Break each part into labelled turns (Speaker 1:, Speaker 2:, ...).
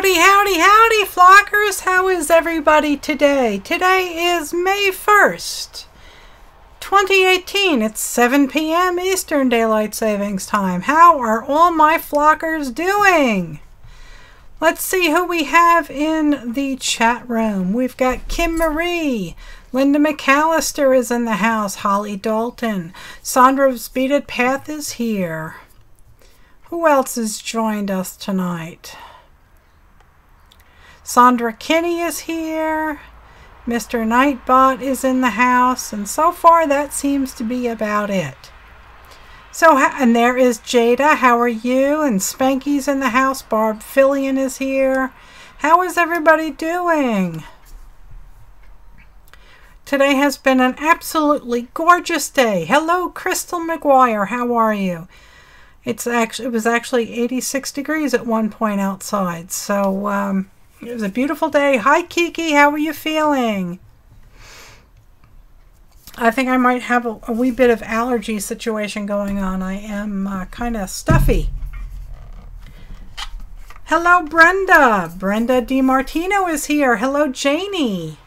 Speaker 1: Howdy, howdy, howdy, flockers. How is everybody today? Today is May 1st, 2018. It's 7 p.m. Eastern Daylight Savings Time. How are all my flockers doing? Let's see who we have in the chat room. We've got Kim Marie. Linda McAllister is in the house. Holly Dalton. Sandra's Beaded Path is here. Who else has joined us tonight? Sandra Kinney is here. Mr. Nightbot is in the house. And so far, that seems to be about it. So, and there is Jada. How are you? And Spanky's in the house. Barb Fillion is here. How is everybody doing? Today has been an absolutely gorgeous day. Hello, Crystal McGuire. How are you? It was actually 86 degrees at one point outside. So, it was a beautiful day. Hi, Kiki. How are you feeling? I think I might have a wee bit of allergy situation going on. I am kind of stuffy. Hello, Brenda. Brenda DiMartino is here. Hello, Janie.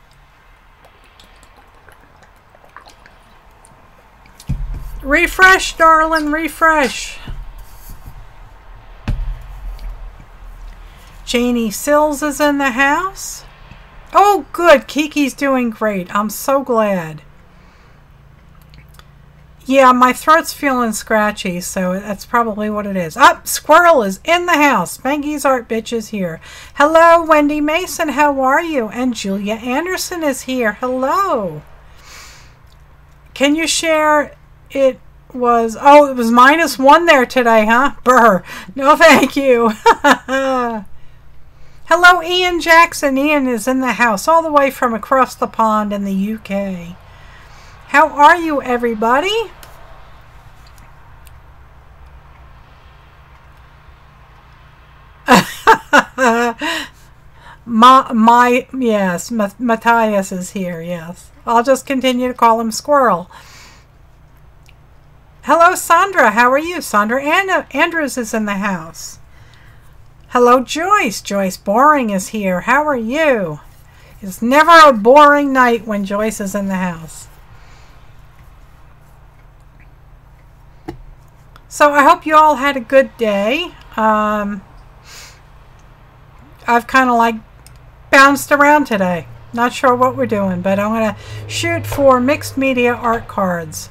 Speaker 1: Refresh, darling. Refresh. Janie Sills is in the house. Oh, good. Kiki's doing great. I'm so glad. Yeah, my throat's feeling scratchy, so that's probably what it is. Squirrel is in the house. Spanky's Art Bitch is here. Hello, Wendy Mason. How are you? And Julia Anderson is here. Hello. Can you share it? It was -1 there today, huh? Brr. No, thank you. Hello, Ian Jackson. Ian is in the house all the way from across the pond in the UK. How are you, everybody? Yes, Matthias is here, yes. I'll just continue to call him Squirrel. Hello, Sandra. How are you? Sandra Andrews is in the house. Hello, Joyce. Joyce Boring is here. How are you? It's never a boring night when Joyce is in the house. So I hope you all had a good day. I've kind of like bounced around today. Not sure what we're doing, but I'm going to shoot for mixed media art cards.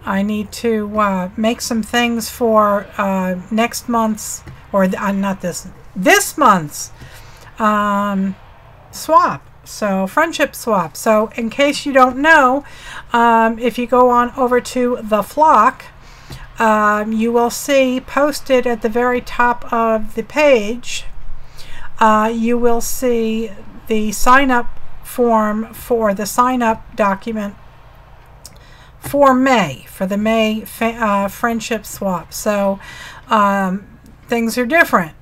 Speaker 1: I need to make some things for next month's, or not this month's swap. So friendship swap. So in case you don't know, if you go on over to the Flock, you will see posted at the very top of the page, you will see the sign-up form for the sign-up document for May, for the May friendship swap. So things are different.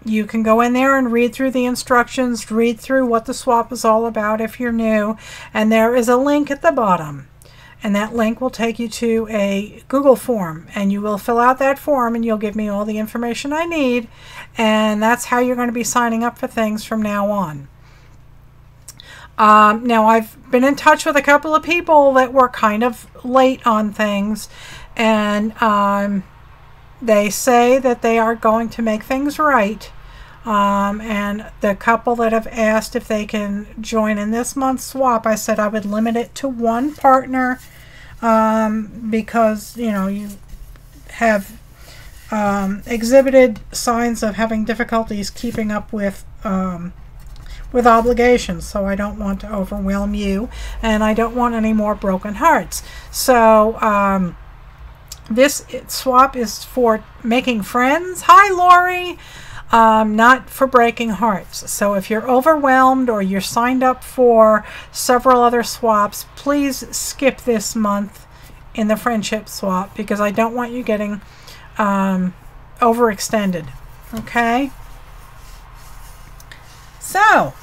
Speaker 1: You can go in there and read through the instructions, read through what the swap is all about if you're new, and there is a link at the bottom. And that link will take you to a Google form, and you will fill out that form and you'll give me all the information I need, and that's how you're going to be signing up for things from now on. Now, I've been in touch with a couple of people that were kind of late on things, and they say that they are going to make things right. And the couple that have asked if they can join in this month's swap, I said I would limit it to one partner, because, you know, you have exhibited signs of having difficulties keeping up with obligations, so I don't want to overwhelm you, and I don't want any more broken hearts. So this swap is for making friends. Hi, Lori. Not for breaking hearts. So if you're overwhelmed or you're signed up for several other swaps, please skip this month in the friendship swap, because I don't want you getting overextended. Okay? So,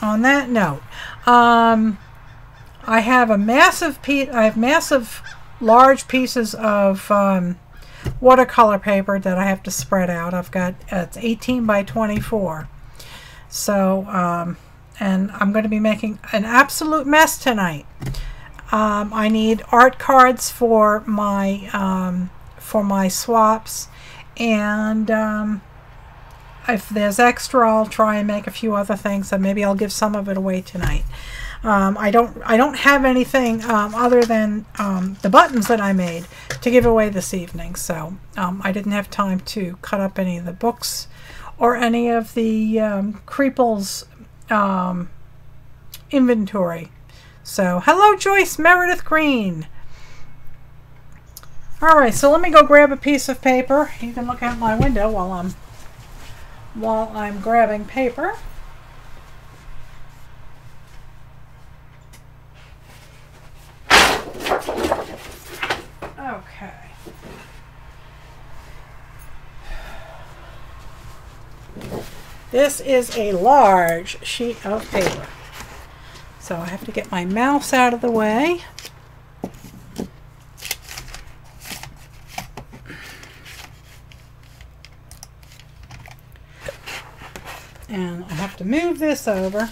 Speaker 1: on that note, I have massive large pieces of watercolor paper that I have to spread out. I've got, it's 18 by 24. So, and I'm going to be making an absolute mess tonight. I need art cards for my swaps, and if there's extra, I'll try and make a few other things, and maybe I'll give some of it away tonight. I don't have anything other than the buttons that I made to give away this evening, so I didn't have time to cut up any of the books or any of the Creeples inventory. So hello Joyce Meredith Green. Alright, so let me go grab a piece of paper. You can look out my window while I'm grabbing paper. Okay. This is a large sheet of paper. So I have to get my mouse out of the way. And I have to move this over.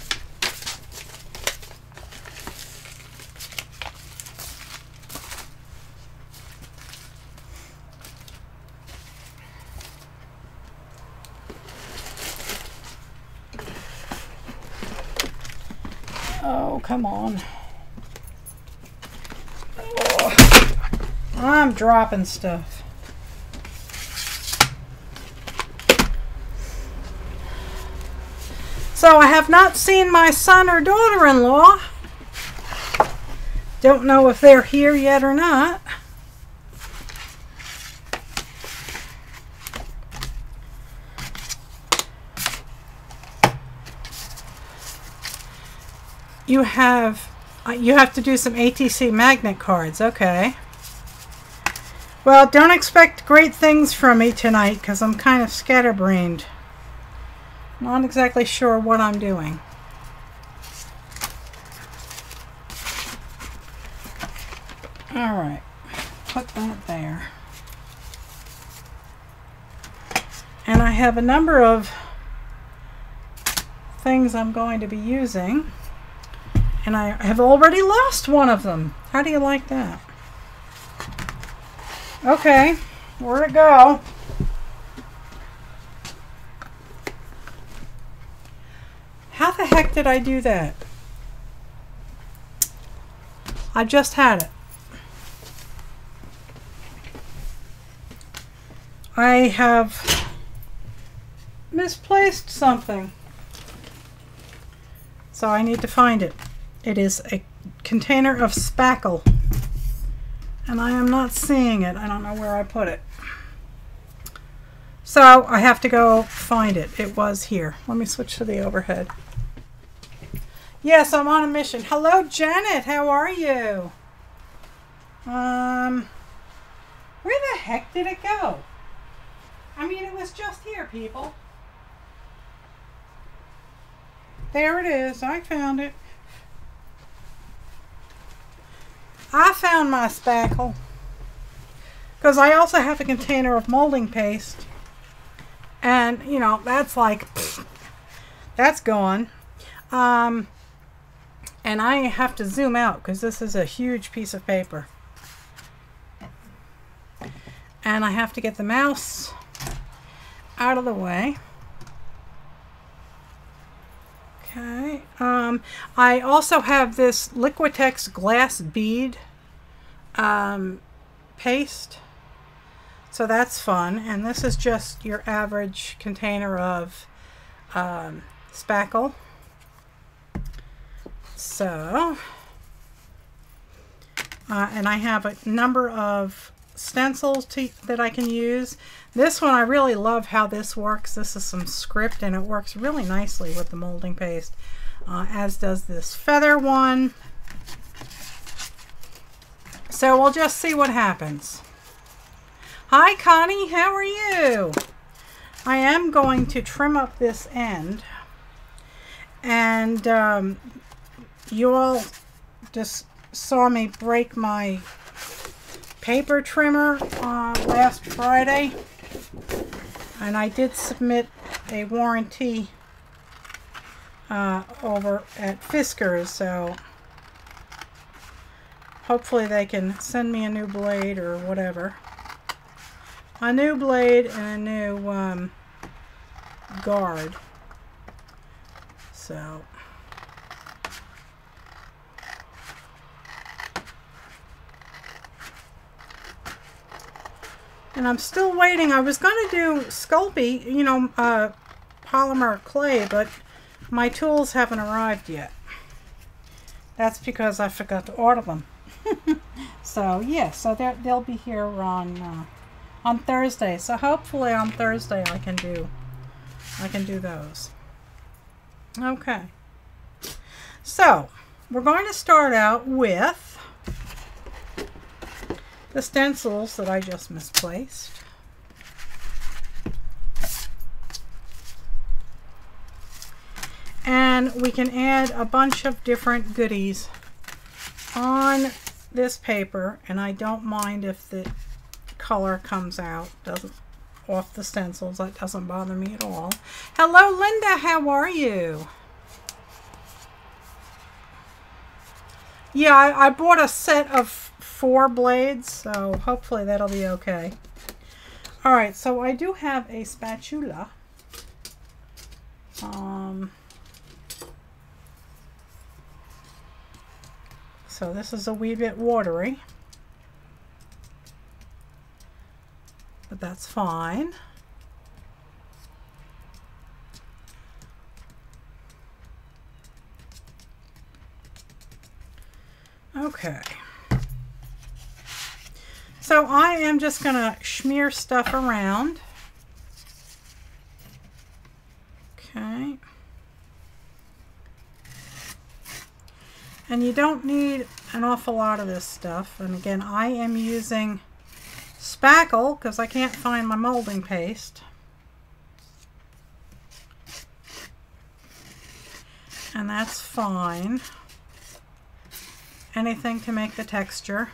Speaker 1: Oh, come on. Oh, I'm dropping stuff. So I have not seen my son or daughter-in-law. Don't know if they're here yet or not. You have to do some ATC magnet cards. Okay. Well, don't expect great things from me tonight because I'm kind of scatterbrained. Not exactly sure what I'm doing. All right, put that there. And I have a number of things I'm going to be using. And I have already lost one of them. How do you like that? Okay, where'd it go? How the heck did I do that? I just had it. I have misplaced something. So I need to find it. It is a container of spackle. And I am not seeing it. I don't know where I put it. So I have to go find it. It was here. Let me switch to the overhead. Yes, I'm on a mission. Hello, Janet. How are you? Where the heck did it go? I mean, it was just here, people. There it is. I found it. I found my spackle. Because I also have a container of molding paste. And, you know, that's like, pfft, that's gone. And I have to zoom out because this is a huge piece of paper. And I have to get the mouse out of the way. Okay. I also have this Liquitex glass bead paste. So that's fun. And this is just your average container of spackle. So, and I have a number of stencils that I can use. This one, I really love how this works. This is some script and it works really nicely with the molding paste, as does this feather one. So we'll just see what happens. Hi Connie, how are you? I am going to trim up this end, and you all just saw me break my paper trimmer last Friday, and I did submit a warranty over at Fisker's, so hopefully they can send me a new blade or whatever. A new blade and a new guard. So and I'm still waiting. I was going to do Sculpey, you know, polymer clay, but my tools haven't arrived yet. That's because I forgot to order them. So yeah, so they'll be here on Thursday. So hopefully on Thursday I can do those. Okay. So we're going to start out with the stencils that I just misplaced. And we can add a bunch of different goodies on this paper, and I don't mind if the color comes out off the stencils. That doesn't bother me at all. Hello Linda, how are you? Yeah, I bought a set of 4 blades, so hopefully that'll be okay. Alright, so I do have a spatula. So this is a wee bit watery, but that's fine. Okay. So I am just going to smear stuff around. Okay. And you don't need an awful lot of this stuff. And again, I am using spackle because I can't find my molding paste. And that's fine. Anything to make the texture.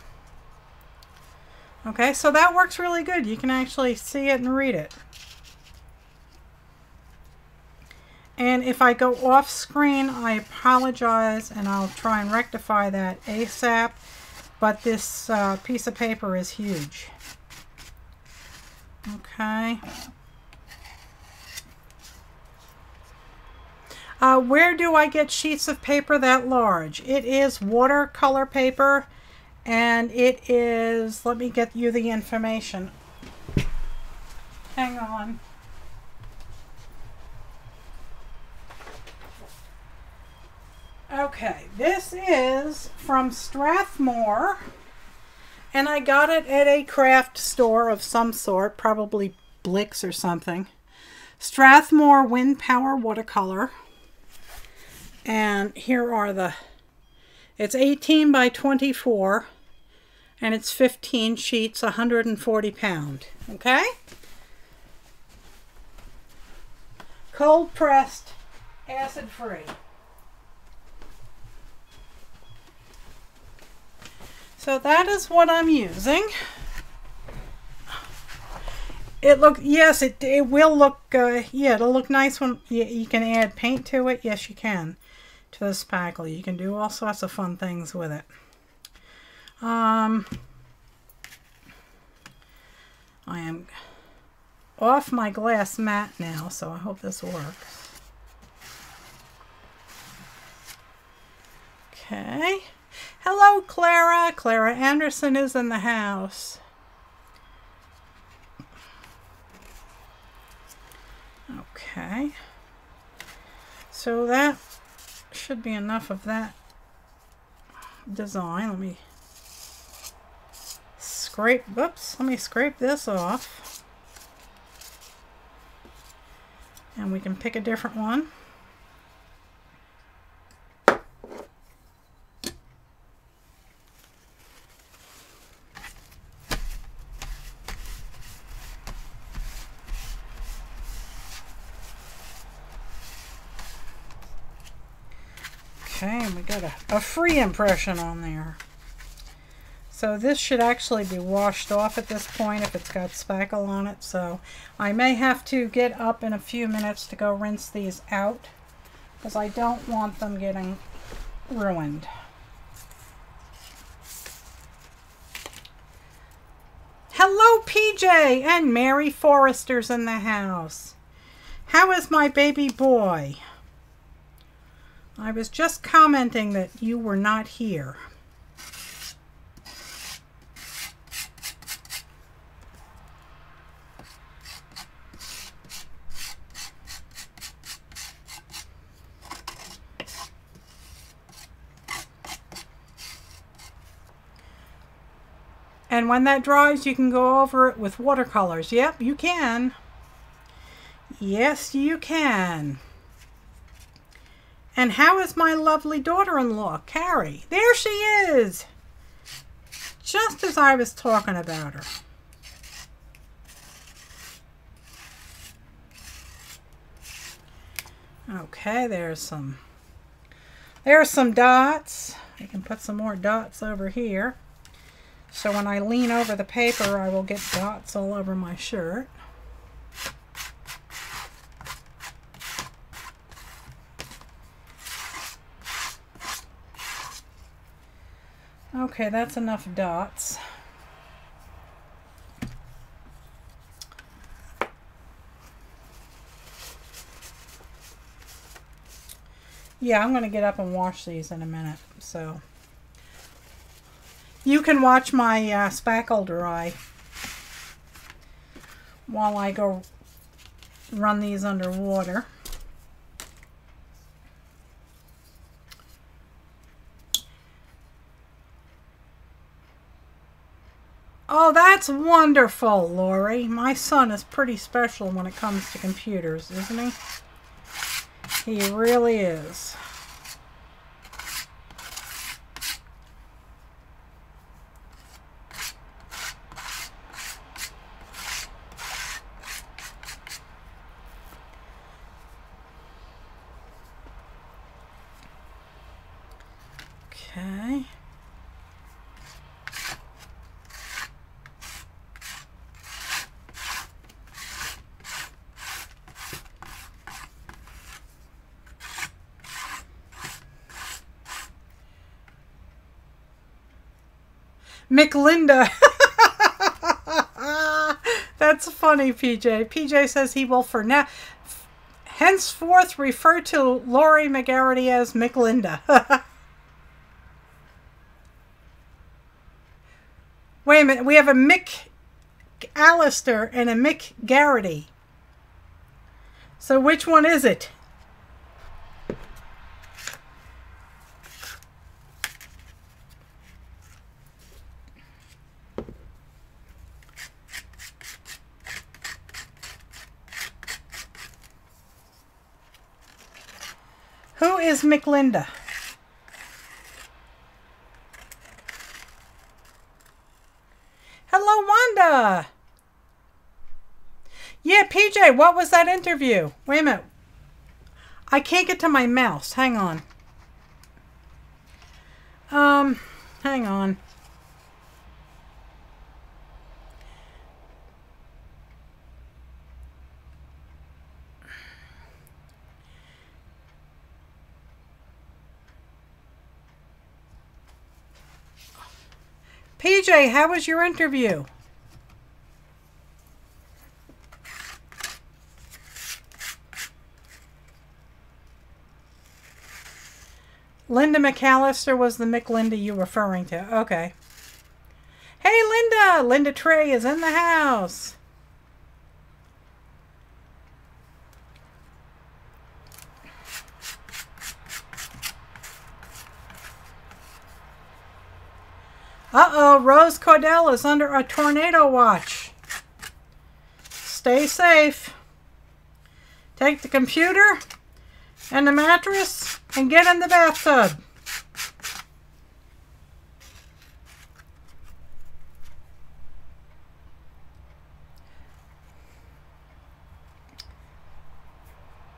Speaker 1: Okay, so that works really good. You can actually see it and read it. And if I go off screen, I apologize, and I'll try and rectify that ASAP. But this piece of paper is huge. Okay. Where do I get sheets of paper that large? It is watercolor paper, and it is, let me get you the information. Hang on. Okay, this is from Strathmore, and I got it at a craft store of some sort, probably Blix or something. Strathmore Wind Power Watercolor. And here are it's 18 by 24, and it's 15 sheets, 140 pound. Okay? Cold pressed, acid free. So that is what I'm using. It look, yes, it will look, yeah, it'll look nice when you can add paint to it. Yes, you can. To the spackle. You can do all sorts of fun things with it. I am off my glass mat now, so I hope this works. Okay. Hello, Clara. Clara Anderson is in the house. Okay. So that should be enough of that design. Let me scrape, whoops, let me scrape this off. And we can pick a different one. Okay, and we got a free impression on there. So this should actually be washed off at this point if it's got spackle on it. So I may have to get up in a few minutes to go rinse these out because I don't want them getting ruined. Hello, PJ and Mary Forrester's in the house. How is my baby boy? I was just commenting that you were not here. And when that dries, you can go over it with watercolors. Yep, you can. Yes, you can. And how is my lovely daughter-in-law, Carrie? There she is! Just as I was talking about her. Okay, there's some dots. I can put some more dots over here. So when I lean over the paper, I will get dots all over my shirt. Okay, that's enough dots. Yeah, I'm going to get up and wash these in a minute, so you can watch my spackle dry while I go run these under water. Oh, that's wonderful, Lori. My son is pretty special when it comes to computers, isn't he? He really is. Okay. McLinda. That's funny, PJ. PJ says he will for now henceforth refer to Lori McGarity as McLinda. Wait a minute, we have a Mick Allister and a Mick Garrity. So which one is it? Who is McLinda? Hello, Wanda. Yeah, PJ, what was that interview? Wait a minute. I can't get to my mouse. Hang on. Hang on. PJ, how was your interview? Linda McAllister was the McLinda you're referring to. Okay. Hey, Linda! Linda Trey is in the house. Uh-oh, Rose Cordell is under a tornado watch. Stay safe. Take the computer and the mattress and get in the bathtub.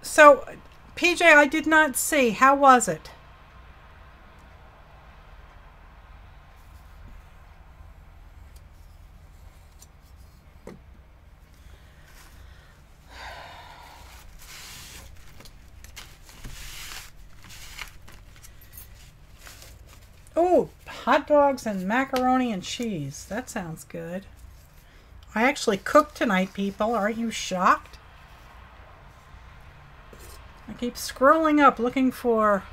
Speaker 1: So, PJ, I did not see. How was it? Oh, hot dogs and macaroni and cheese. That sounds good. I actually cooked tonight, people. Aren't you shocked? I keep scrolling up looking for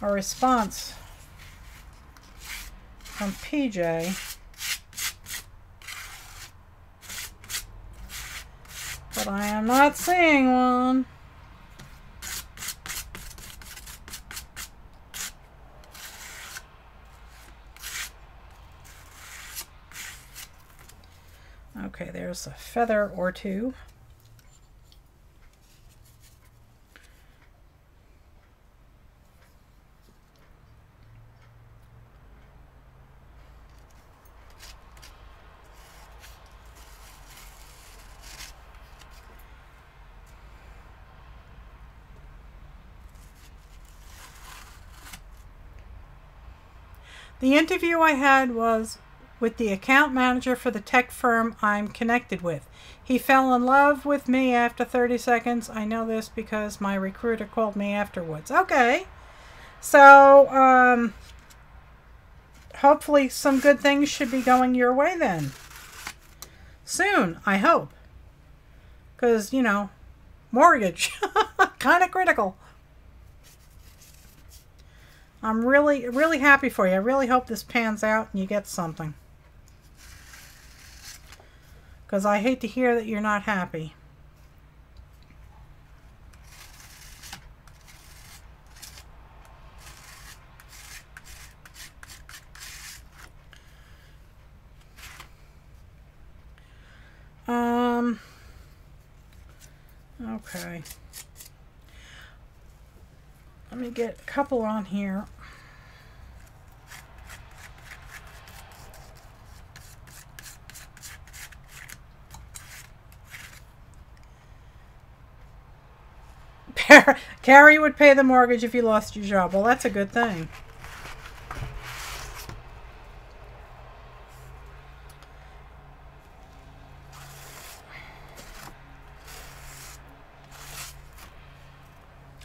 Speaker 1: a response from PJ. But I am not seeing one. Okay, there's a feather or two. The interview I had was with the account manager for the tech firm I'm connected with. He fell in love with me after 30 seconds. I know this because my recruiter called me afterwards. Okay. So, hopefully some good things should be going your way then. Soon, I hope. Because, you know, mortgage. Kind of critical. I'm really, really happy for you. I really hope this pans out and you get something. Because I hate to hear that you're not happy. Okay. Let me get a couple on here. Carrie would pay the mortgage if you lost your job. Well, that's a good thing.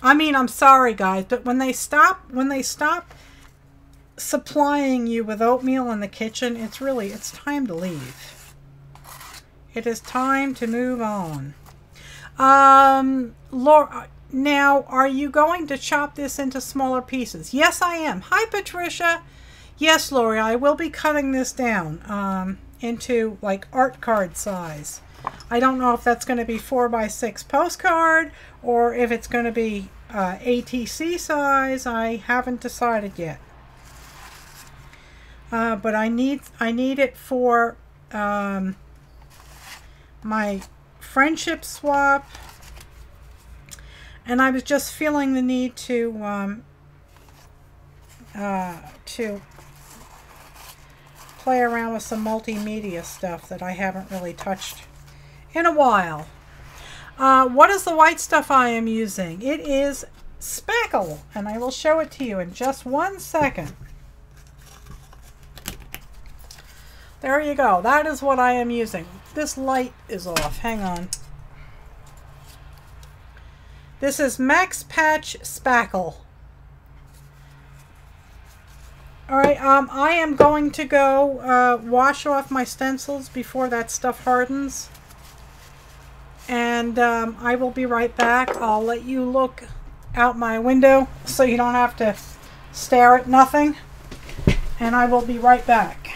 Speaker 1: I mean, I'm sorry, guys, but when they stop supplying you with oatmeal in the kitchen, it's time to leave. It is time to move on. Laura, now, are you going to chop this into smaller pieces? Yes, I am. Hi, Patricia. Yes, Lori, I will be cutting this down into like art card size. I don't know if that's going to be 4x6 postcard or if it's going to be ATC size. I haven't decided yet. But I need it for my friendship swap, and I was just feeling the need to play around with some multimedia stuff that I haven't really touched in a while. What is the white stuff I am using? It is spackle, and I will show it to you in just 1 second. There you go. That is what I am using. This light is off. Hang on. This is Max Patch Spackle. Alright, I am going to go wash off my stencils before that stuff hardens. And I will be right back. I'll let you look out my window so you don't have to stare at nothing. And I will be right back.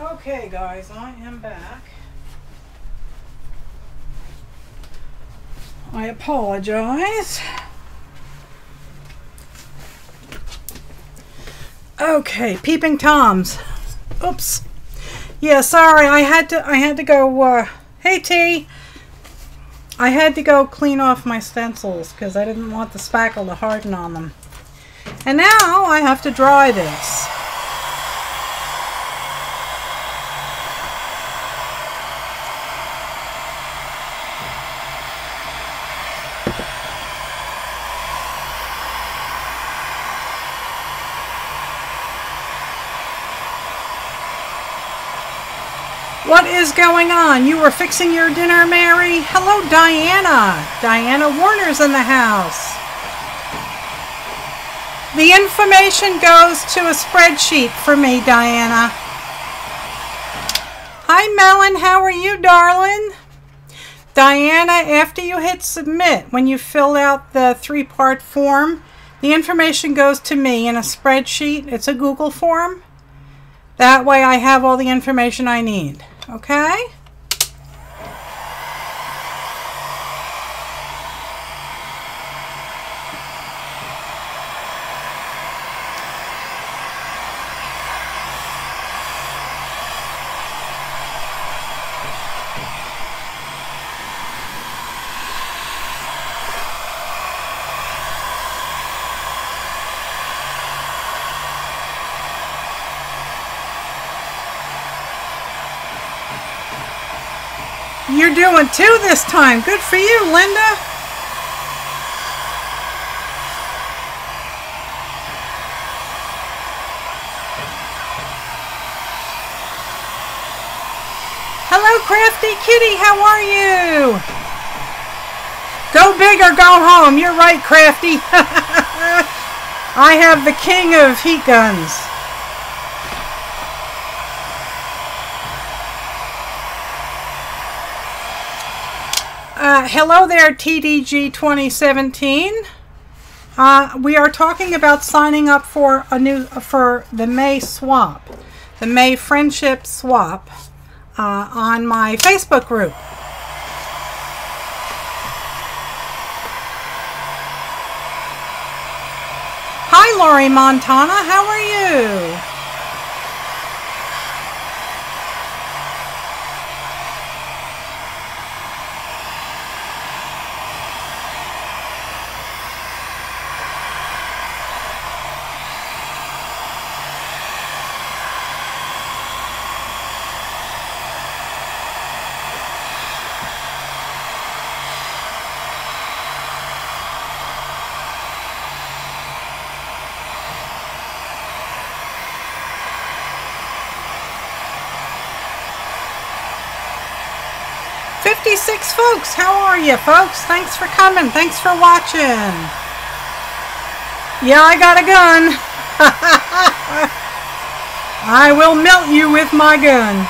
Speaker 1: Okay, guys, I am back. I apologize. Okay, peeping toms. Oops. Yeah, sorry. I had to go. Hey, T. I had to go clean off my stencils because I didn't want the spackle to harden on them. And now I have to dry this. What is going on? You were fixing your dinner, Mary? Hello, Diana. Diana Warner's in the house. The information goes to a spreadsheet for me, Diana. Hi, Melon. How are you, darling? Diana, after you hit submit, when you fill out the 3-part form, the information goes to me in a spreadsheet. It's a Google form. That way I have all the information I need. Okay? You're doing 2 this time. Good for you, Linda. Hello, Crafty Kitty. How are you? Go big or go home. You're right, Crafty. I have the king of heat guns. Hello there, TDG 2017. We are talking about signing up for the May swap, the May friendship swap, on my Facebook group. Hi, Lori Montana. How are you? Folks, how are you, folks? Thanks for coming. Thanks for watching. Yeah, I got a gun. I will melt you with my gun.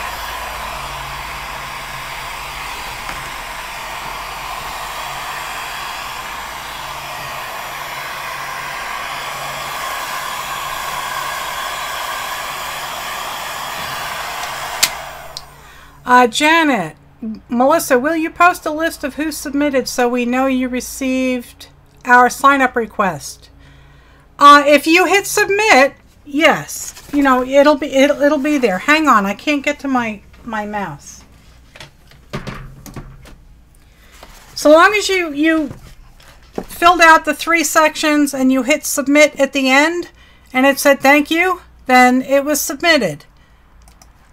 Speaker 1: Janet. Melissa, will you post a list of who submitted so we know you received our sign-up request? If you hit submit, yes, you know it'll be there. Hang on, I can't get to my mouse. So long as you filled out the 3 sections and you hit submit at the end, and it said thank you, then it was submitted.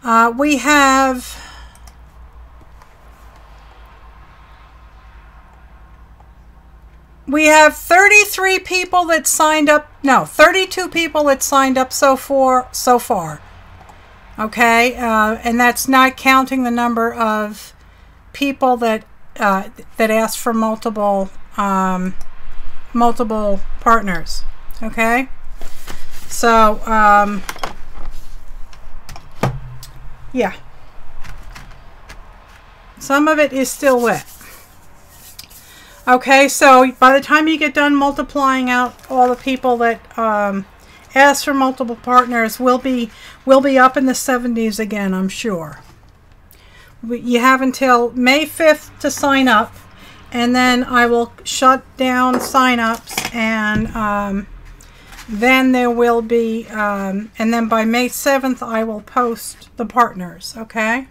Speaker 1: We have 33 people that signed up. No, 32 people that signed up so far. Okay, and that's not counting the number of people that asked for multiple partners. Okay, so yeah, some of it is still wet. Okay, so by the time you get done multiplying out all the people that ask for multiple partners, we'll be up in the 70s again, I'm sure. You have until May 5th to sign up, and then I will shut down sign-ups, and then there will be, and then by May 7th I will post the partners, okay?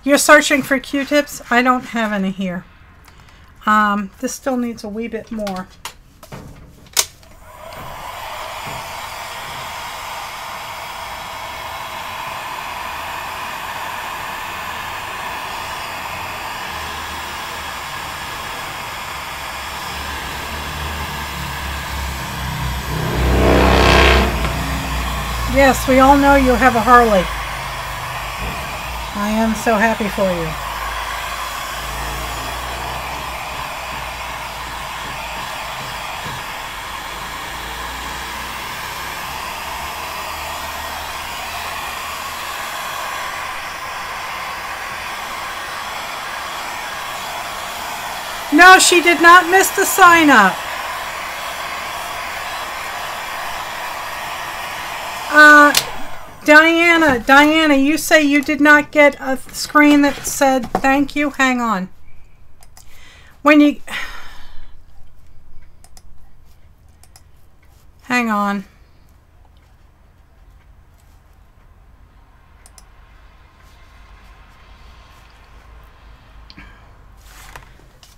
Speaker 1: You're searching for Q-tips? I don't have any here. This still needs a wee bit more. Yes, we all know you have a Harley. I am so happy for you. No, she did not miss the sign up. Diana, you say you did not get a screen that said thank you? Hang on. When you... Hang on.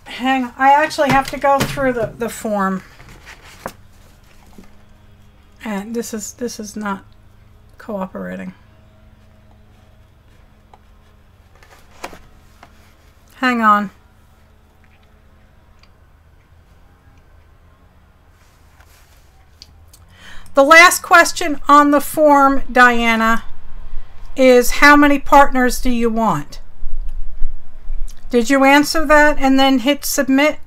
Speaker 1: Hang on. I actually have to go through the form. And this is not cooperating. Hang on. The last question on the form, Diana, is how many partners do you want? Did you answer that and then hit submit?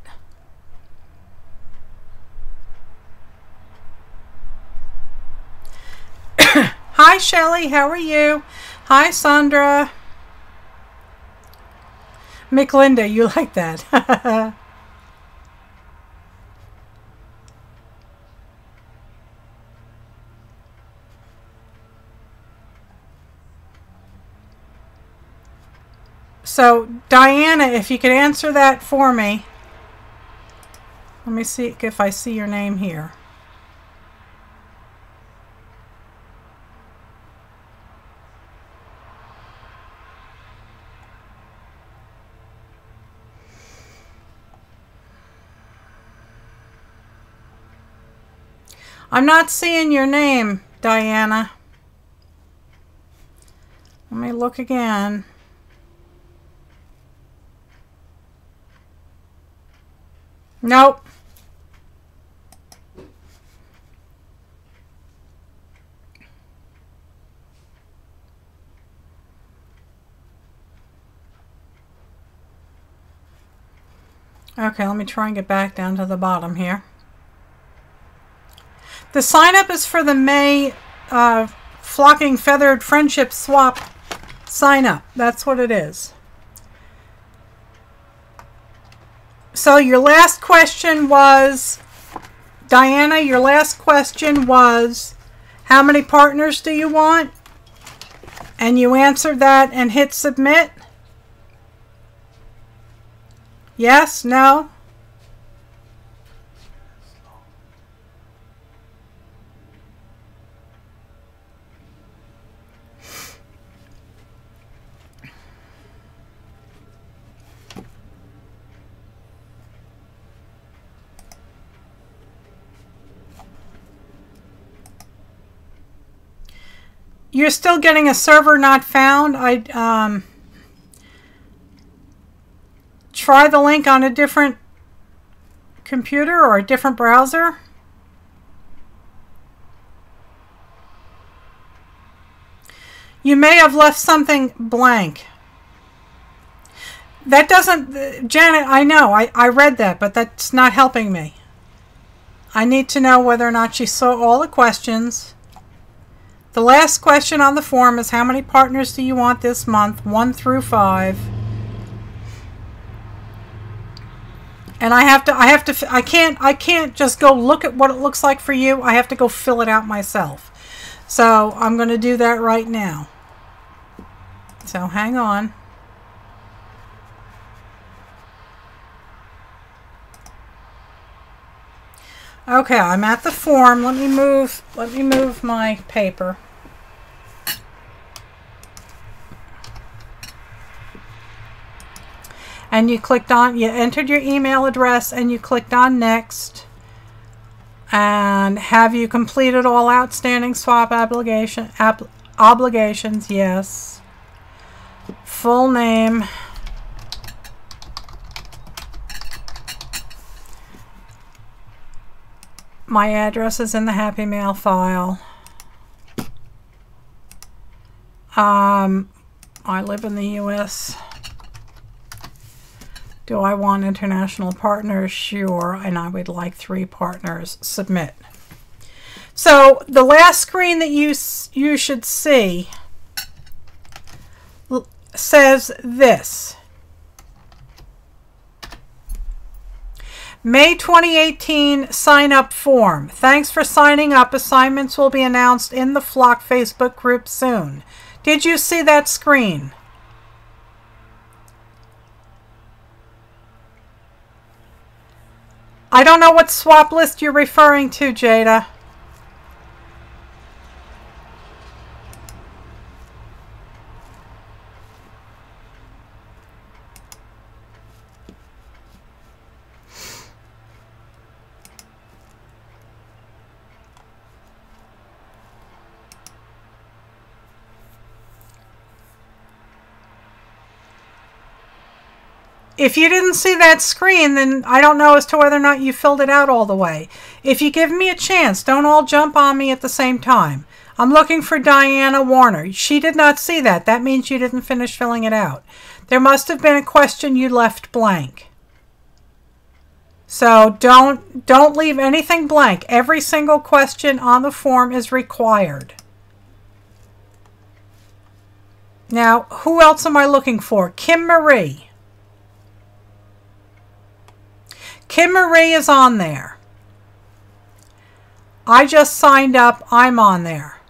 Speaker 1: Hi, Shelley. How are you? Hi, Sandra. McLinda, you like that? So, Diana, if you could answer that for me. Let me see if I see your name here. I'm not seeing your name, Diana. Let me look again. Nope. Okay, let me try and get back down to the bottom here. The sign up is for the May Flocking Feathered Friendship Swap sign up. That's what it is. So your last question was, Diana, your last question was, how many partners do you want? And you answered that and hit submit. Yes? No? You're still getting a server not found. I try the link on a different computer or a different browser. You may have left something blank. That doesn't, Janet, I know, I read that, but that's not helping me. I need to know whether or not she saw all the questions. The last question on the form is how many partners do you want this month, 1 through 5? And I can't just go look at what it looks like for you. I have to go fill it out myself. So I'm going to do that right now. So hang on. Okay, I'm at the form. Let me move my paper. And you entered your email address and you clicked on next. And have you completed all outstanding swap obligations? Yes. Full name. My address is in the Happy Mail file. I live in the U.S. Do I want international partners? Sure. And I would like 3 partners. Submit. So the last screen that you should see says this. May 2018 sign up form. Thanks for signing up. Assignments will be announced in the Flock Facebook group soon. Did you see that screen? I don't know what swap list you're referring to, Jada. If you didn't see that screen, then I don't know as to whether or not you filled it out all the way. If you give me a chance, don't all jump on me at the same time. I'm looking for Diana Warner. She did not see that. That means you didn't finish filling it out. There must have been a question you left blank. So don't leave anything blank. Every single question on the form is required. Now, who else am I looking for? Kim Marie. Kim Marie is on there. I just signed up. I'm on there.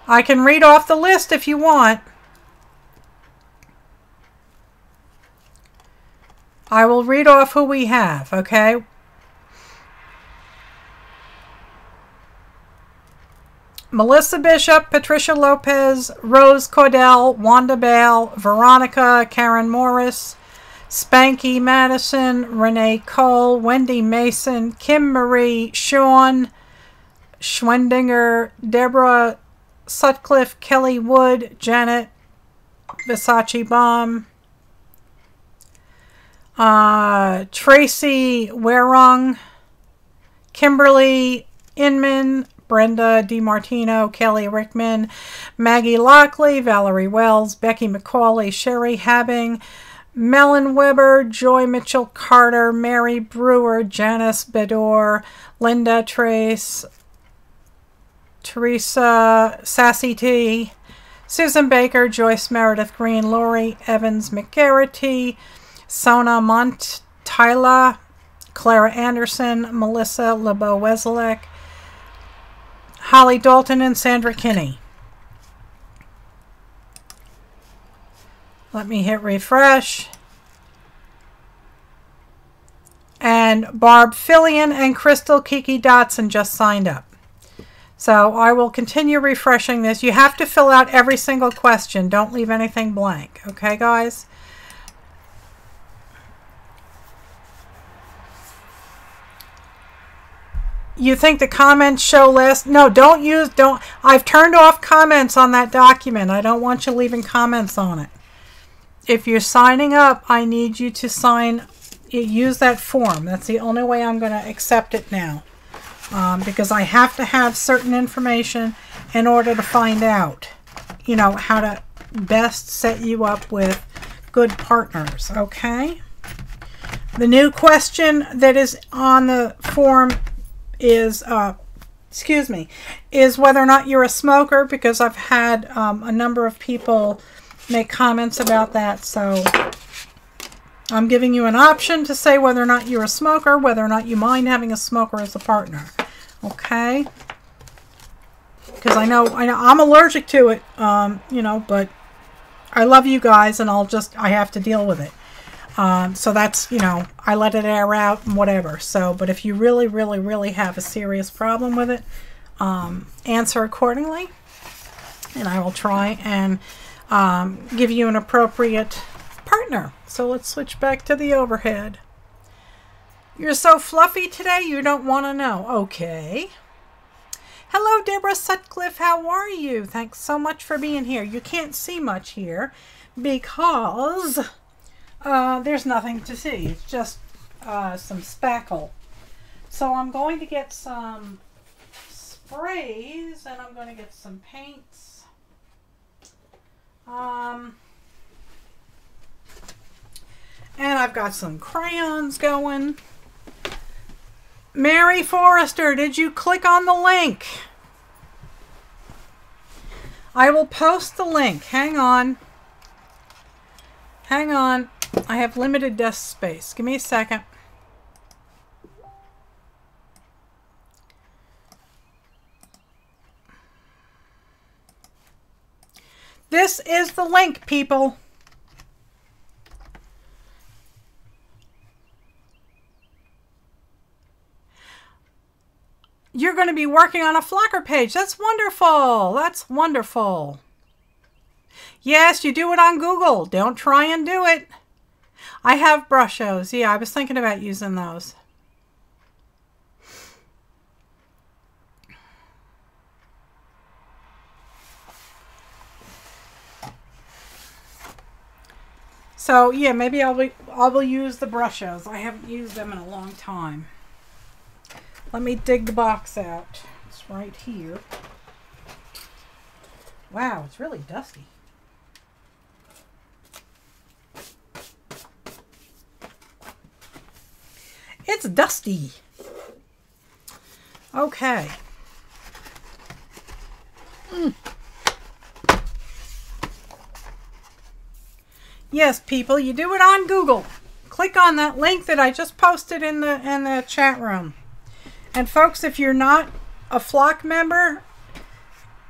Speaker 1: I can read off the list if you want. I will read off who we have, okay? Melissa Bishop, Patricia Lopez, Rose Cordell, Wanda Bale, Veronica, Karen Morris, Spanky Madison, Renee Cole, Wendy Mason, Kim Marie, Sean Schwendinger, Deborah Sutcliffe, Kelly Wood, Janet Versace Bomb, Tracy Werung, Kimberly Inman, Brenda DiMartino, Kelly Rickman, Maggie Lockley, Valerie Wells, Becky McCauley, Sherry Habbing, Melon Weber, Joy Mitchell Carter, Mary Brewer, Janice Bedore, Linda Trace, Teresa Sassy T, Susan Baker, Joyce Meredith Green, Lori Evans McGarrity, Sona Montila, Clara Anderson, Melissa LeBeau Weselek, Holly Dalton, and Sandra Kinney. Let me hit refresh. And Barb Fillion and Crystal Kiki Dotson just signed up. So I will continue refreshing this. You have to fill out every single question. Don't leave anything blank. Okay, guys? You think the comments show less? No, I've turned off comments on that document. I don't want you leaving comments on it. If you're signing up, I need you to use that form. That's the only way I'm going to accept it now. Because I have to have certain information in order to find out, how to best set you up with good partners, okay? The new question that is on the form is, is whether or not you're a smoker, because I've had a number of people make comments about that, so I'm giving you an option to say whether or not you're a smoker, whether or not you mind having a smoker as a partner. Okay? Because I know I'm allergic to it, you know, but I love you guys, and I have to deal with it. So that's, you know, I let it air out and whatever. So, but if you really, really, really have a serious problem with it, answer accordingly, and I will try and give you an appropriate partner. So let's switch back to the overhead. You're so fluffy today, you don't want to know. Okay. Hello, Deborah Sutcliffe. How are you? Thanks so much for being here. You can't see much here because there's nothing to see. It's just some spackle. So I'm going to get some sprays and I'm going to get some paints. And I've got some crayons going. Mary Forrester, did you click on the link? I will post the link. Hang on. Hang on. I have limited desk space. Give me a second. This is the link, people. You're going to be working on a flocker page. That's wonderful. That's wonderful. Yes, you do it on Google. Don't try and do it. I have brushos. Yeah, I was thinking about using those. So, yeah, maybe I will use the brushos. I haven't used them in a long time. Let me dig the box out. It's right here. Wow, it's really dusty. It's dusty. Okay. Yes, people, you do it on Google. Click on that link that I just posted in the chat room. And folks, if you're not a flock member,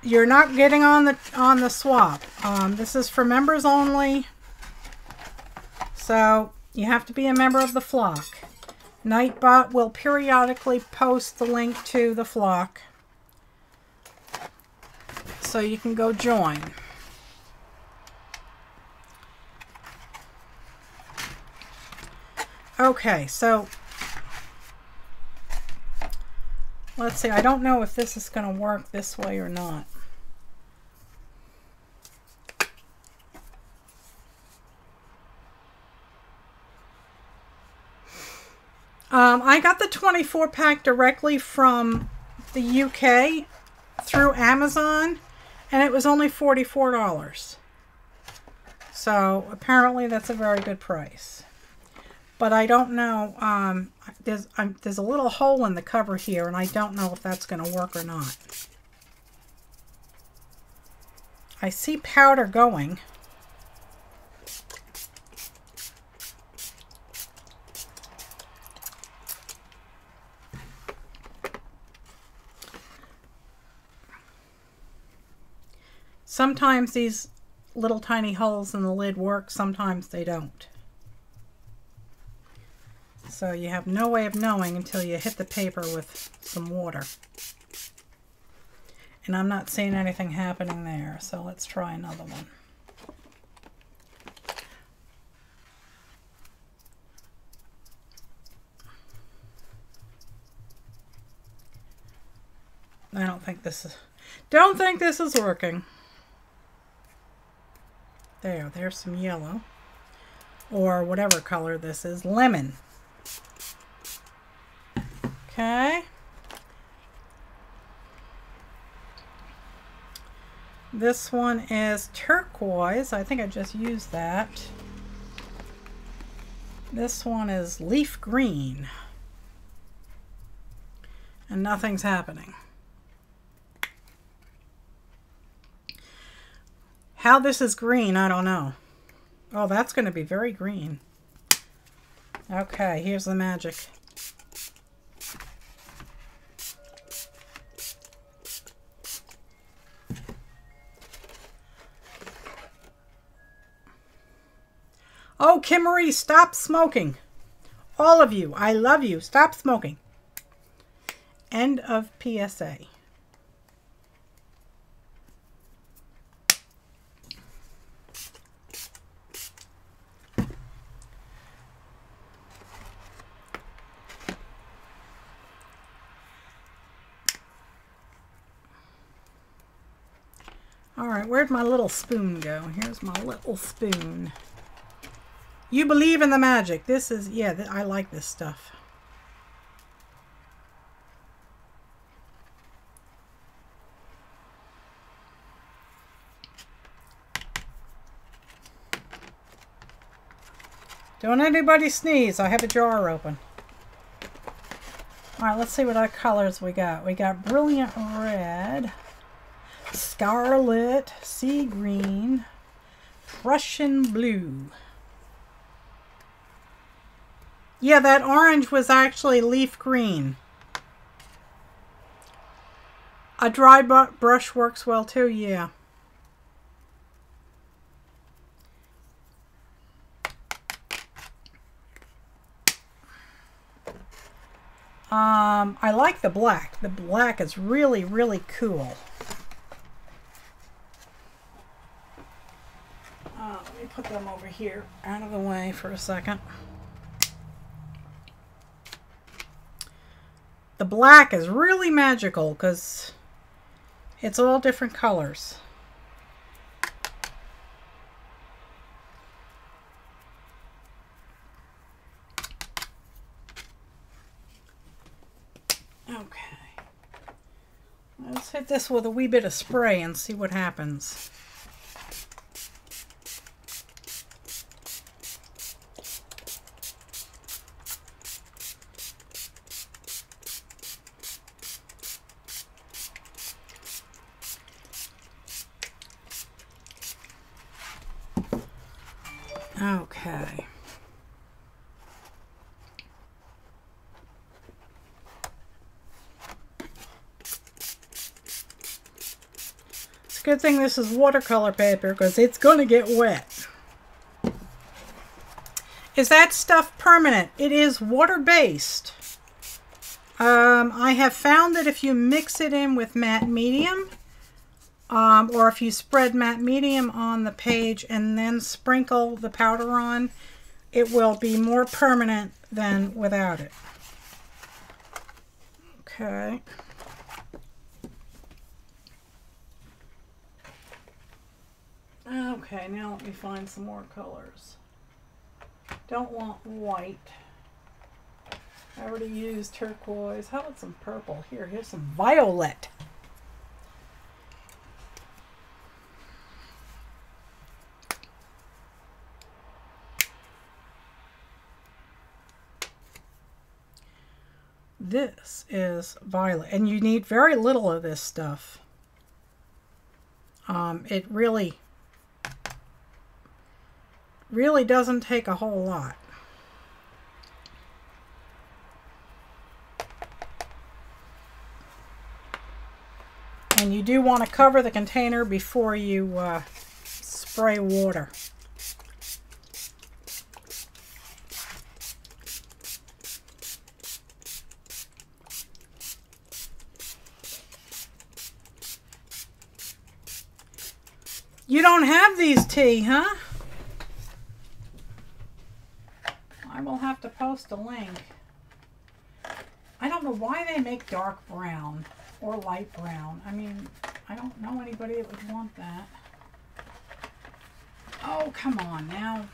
Speaker 1: you're not getting on the swap. This is for members only. So you have to be a member of the flock. Nightbot will periodically post the link to the flock, so you can go join. Okay, so let's see. I don't know if this is going to work this way or not. I got the 24 pack directly from the UK through Amazon, and it was only $44. So apparently that's a very good price. But I don't know. There's a little hole in the cover here, and I don't know if that's going to work or not. I see powder going. Sometimes these little tiny holes in the lid work, sometimes they don't. So you have no way of knowing until you hit the paper with some water. And I'm not seeing anything happening there, so let's try another one. I don't think this is working. There's some yellow, or whatever color this is, lemon. Okay. This one is turquoise. I think I just used that. This one is leaf green. And nothing's happening. How this is green, I don't know. Oh, that's going to be very green. Okay, here's the magic. Oh, Kim Marie, stop smoking. All of you, I love you. Stop smoking. End of PSA. All right, where'd my little spoon go? Here's my little spoon. You believe in the magic. This is, yeah, I like this stuff. Don't anybody sneeze. I have a jar open. All right, let's see what other colors we got. We got brilliant red, scarlet, sea green, Prussian blue. Yeah, that orange was actually leaf green. A dry brush works well too, yeah. I like the black. The black is really, really cool. Let me put them over here out of the way for a second. The black is really magical because it's all different colors. Okay. Let's hit this with a wee bit of spray and see what happens. Okay. It's a good thing this is watercolor paper because it's going to get wet. Is that stuff permanent? It is water-based. I have found that if you mix it in with matte medium, or if you spread matte medium on the page and then sprinkle the powder on, it will be more permanent than without it. Okay. Okay, now let me find some more colors. Don't want white. I already used turquoise. How about some purple? Here's some violet. This is violet, and you need very little of this stuff. It really doesn't take a whole lot. And you do want to cover the container before you spray water. You don't have these tea, huh? I will have to post a link. I don't know why they make dark brown or light brown. I mean, I don't know anybody that would want that. Oh, come on now.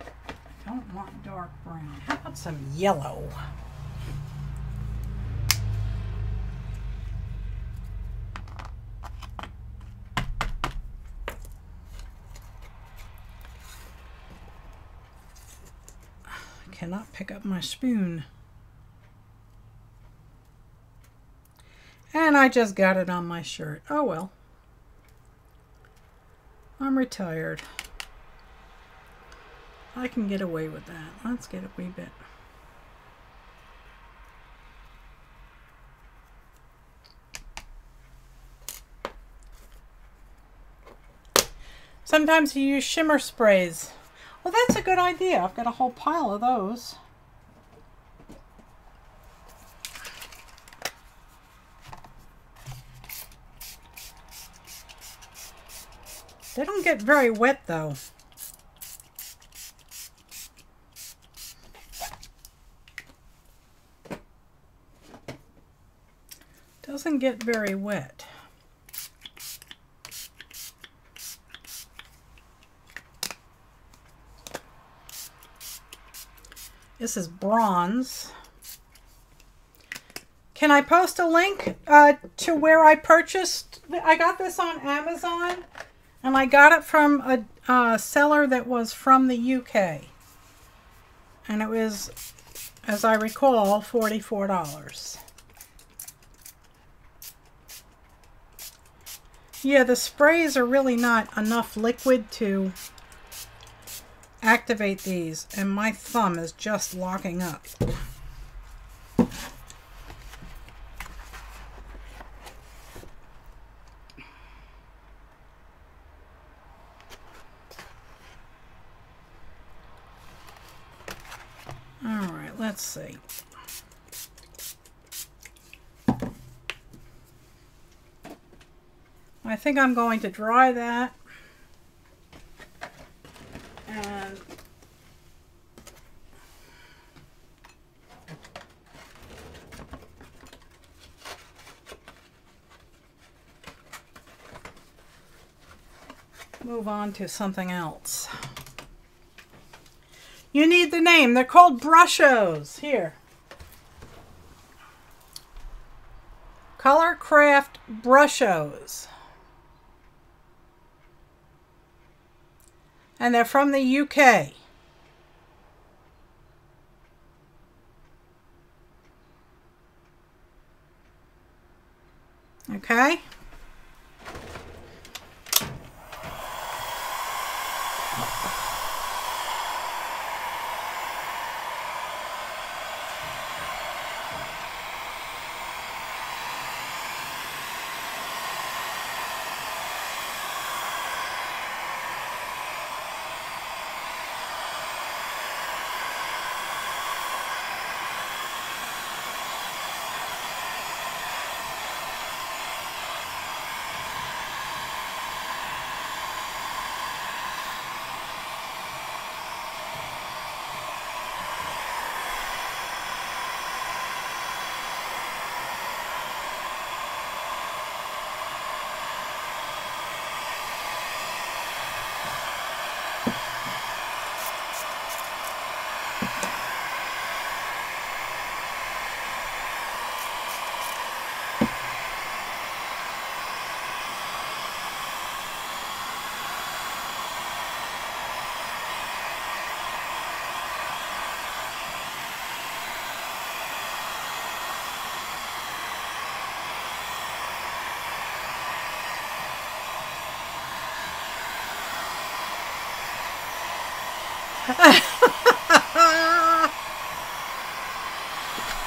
Speaker 1: I don't want dark brown. How about some yellow? Cannot pick up my spoon. And I just got it on my shirt. Oh well. I'm retired. I can get away with that. Let's get a wee bit. Sometimes you use shimmer sprays. Well, that's a good idea. I've got a whole pile of those. They don't get very wet though. Doesn't get very wet. This is bronze. Can I post a link to where I purchased? I got this on Amazon, and I got it from a seller that was from the UK. And it was, as I recall, $44. Yeah, the sprays are really not enough liquid to activate these, and my thumb is just locking up. All right, let's see. I think I'm going to dry that and move on to something else. You need the name. They're called brushos. Here. Colorcraft brushos. And they're from the UK. Okay.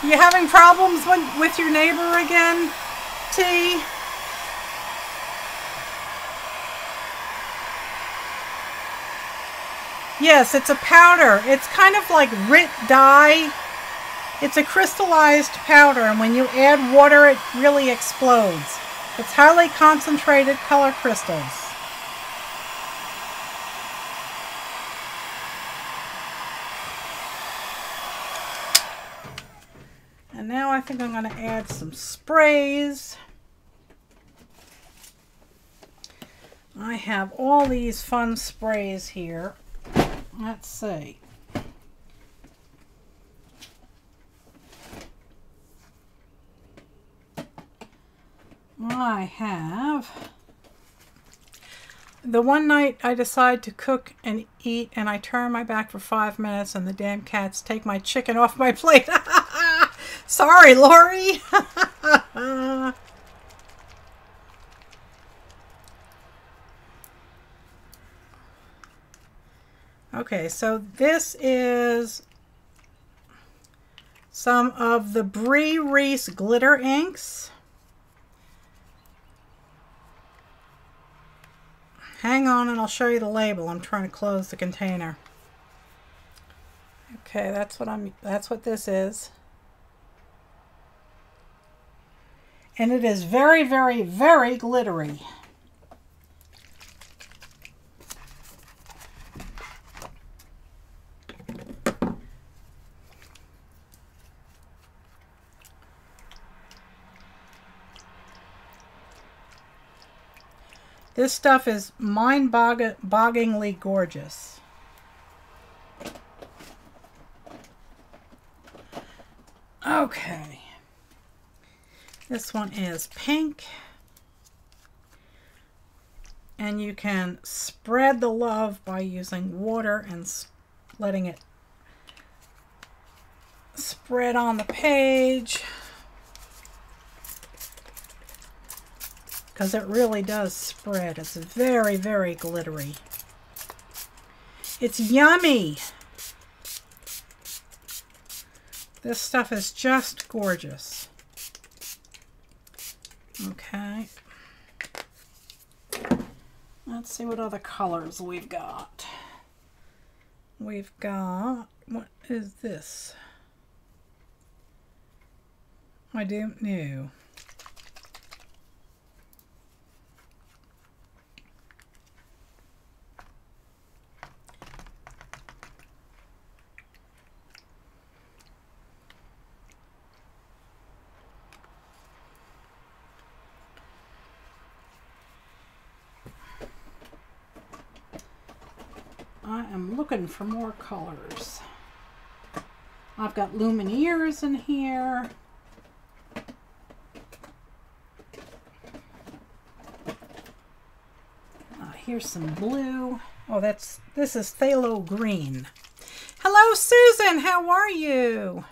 Speaker 1: You having problems with your neighbor again, T? Yes, it's a powder. It's kind of like Rit dye. It's a crystallized powder, and when you add water, it really explodes. It's highly concentrated color crystals. And now I think I'm going to add some sprays. I have all these fun sprays here. Let's see. I have... The one night I decide to cook and eat, and I turn my back for 5 minutes, and the damn cats take my chicken off my plate. Sorry, Lori. Okay, so this is some of the Brie Reese glitter inks. Hang on and I'll show you the label. I'm trying to close the container. Okay, that's what this is. And it is very, very, very glittery. This stuff is mind-bogglingly gorgeous. Okay. This one is pink. And you can spread the love by using water and letting it spread on the page. Because it really does spread. It's very, very glittery. It's yummy. This stuff is just gorgeous. Okay. Let's see what other colors we've got. We've got, what is this? I don't know. I am looking for more colors. I've got Lumineers in here. Here's some blue. Oh, this is phthalo green. Hello, Susan. How are you?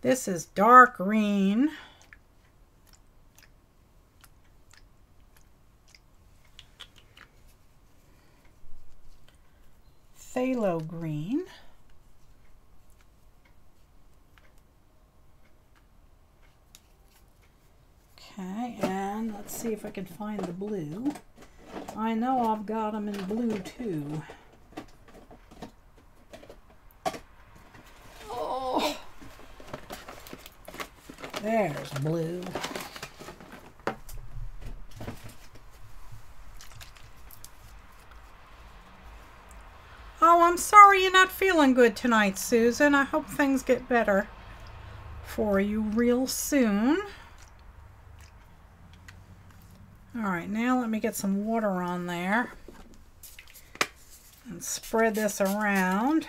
Speaker 1: This is dark green. Phthalo green. Okay, and let's see if I can find the blue. I know I've got them in blue too. Oh, there's blue. Oh, I'm sorry you're not feeling good tonight, Susan. I hope things get better for you real soon. All right, now let me get some water on there and spread this around.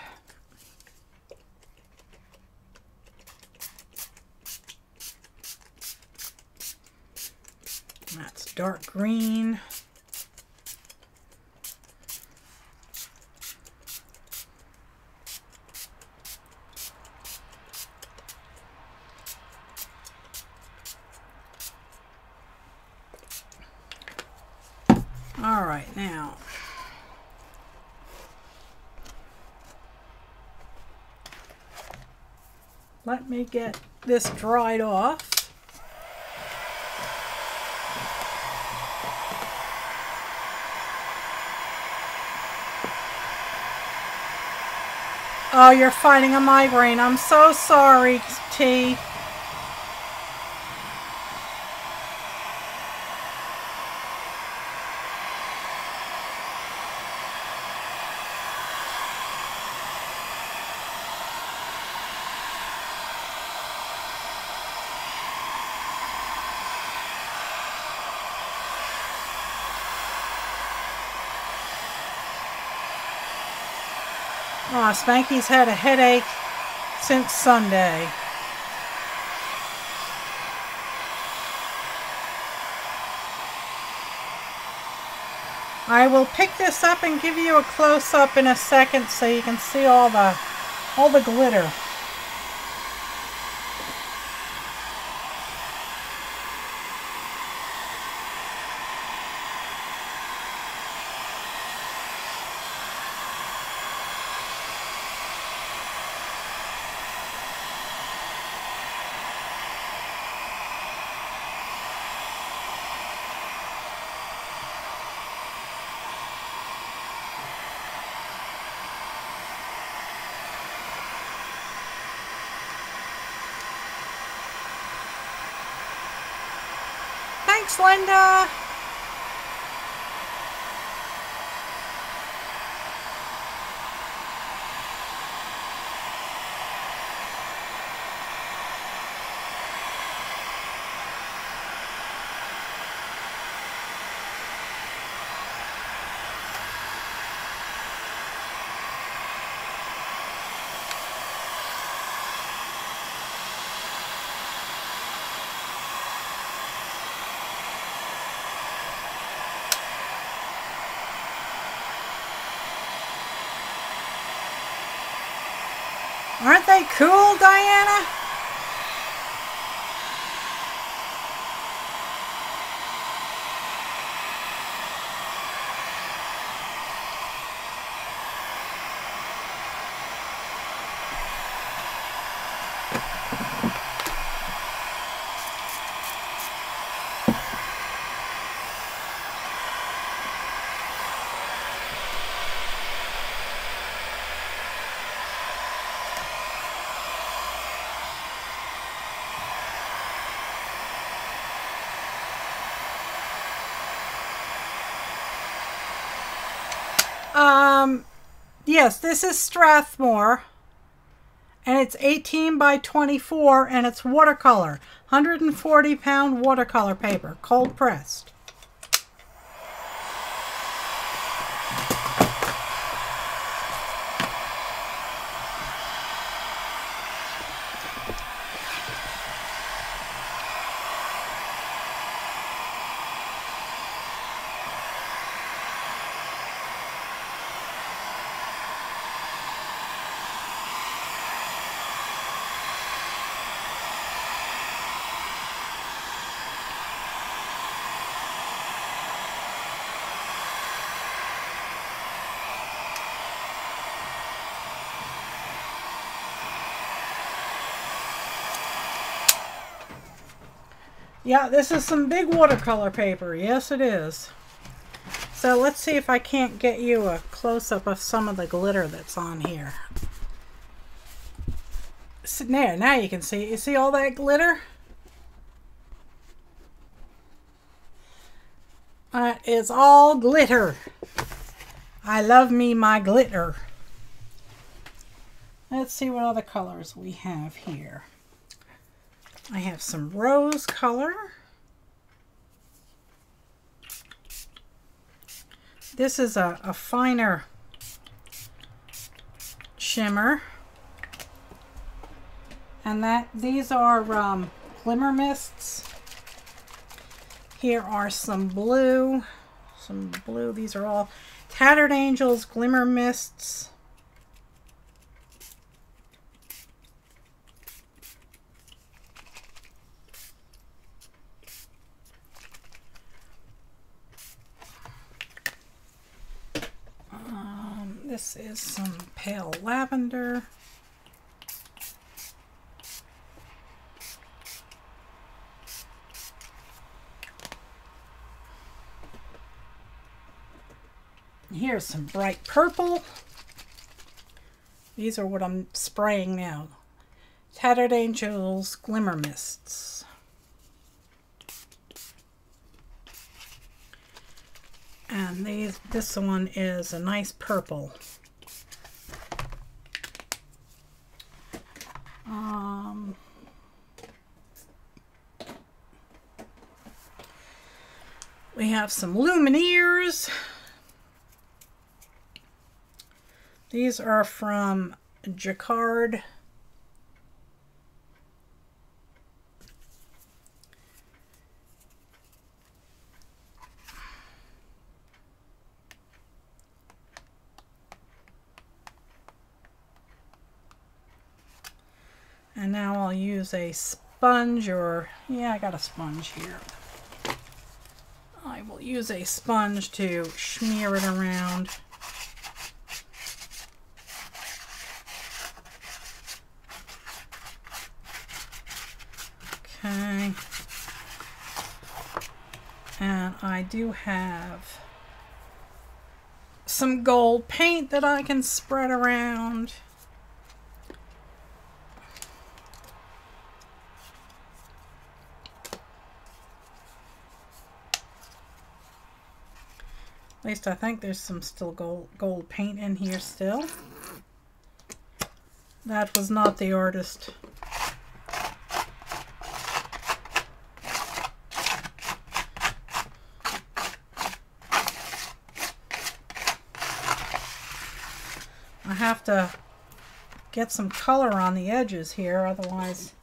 Speaker 1: That's dark green. All right, now let me get this dried off. Oh, you're fighting a migraine. I'm so sorry, T. Oh, Spanky's had a headache since Sunday. I will pick this up and give you a close-up in a second so you can see all the glitter. Thanks, Linda. Aren't they cool, Diana? Yes, this is Strathmore, and it's 18 by 24, and it's watercolor, 140-pound watercolor paper, cold pressed. Yeah, this is some big watercolor paper. Yes, it is. So let's see if I can't get you a close-up of some of the glitter that's on here. So there, now you can see. You see all that glitter? That is all glitter. I love me my glitter. Let's see what other colors we have here. I have some rose color. This is a finer shimmer. And these are glimmer mists. Here are some blue. These are all Tattered Angels glimmer mists. This is some pale lavender. Here's some bright purple. These are what I'm spraying now. Tattered Angels glimmer mists. And this one is a nice purple. We have some Lumineers. These are from Jacquard. And now I'll use a sponge, or yeah, I got a sponge here. I will use a sponge to smear it around. Okay. And I do have some gold paint that I can spread around. At least I think there's some still gold paint in here still. That was not the artist. I have to get some color on the edges here, otherwise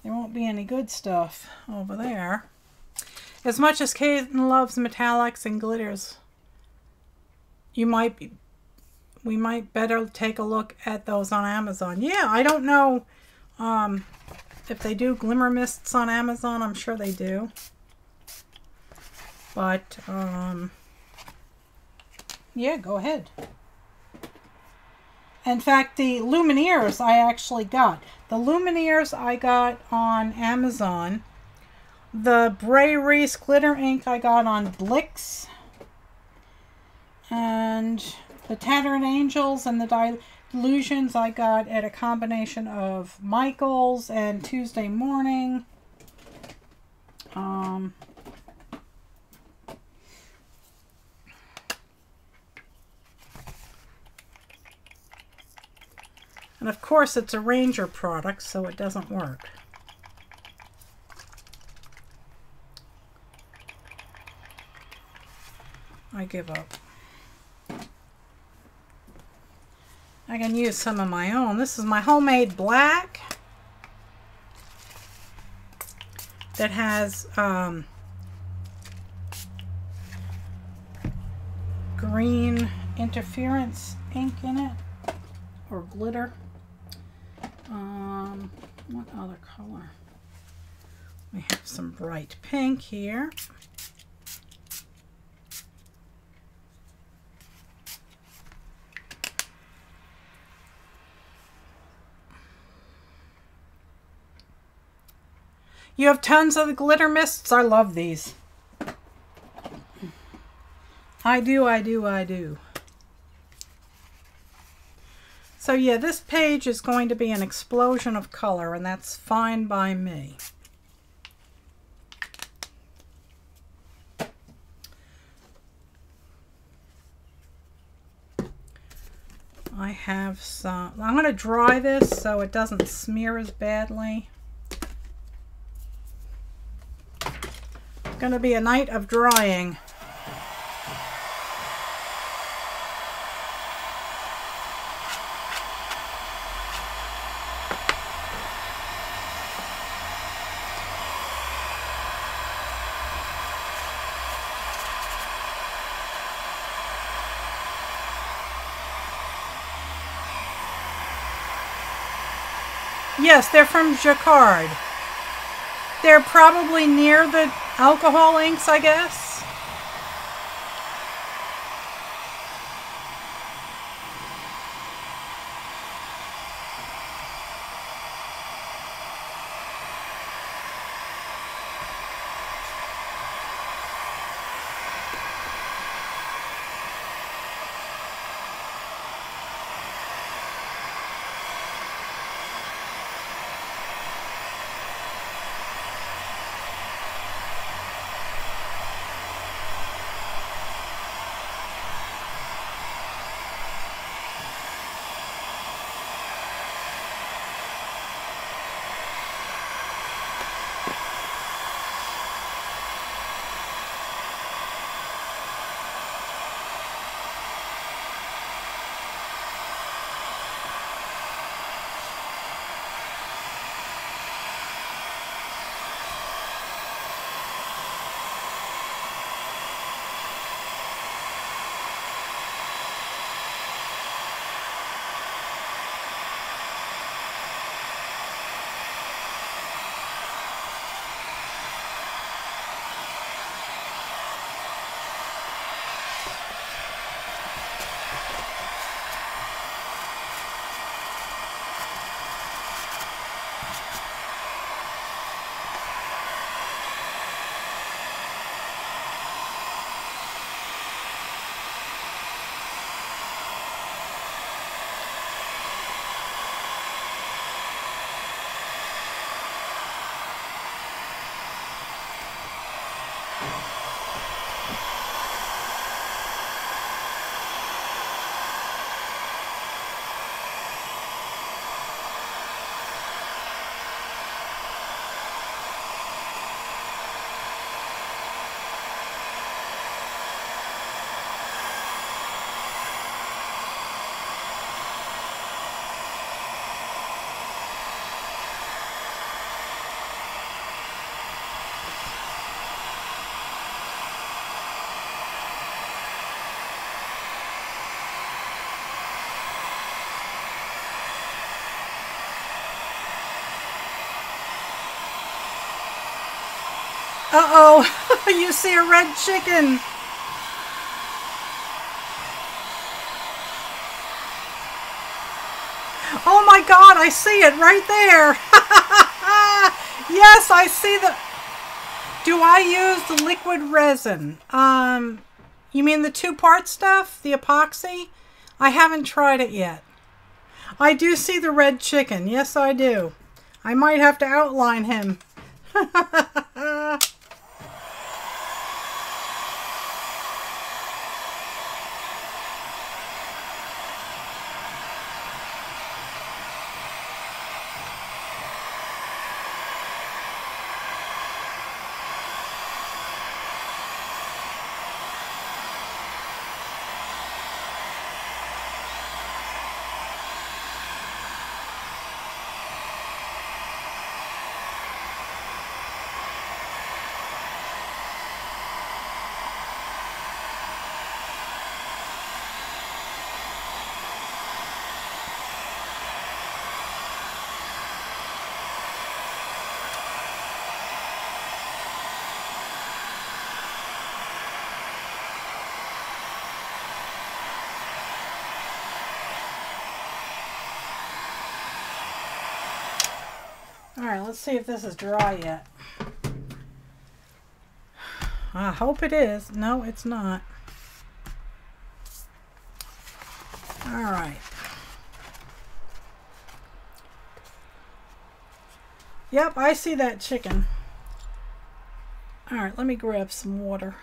Speaker 1: there won't be any good stuff over there. As much as Kaden loves metallics and glitters, we might better take a look at those on Amazon. Yeah, I don't know if they do glimmer mists on Amazon. I'm sure they do. But, yeah, go ahead. In fact, the Lumineers I actually got. The Lumineers I got on Amazon. The Bray Reese glitter ink I got on Blix. And the Tattered Angels and the Delusions I got at a combination of Michael's and Tuesday Morning. And of course it's a Ranger product, so it doesn't work. I give up. I can use some of my own. This is my homemade black that has green interference ink in it, or glitter. What other color? We have some bright pink here. You have tons of the glitter mists. I love these. I do. So yeah, this page is going to be an explosion of color, and that's fine by me. I have some, I'm going to dry this so it doesn't smear as badly. It's going to be a night of drying. Yes, they're from Jacquard. They're probably near the alcohol inks, I guess. Uh-oh, you see a red chicken. Oh my God, I see it right there. Yes, I see the... Do I use the liquid resin? You mean the two-part stuff? The epoxy? I haven't tried it yet. I do see the red chicken. Yes, I do. I might have to outline him. Alright, let's see if this is dry yet. I hope it is. No, it's not. Alright. Yep, I see that chicken. Alright, let me grab some water.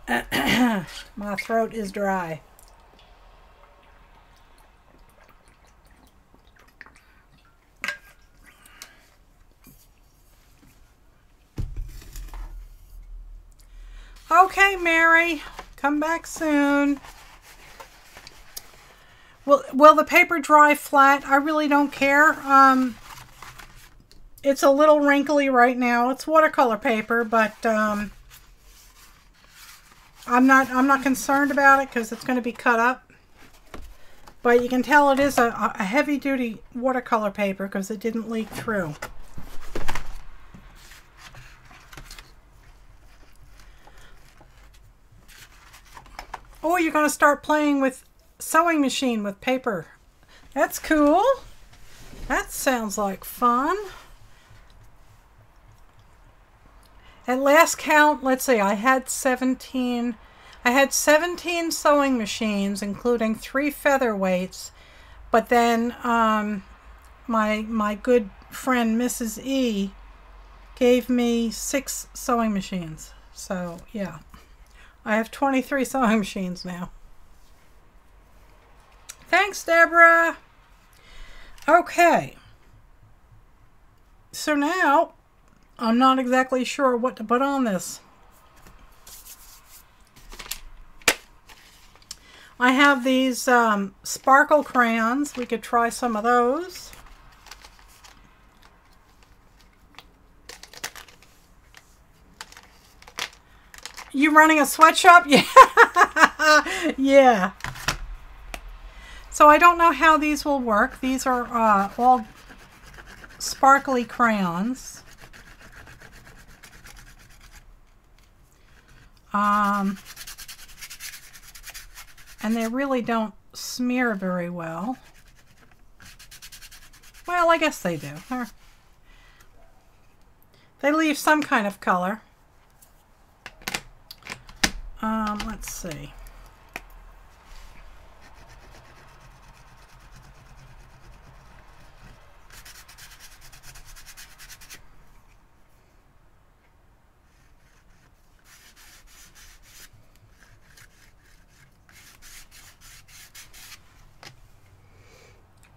Speaker 1: My throat is dry. Okay, Mary, come back soon. Will the paper dry flat? I really don't care. It's a little wrinkly right now. It's watercolor paper, but I'm not concerned about it because it's going to be cut up. But you can tell it is a heavy-duty watercolor paper because it didn't leak through. Oh, you're going to start playing with sewing machine with paper. That's cool. That sounds like fun. At last count, let's see, I had 17 sewing machines, including 3 featherweights. But then my good friend Mrs. E gave me 6 sewing machines. So, yeah. I have 23 sewing machines now. Thanks, Deborah. Okay. So now, I'm not exactly sure what to put on this. I have these sparkle crayons. We could try some of those. You running a sweatshop? Yeah. Yeah. So I don't know how these will work. These are all sparkly crayons. And they really don't smear very well. Well, I guess they do. They leave some kind of color. Let's see.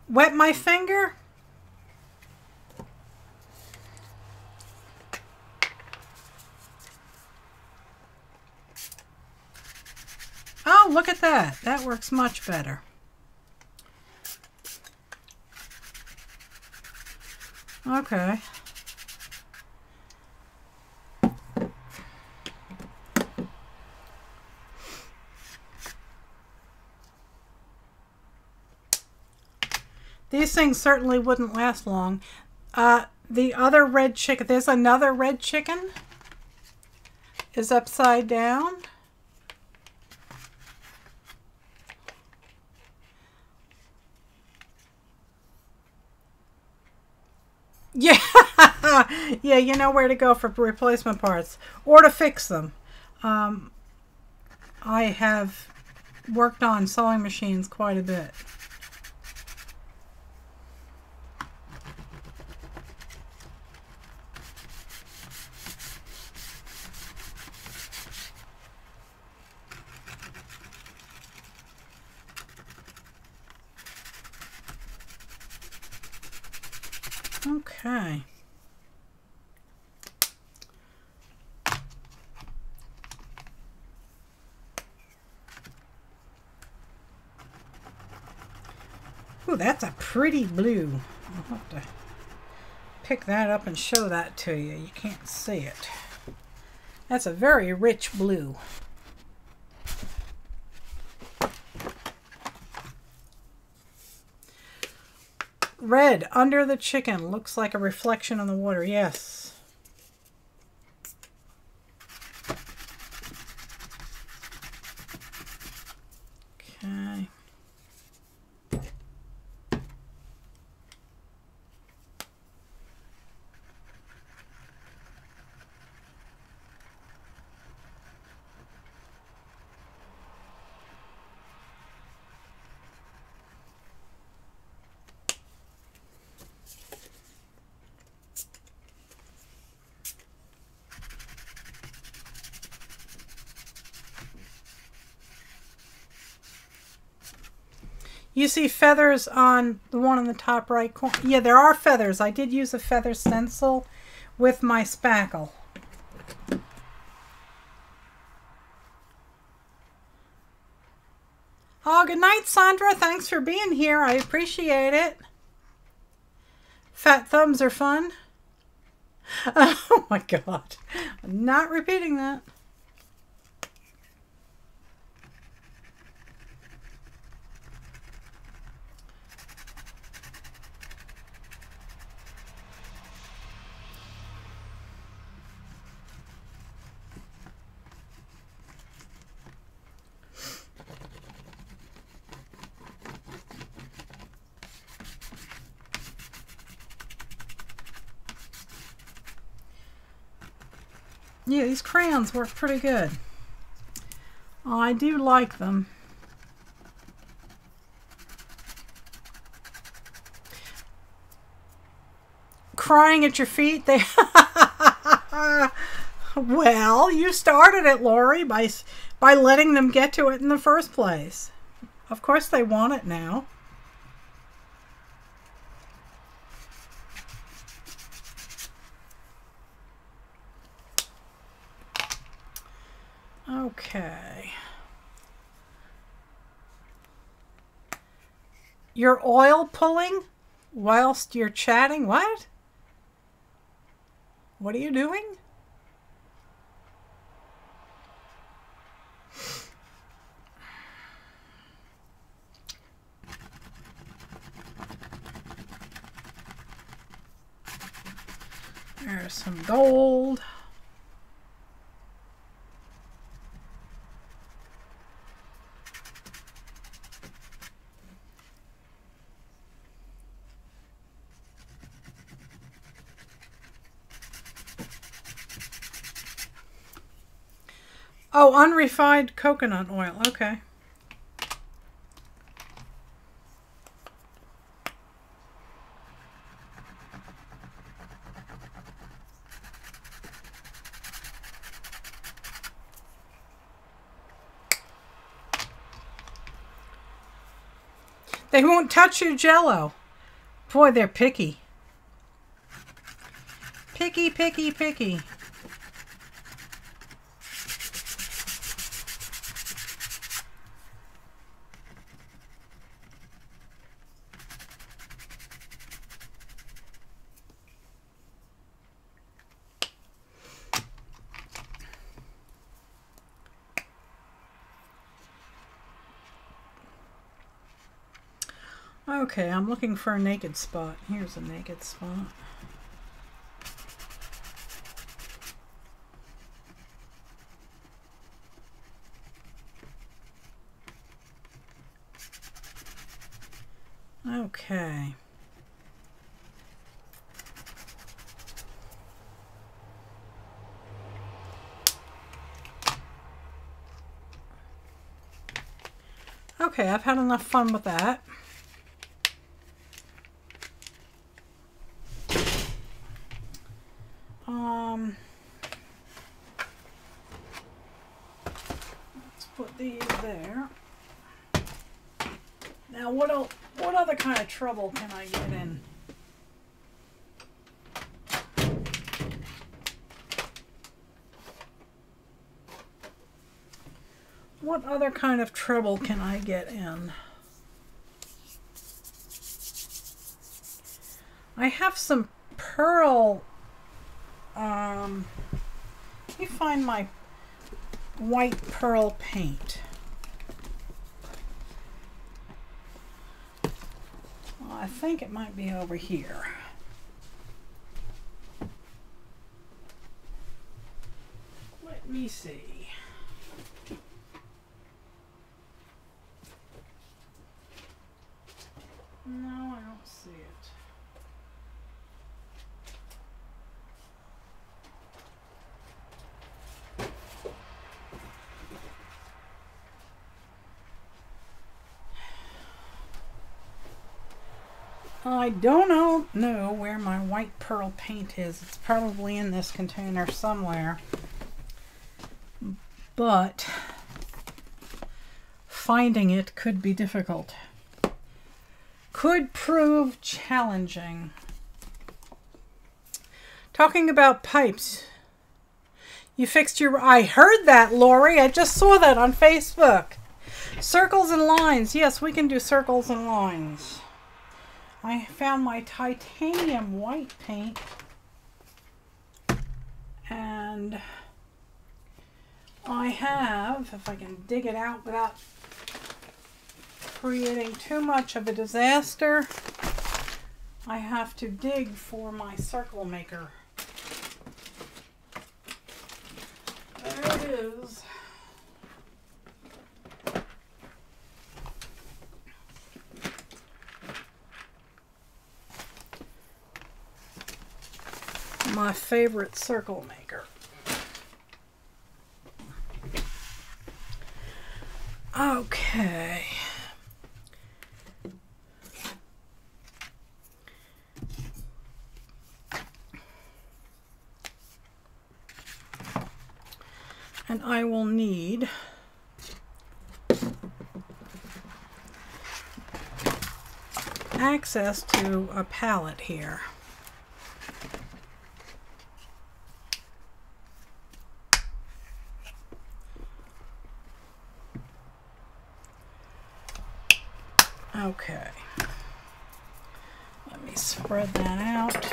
Speaker 1: Wet my finger? Oh, look at that. That works much better. Okay. These things certainly wouldn't last long. The other red chicken, there's another red chicken, is upside down. Yeah, yeah, you know where to go for replacement parts or to fix them. I have worked on sewing machines quite a bit. Okay. Ooh, that's a pretty blue. I'll have to pick that up and show that to you. You can't see it. That's a very rich blue. Red under the chicken looks like a reflection on the water. Yes. Okay. You see feathers on the one in the top right corner? Yeah, there are feathers. I did use a feather stencil with my spackle. Oh, good night, Sandra. Thanks for being here. I appreciate it. Fat thumbs are fun. Oh my God. I'm not repeating that. Yeah, these crayons work pretty good. I do like them. Crying at your feet? They well, you started it, Lori, by letting them get to it in the first place. Of course they want it now. Okay. You're oil pulling whilst you're chatting? What? What are you doing? There's some gold. Oh, unrefined coconut oil. Okay. They won't touch your Jell-O. Boy, they're picky. Picky, picky, picky. Okay, I'm looking for a naked spot. Here's a naked spot. Okay. Okay, I've had enough fun with that. Let's put these there. Now, what other kind of trouble can I get in? What other kind of trouble can I get in? I have some pearl. Let me find my white pearl paint. Well, I think it might be over here. Let me see. No, I don't see it. I don't know where my white pearl paint is. It's probably in this container somewhere. But finding it could be difficult. Could prove challenging. Talking about pipes. You fixed your... I heard that, Lori. I just saw that on Facebook. Circles and lines. Yes, we can do circles and lines. I found my titanium white paint. And I have, if I can dig it out without creating too much of a disaster, I have to dig for my circle maker. There it is. My favorite circle maker. Okay. And I will need access to a palette here. Okay. Let me spread that out.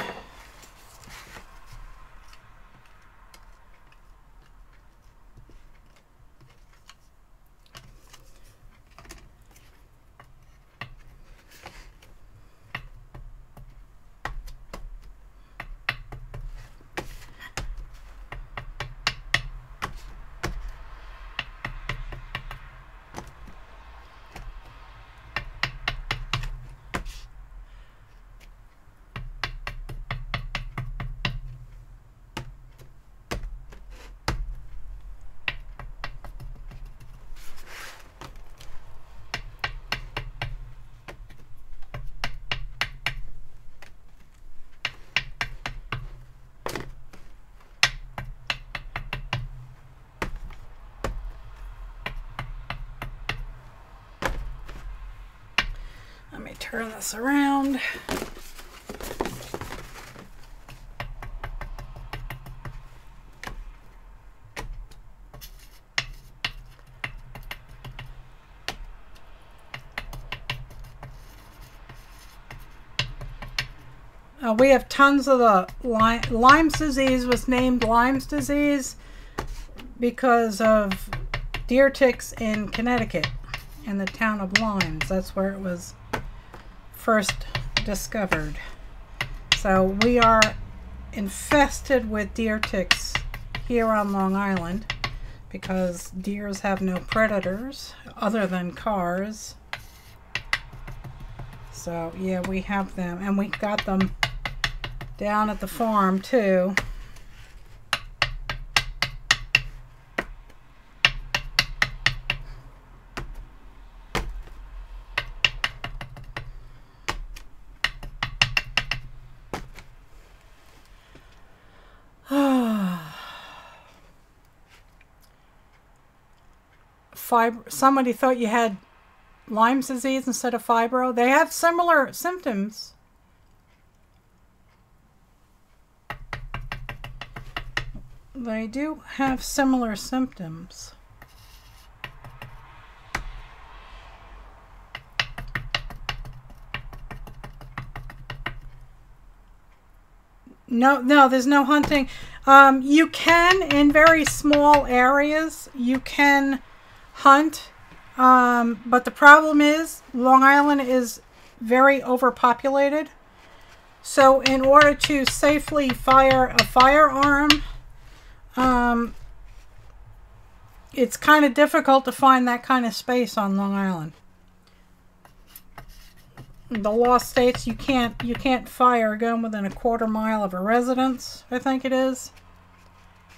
Speaker 1: Let me turn this around. We have tons of the Lyme's disease was named Lyme's disease because of deer ticks in Connecticut in the town of Lymes. That's where it was first discovered. So we are infested with deer ticks here on Long Island because deers have no predators other than cars. So yeah, we have them, and we got them down at the farm too. Somebody thought you had Lyme's disease instead of fibro. They have similar symptoms. They do have similar symptoms. No, there's no hunting. You can, in very small areas, you can hunt, but the problem is Long Island is very overpopulated. So in order to safely fire a firearm, it's kind of difficult to find that kind of space on Long Island. The law states you can't fire a gun within a quarter mile of a residence, I think it is.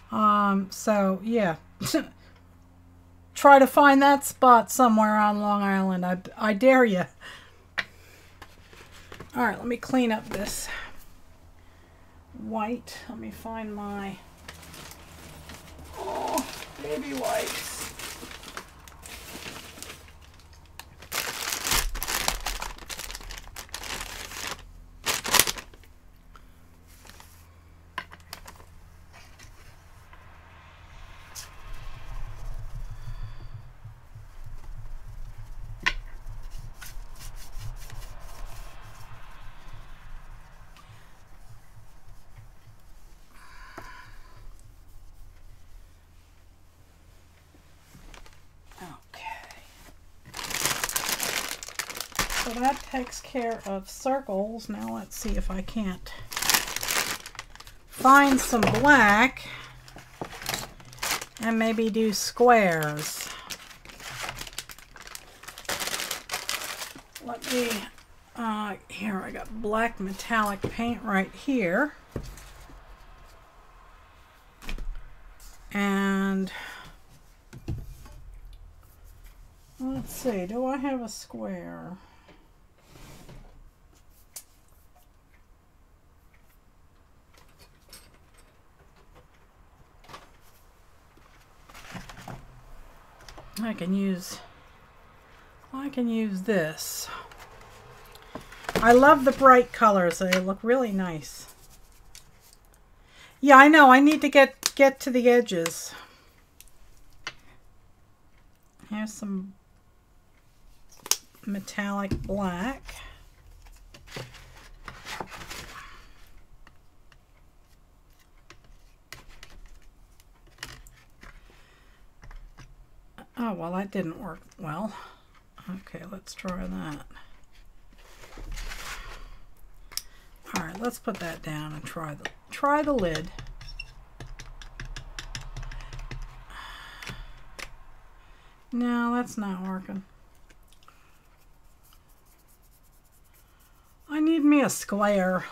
Speaker 1: So yeah. Try to find that spot somewhere on Long Island. I dare you. All right, let me clean up this white. Let me find my baby wipes. So that takes care of circles. Now let's see if I can't find some black and maybe do squares. Let me, here I got black metallic paint right here. And let's see, do I have a square? I can use this. I love the bright colors. They look really nice. Yeah, I know. I need to get to the edges. Here's some metallic black. Oh, well, that didn't work well. Okay, let's try that. All right, let's put that down and try the lid. No, that's not working. I need me a square.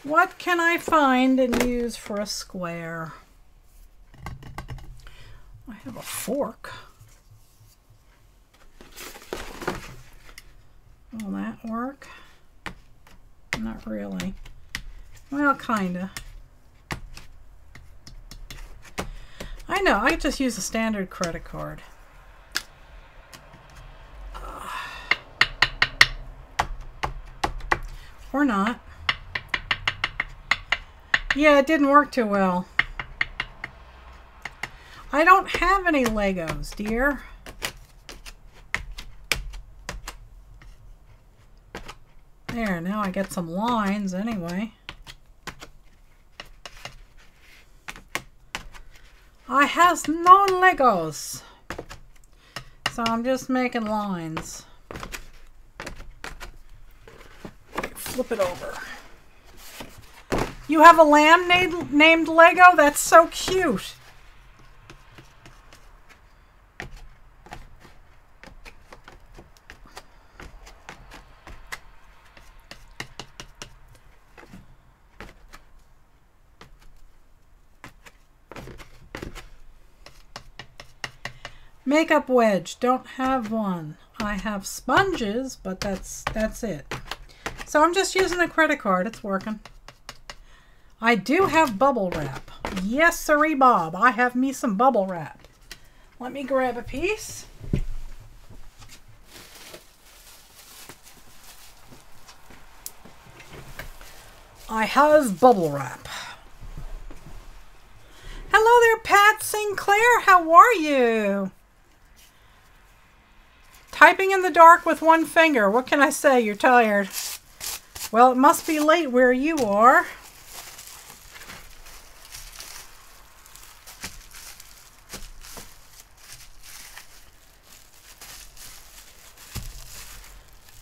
Speaker 1: What can I find and use for a square? I have a fork. Will that work? Not really. Well, kinda. I know, I just use a standard credit card. Or not. Yeah, it didn't work too well. I don't have any Legos, dear. There, now I get some lines anyway. I have no Legos, so I'm just making lines. Flip it over. You have a lamb named Lego? That's so cute. Makeup wedge. Don't have one. I have sponges, but that's it. So I'm just using a credit card. It's working. I do have bubble wrap. Yes, sirree, Bob. I have me some bubble wrap. Let me grab a piece. I have bubble wrap. Hello there, Pat Sinclair. How are you? Typing in the dark with one finger. What can I say? You're tired. Well, it must be late where you are.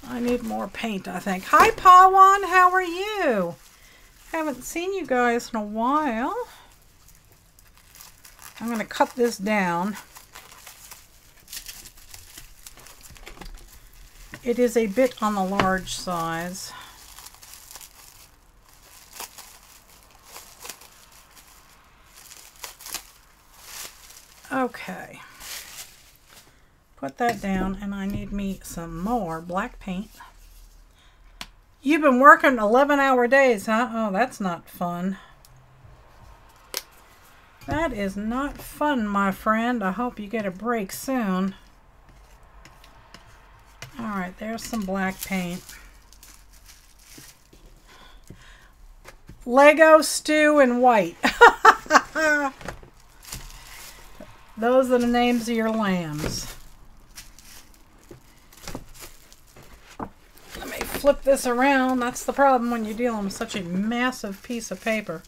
Speaker 1: I need more paint, I think. Hi, Pawan. How are you? Haven't seen you guys in a while. I'm going to cut this down. It is a bit on the large size. Okay. Put that down, and I need me some more black paint. You've been working 11-hour days, huh? Oh, that's not fun. That is not fun, my friend. I hope you get a break soon. Alright, there's some black paint. Lego, stew, and white. Those are the names of your lambs. Let me flip this around. That's the problem when you're dealing with such a massive piece of paper.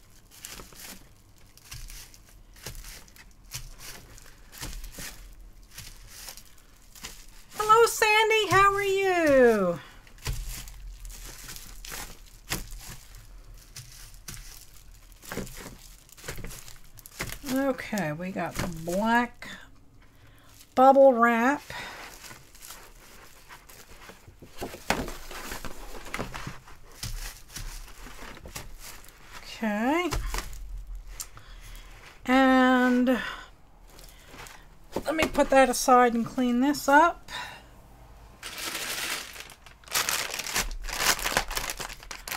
Speaker 1: Hello, Sandy. How are you? Okay, we got the black bubble wrap. Okay. And let me put that aside and clean this up.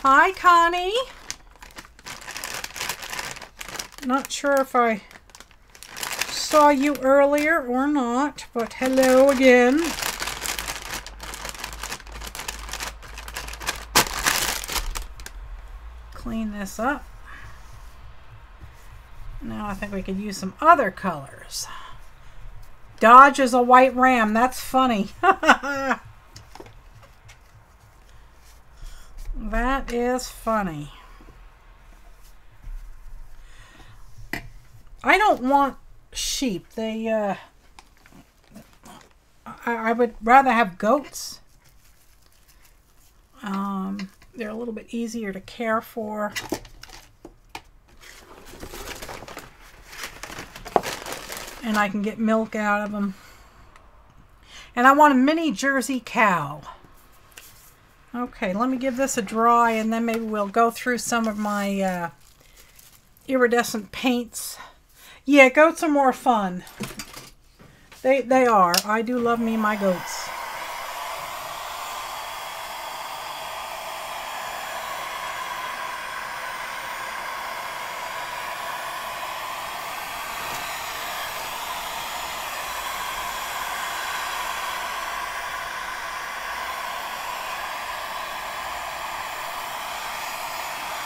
Speaker 1: Hi, Connie. Not sure if I saw you earlier or not, but hello again. Clean this up. Now I think we could use some other colors. Dodge is a white ram. That's funny. That is funny. I don't want sheep. They, I would rather have goats. They're a little bit easier to care for. And I can get milk out of them. And I want a mini Jersey cow. Okay, let me give this a dry, and then maybe we'll go through some of my iridescent paints. Yeah, goats are more fun. They are. I do love me my goats.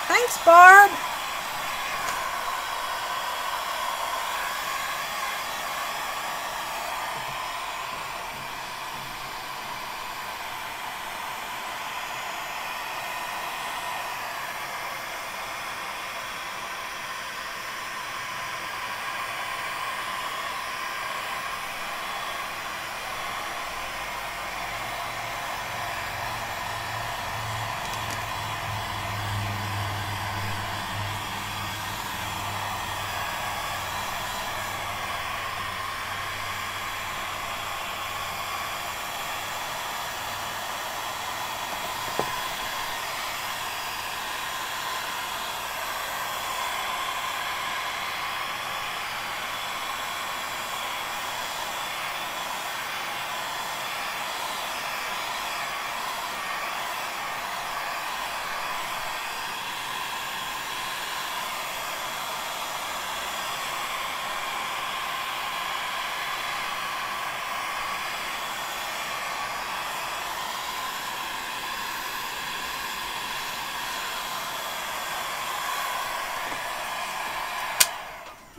Speaker 1: Thanks, Barb.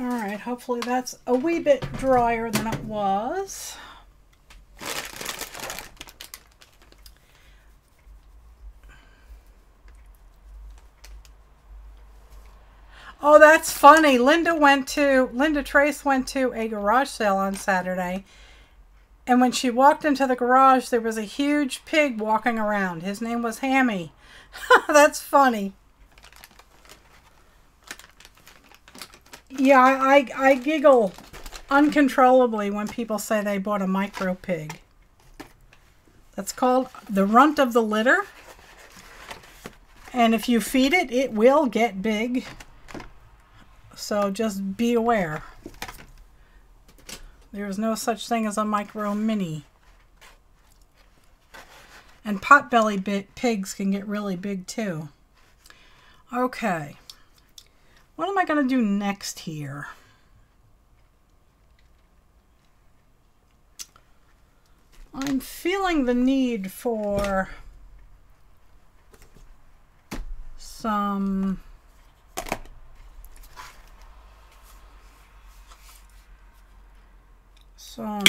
Speaker 1: All right, hopefully that's a wee bit drier than it was. Oh, that's funny. Linda Trace went to a garage sale on Saturday. And when she walked into the garage, there was a huge pig walking around. His name was Hammy. That's funny. Yeah, I giggle uncontrollably when people say they bought a micro pig. That's called the runt of the litter. And if you feed it, it will get big. So just be aware. There is no such thing as a micro mini. And potbelly pigs can get really big too. Okay. What am I going to do next here? I'm feeling the need for some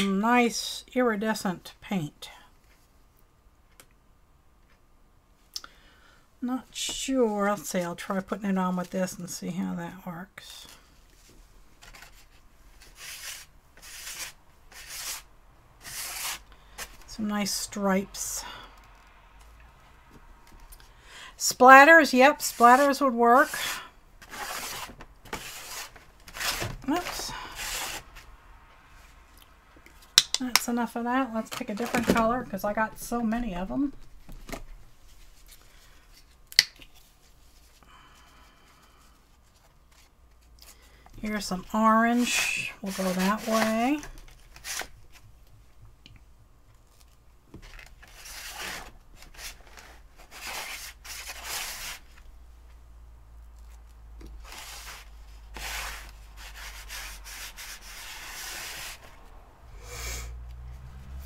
Speaker 1: nice iridescent paint. Not sure. Let's see. I'll try putting it on with this and see how that works. Some nice stripes. Splatters. Yep, splatters would work. Oops. That's enough of that. Let's pick a different color because I got so many of them. Here's some orange. We'll go that way.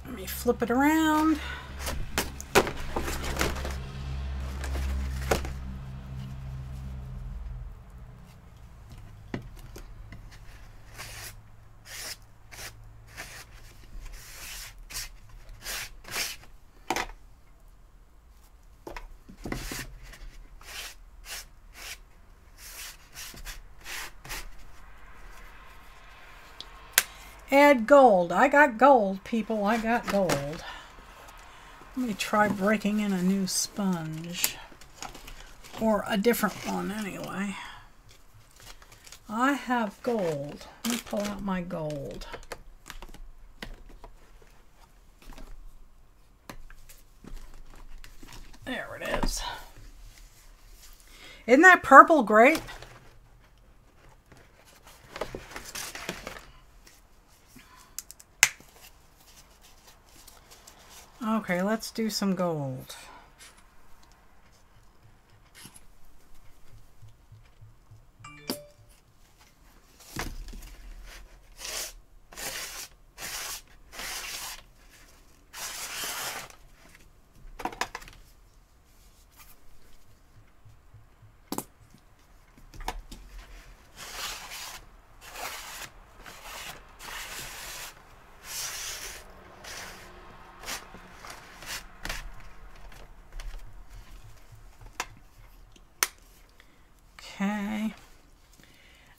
Speaker 1: Let me flip it around. Add gold. I got gold, people. I got gold. Let me try breaking in a new sponge. Or a different one, anyway. I have gold. Let me pull out my gold. There it is. Isn't that purple great? Okay, let's do some gold. Okay,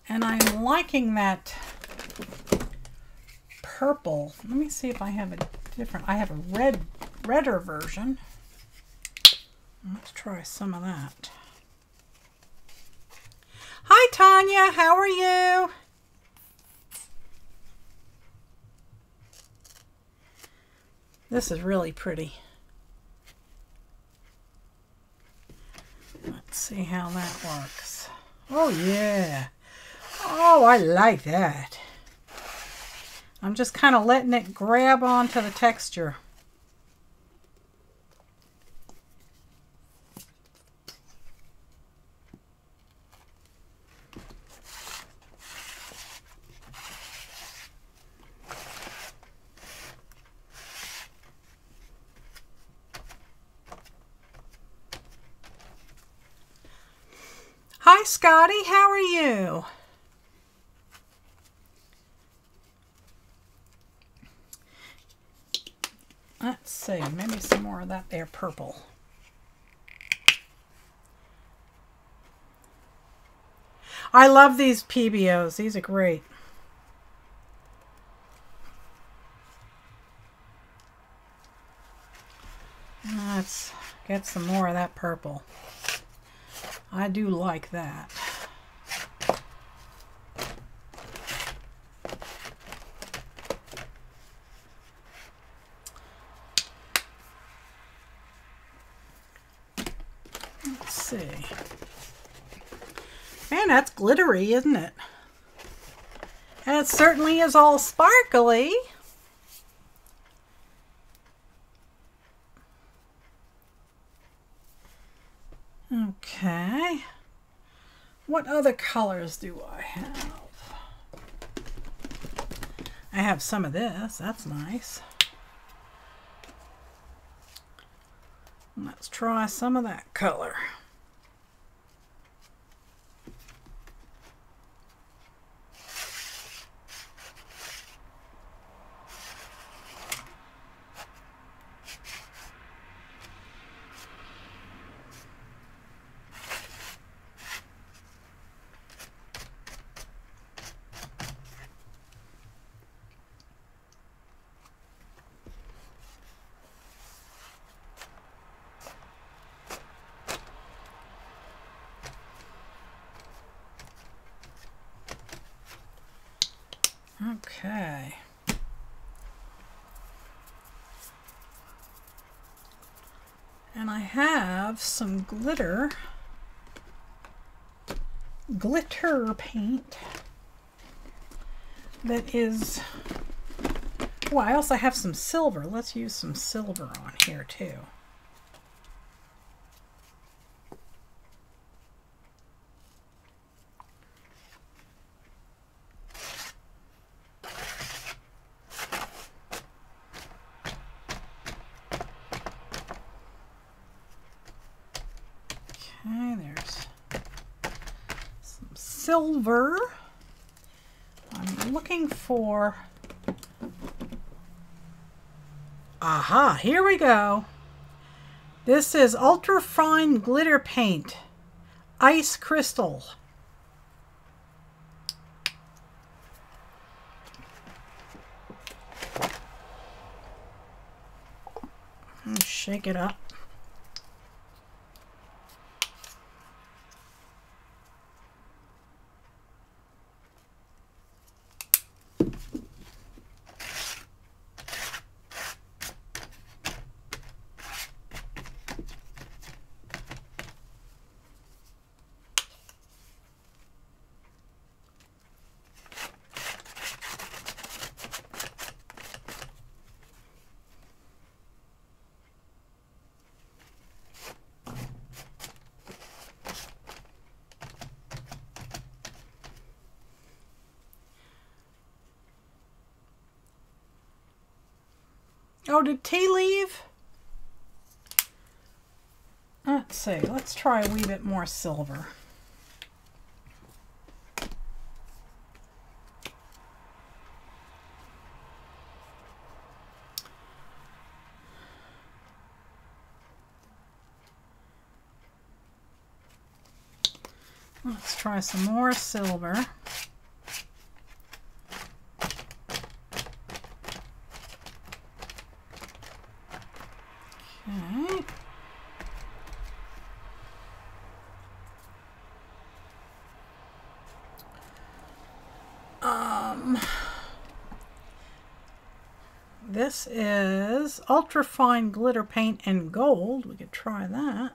Speaker 1: and I'm liking that purple. Let me see if I have a different, I have a redder version. Let's try some of that. Hi Tanya, how are you? This is really pretty. Let's see how that works. Oh yeah. Oh, I like that. I'm just kind of letting it grab onto the texture. Hi, Scotty. How are you? Let's see, maybe some more of that there purple. I love these PBOs. These are great. Let's get some more of that purple. I do like that. Let's see. Man, that's glittery, isn't it? And it certainly is all sparkly. Okay. What other colors do I have? I have some of this. That's nice. Let's try some of that color. Okay. And I have some glitter paint that is, well, I also have some silver. Let's use some silver on here too. Silver. I'm looking for, aha, here we go. This is ultra fine glitter paint, ice crystal. Shake it up. Oh, did tea leave? Let's see. Let's try a wee bit more silver. Let's try some more silver. Okay. This is ultra fine glitter paint in gold. We could try that.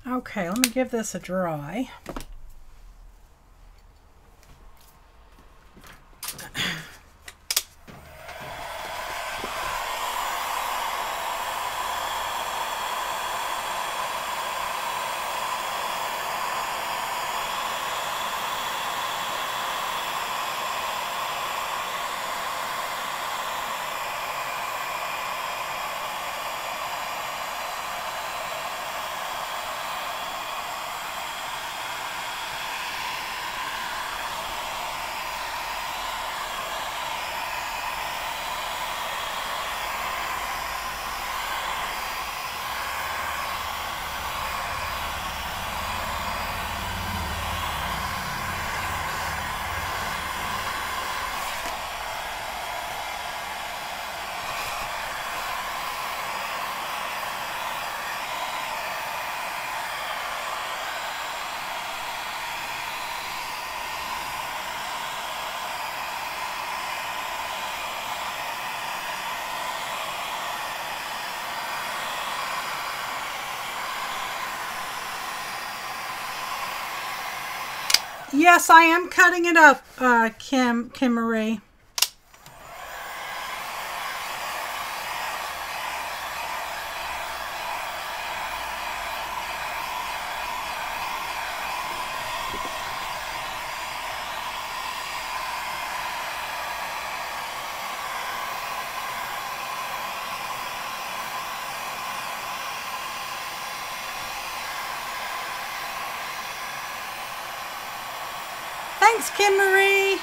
Speaker 1: Okay, let me give this a dry. Yes, I am cutting it up, Kim Marie. Thanks, Kim Marie.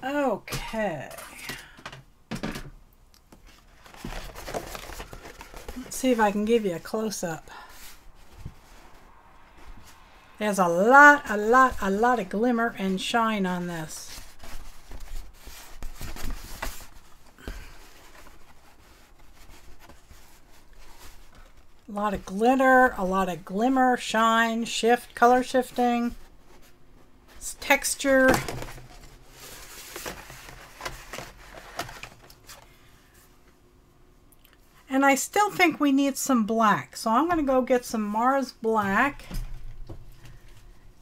Speaker 1: Okay. Let's see if I can give you a close-up. There's a lot of glimmer and shine on this. A lot of glitter, a lot of glimmer, shine, shift, color shifting, it's texture. And I still think we need some black. So I'm going to go get some Mars Black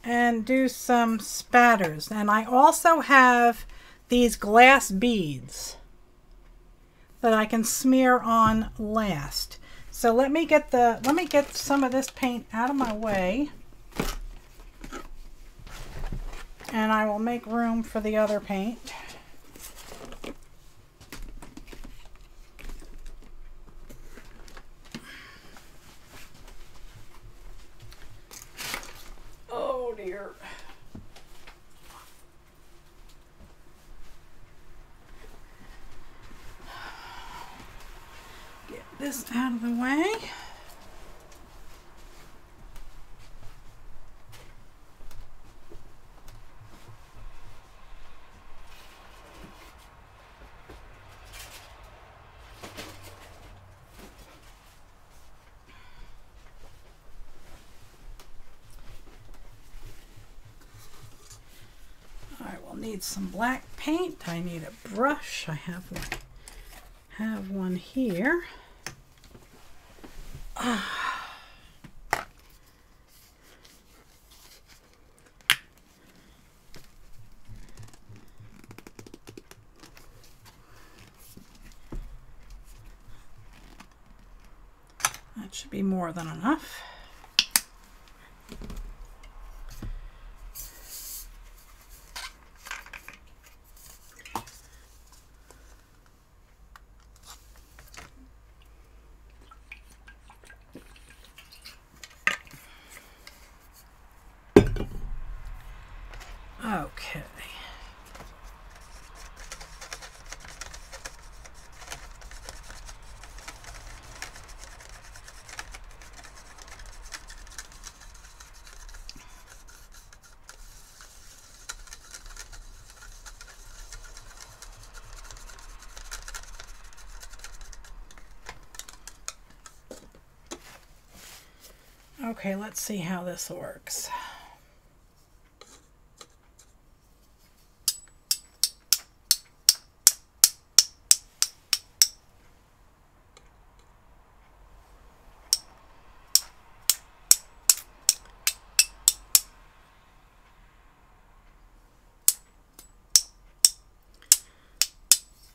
Speaker 1: and do some spatters. And I also have these glass beads that I can smear on last. So let me get some of this paint out of my way. And I will make room for the other paint. here. Get this out of the way. Need some black paint. I need a brush. I have one here. That should be more than enough. Okay. Okay, let's see how this works.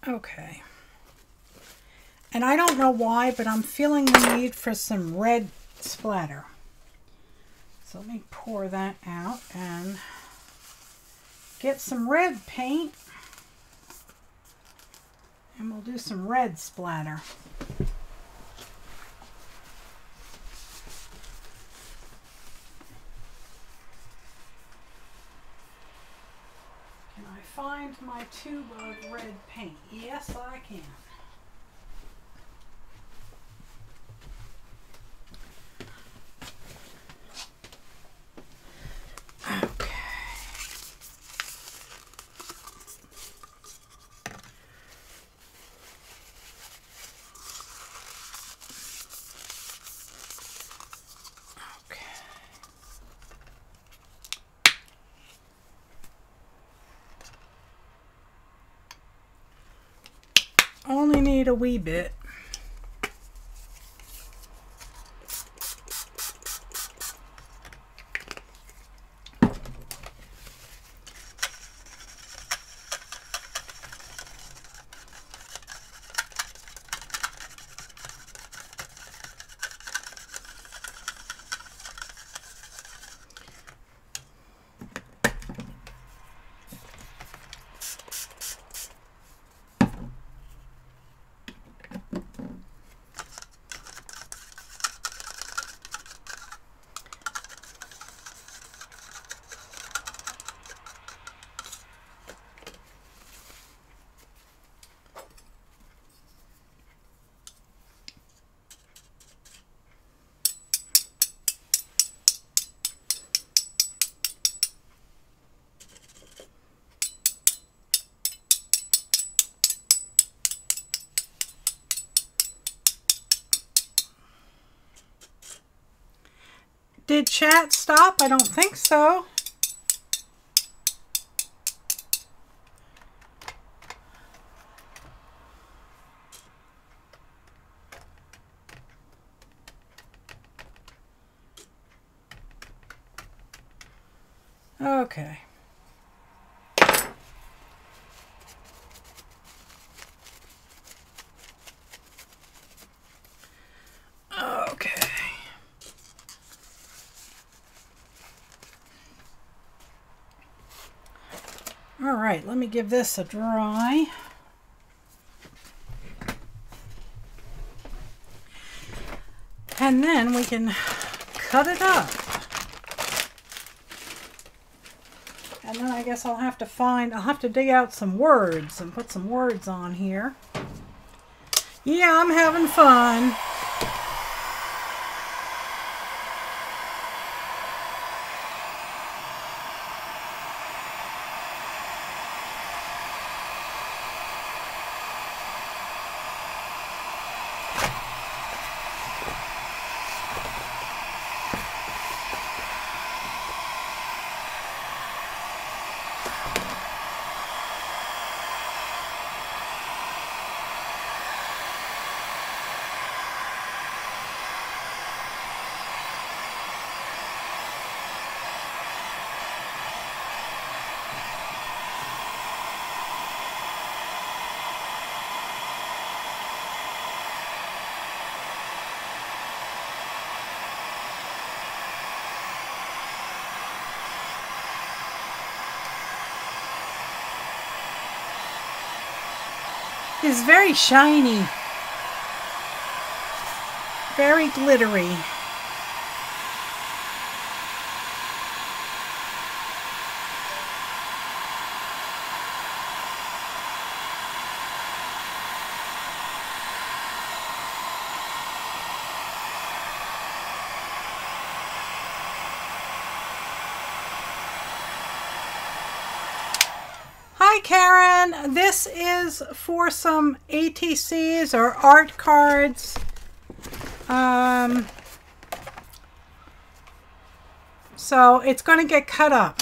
Speaker 1: Okay, and I don't know why, but I'm feeling the need for some red splatter. So let me pour that out and get some red paint, and we'll do some red splatter. Can I find my tube of red paint? Yes, I can. Only need a wee bit. Did chat stop? I don't think so. Okay. Okay. All right, let me give this a dry. And then we can cut it up. And then I guess I'll have to dig out some words and put some words on here. Yeah, I'm having fun. It's very shiny, very glittery. Hi Karen, this is for some ATCs or art cards. So it's going to get cut up.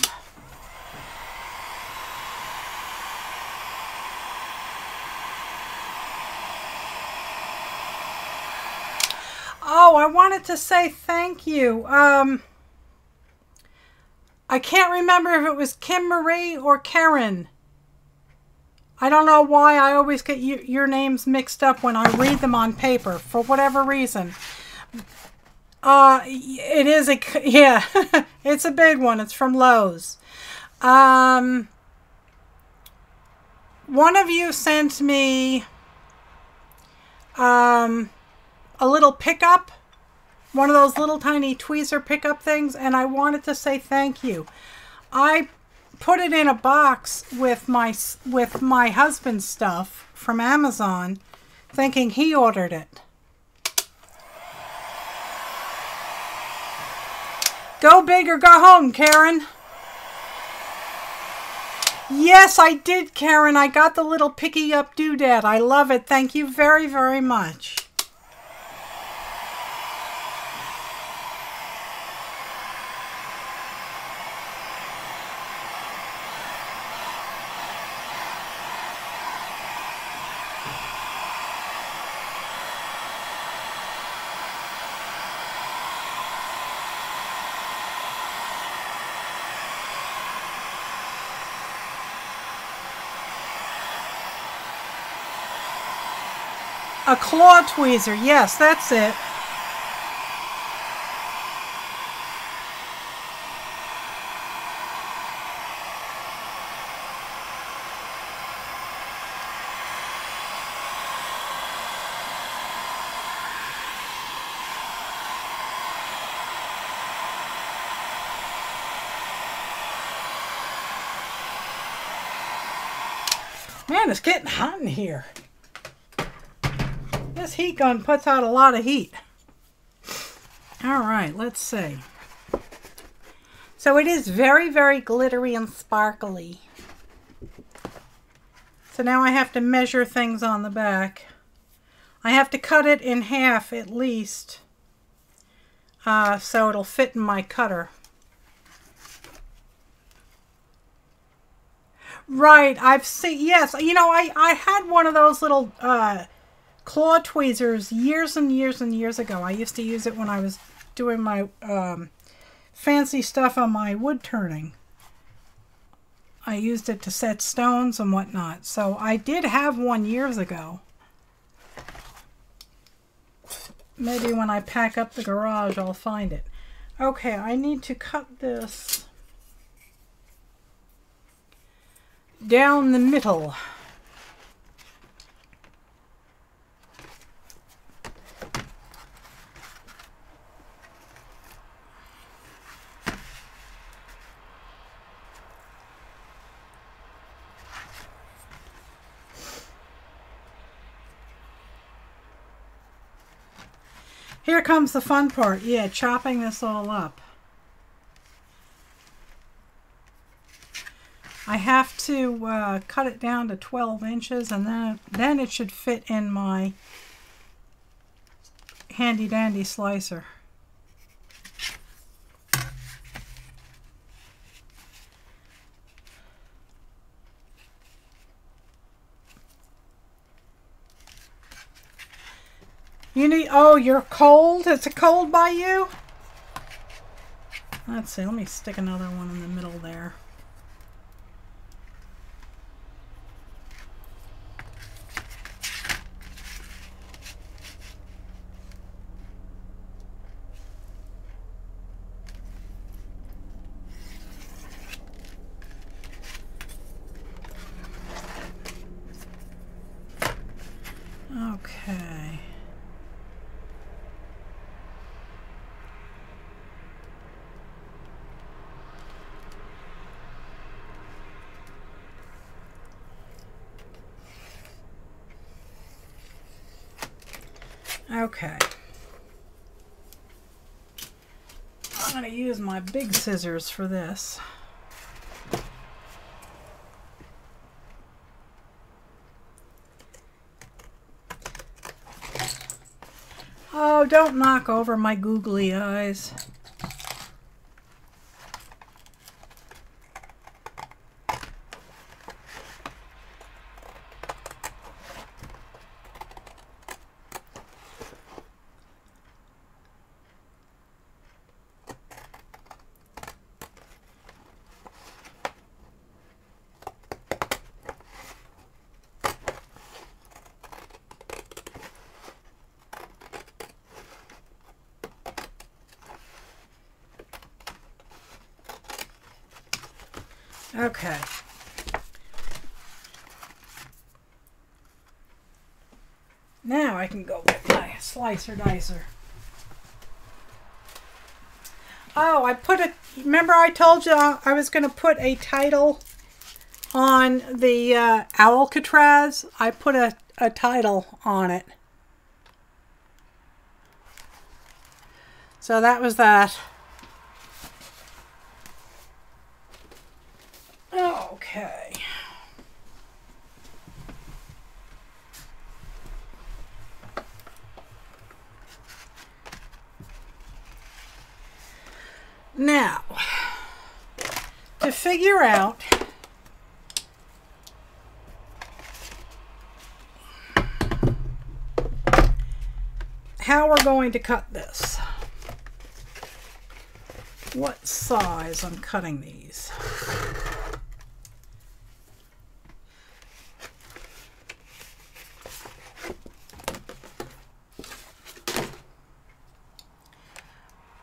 Speaker 1: Oh, I wanted to say thank you. I can't remember if it was Kim Marie or Karen. I don't know why I always get your names mixed up when I read them on paper, for whatever reason. It is yeah, it's a big one. It's from Lowe's. One of you sent me a little pickup, one of those little tiny tweezer pickup things, and I wanted to say thank you. I put it in a box with my husband's stuff from Amazon, thinking he ordered it. Go big or go home, Karen. Yes, I did, Karen. I got the little picky up doodad. I love it. Thank you very, very much. A claw tweezer, yes, that's it. Man, it's getting hot in here. This heat gun puts out a lot of heat. All right, let's see. So it is very, very glittery and sparkly. So now I have to measure things on the back. I have to cut it in half at least, so it'll fit in my cutter. Right, I've seen, yes, you know, I had one of those little claw tweezers years and years and years ago. I used to use it when I was doing my fancy stuff on my wood turning. I used it to set stones and whatnot. So I did have one years ago. Maybe when I pack up the garage, I'll find it. Okay, I need to cut this down the middle. Here comes the fun part. Yeah, chopping this all up. I have to cut it down to 12 inches, and then it should fit in my handy dandy slicer. You need, oh, you're cold? It's a cold by you? Let's see, let me stick another one in the middle there. Okay. Okay. I'm going to use my big scissors for this. Oh, don't knock over my googly eyes. Okay. Now I can go with my slicer dicer. Oh, I put a, remember I told you I was going to put a title on the Alcatraz? I put a title on it. So that was that. Okay. Now, to figure out how we're going to cut this, what size I'm cutting these.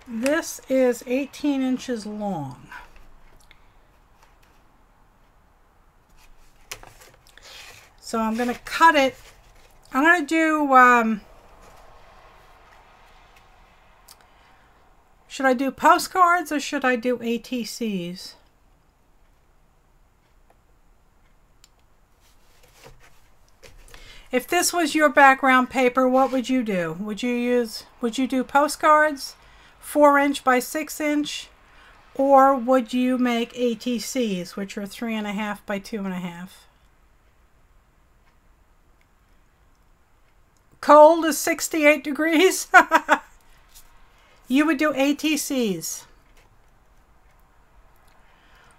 Speaker 1: This is 18 inches long. So I'm going to cut it. I'm going to do, should I do postcards or should I do ATCs? If this was your background paper, what would you do? Would you do postcards? 4-inch by 6-inch, or would you make ATCs, which are 3.5 by 2.5? Cold is 68 degrees. You would do ATCs.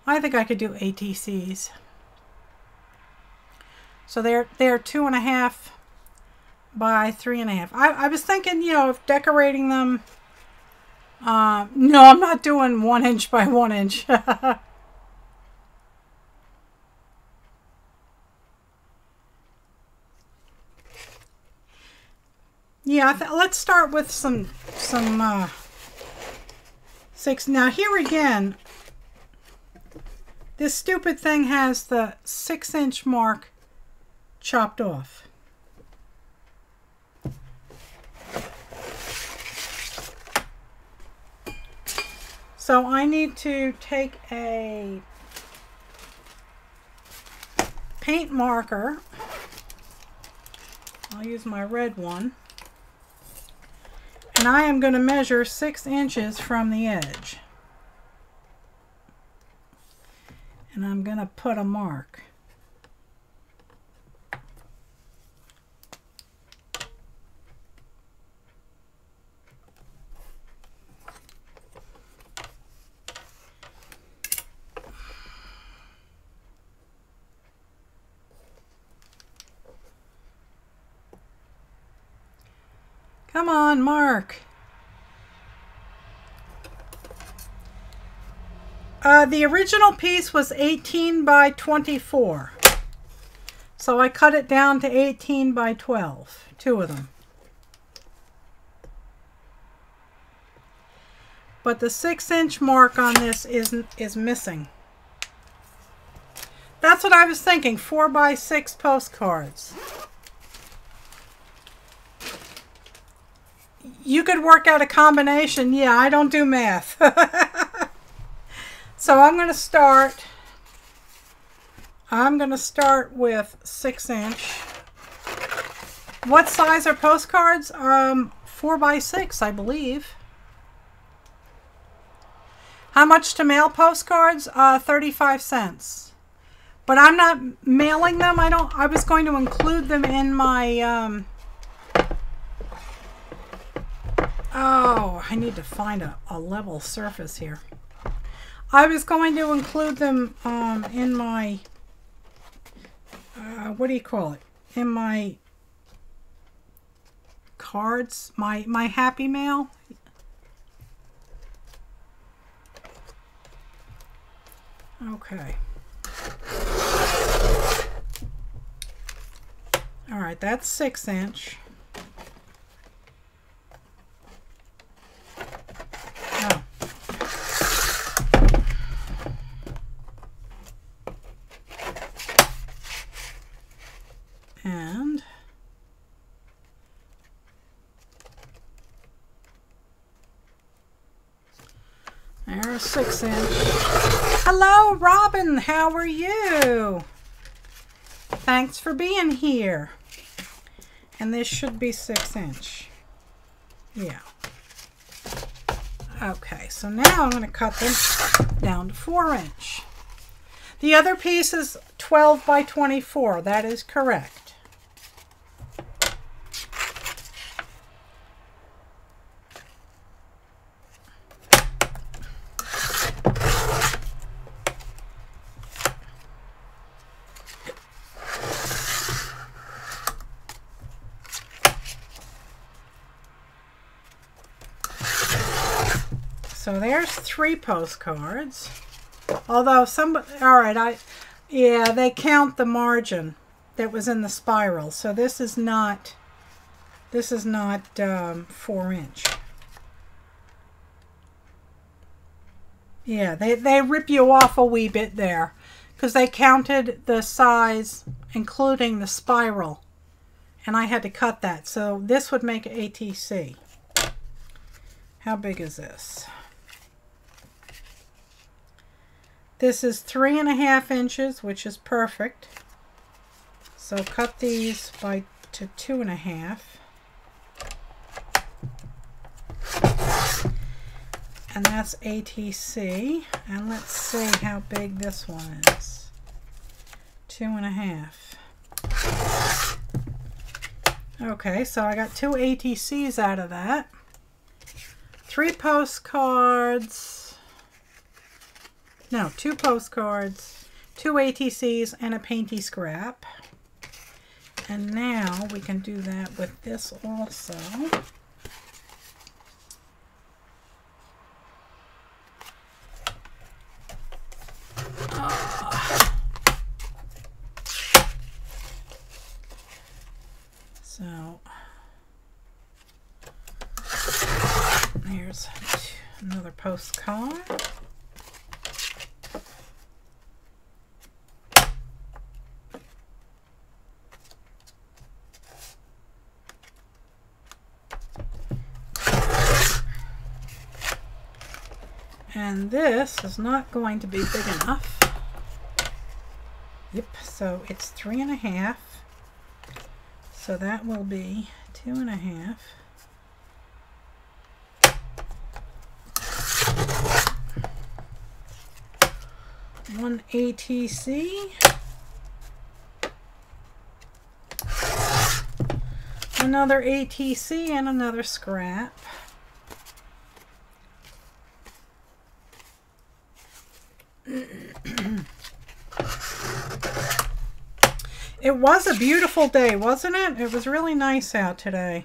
Speaker 1: I think I could do ATCs. So they're 2.5 by 3.5. I was thinking, you know, of decorating them. No, I'm not doing 1-inch by 1-inch. Yeah, let's start with some 6. Now here again, this stupid thing has the 6-inch mark chopped off. So I need to take a paint marker. I'll use my red one. And I am going to measure 6 inches from the edge. And I'm going to put a mark. Come on, mark. The original piece was 18 by 24. So I cut it down to 18 by 12, 2 of them. But the 6-inch mark on this is missing. That's what I was thinking, 4 by 6 postcards. You could work out a combination. Yeah, I don't do math. So I'm going to start with 6-inch. What size are postcards? 4 by 6, I believe. How much to mail postcards? 35 cents. But I'm not mailing them. I was going to include them in my oh, I need to find a level surface here. I was going to include them in my, what do you call it? In my cards, my Happy Mail. Okay. All right, that's 6-inch. Oh. And there's 6-inch. Hello, Robin. How are you? Thanks for being here. And this should be 6-inch. Yeah. Okay, so now I'm going to cut them down to 4-inch. The other piece is 12 by 24. That is correct. So there's 3 postcards. Although yeah, they count the margin that was in the spiral. So this is not 4-inch. Yeah, they rip you off a wee bit there because they counted the size, including the spiral, and I had to cut that. So this would make ATC. How big is this? This is 3.5 inches, which is perfect. So cut these to 2.5. And that's ATC. And let's see how big this one is. 2.5. Okay, so I got 2 ATCs out of that. 3 postcards. No, 2 postcards, 2 ATCs, and a painty scrap. And now we can do that with this also. So here's another postcard. And this is not going to be big enough. Yep, so it's 3.5. So that will be 2.5. One ATC. Another ATC and another scrap. It was a beautiful day, wasn't it? It was really nice out today.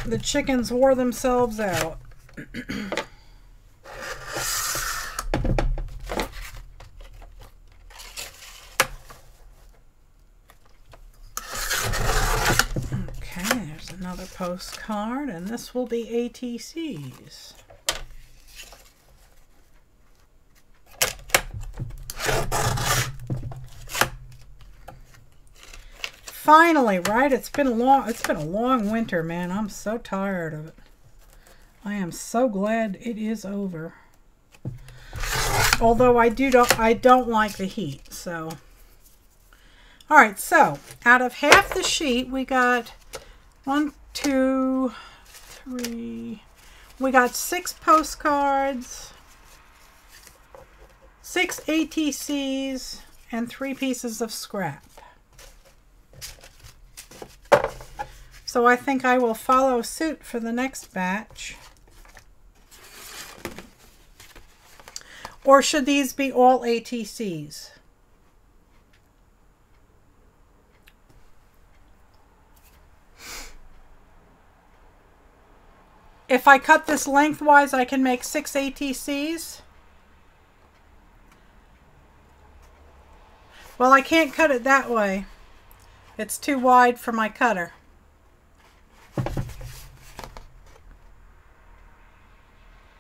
Speaker 1: The chickens wore themselves out. Okay, there's another postcard, and this will be ATCs. Finally, right? It's been a long winter, man. I'm so tired of it. I am so glad it is over. Although I don't like the heat, so. All right, so out of half the sheet, we got 1, 2, 3. We got 6 postcards, 6 ATCs, and 3 pieces of scrap. So I think I will follow suit for the next batch. Or should these be all ATCs? If I cut this lengthwise, I can make 6 ATCs. Well, I can't cut it that way. It's too wide for my cutter.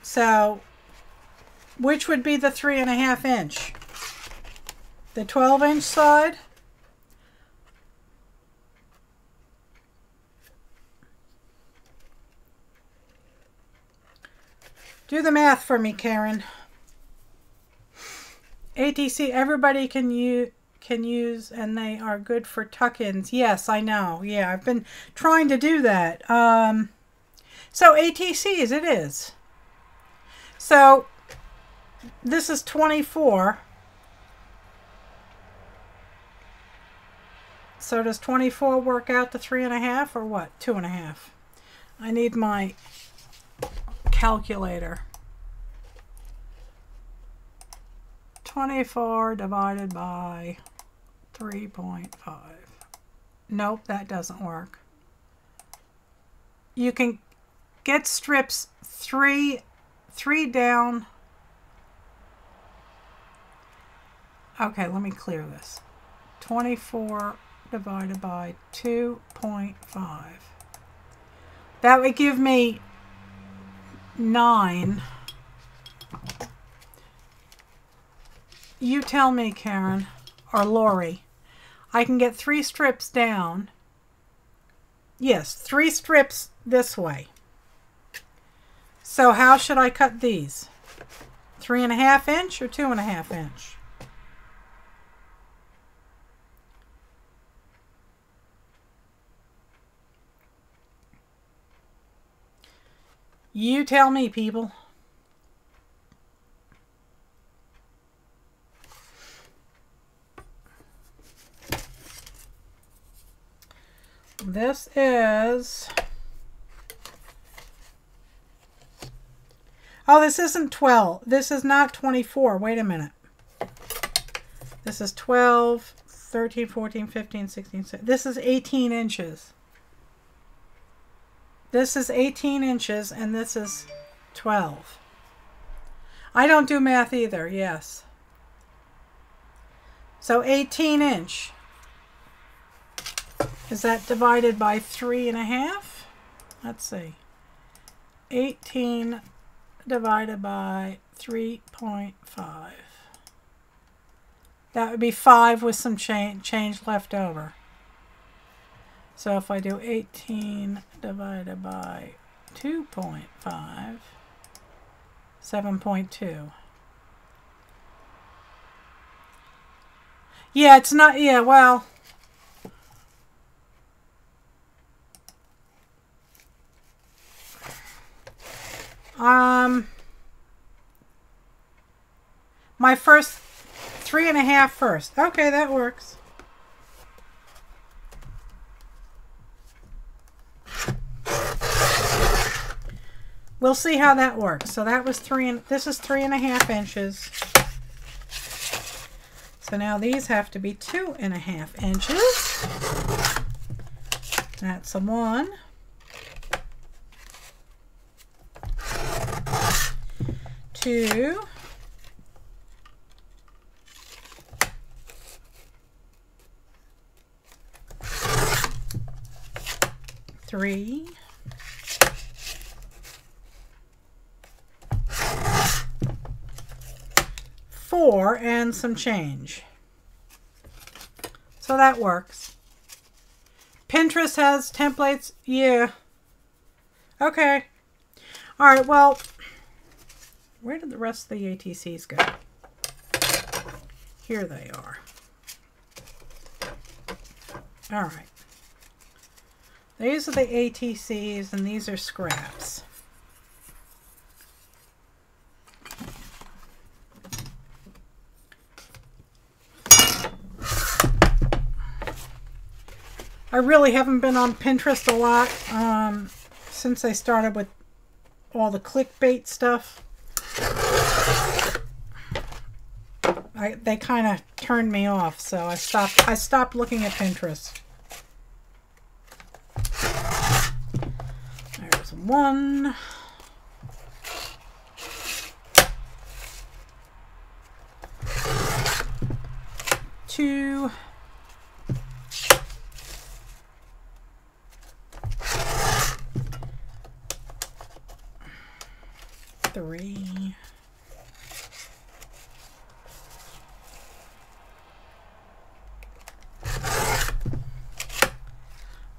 Speaker 1: So, which would be the 3.5 inch? The 12-inch side? Do the math for me, Karen. ATC, everybody can use, and they are good for tuck-ins. Yes, I know. Yeah, I've been trying to do that. So ATCs, it is. So this is 24. So does 24 work out to 3.5 or what? 2.5. I need my calculator. 24 divided by 3.5. Nope, that doesn't work. You can get strips 3 down. Okay, let me clear this. 24 divided by 2.5. That would give me 9. You tell me, Karen, or Lori. I can get 3 strips down. Yes, 3 strips this way. So how should I cut these? 3.5 inch or 2.5 inch? You tell me, people. This is... Oh, this isn't 12. This is not 24. Wait a minute. This is 12, 13, 14, 15, 16, 17. This is 18 inches. This is 18 inches and this is 12. I don't do math either, yes. So 18 inch. Is that divided by 3.5? Let's see. 18 divided by 3.5. That would be 5 with some change left over. So if I do 18 divided by 2.5, 7.2. Yeah, it's not, yeah, well... my first 3.5 first. Okay, that works. We'll see how that works. So that was this is 3.5 inches. So now these have to be 2.5 inches. That's a 1. 2. 3. 4 and some change. So that works. Pinterest has templates. Yeah. Okay. All right, well, where did the rest of the ATCs go? Here they are. All right. These are the ATCs and these are scraps. I really haven't been on Pinterest a lot since I started with all the clickbait stuff. They kind of turned me off, so I stopped looking at Pinterest. There's 1. 2. 3.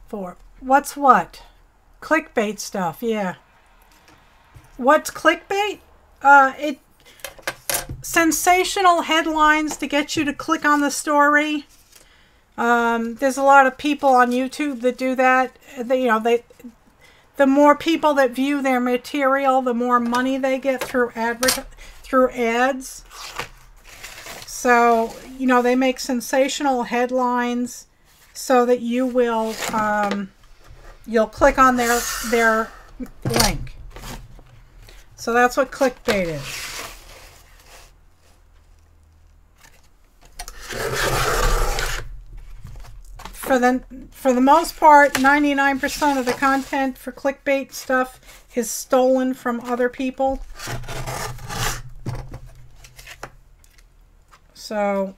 Speaker 1: 4. What's what? Clickbait stuff, yeah. What's clickbait? Sensational headlines to get you to click on the story. There's a lot of people on YouTube that do that. The more people that view their material, the more money they get through ads. So, they make sensational headlines so that you will you'll click on their link. So that's what clickbait is. For the most part, 99% of the content for clickbait stuff is stolen from other people. So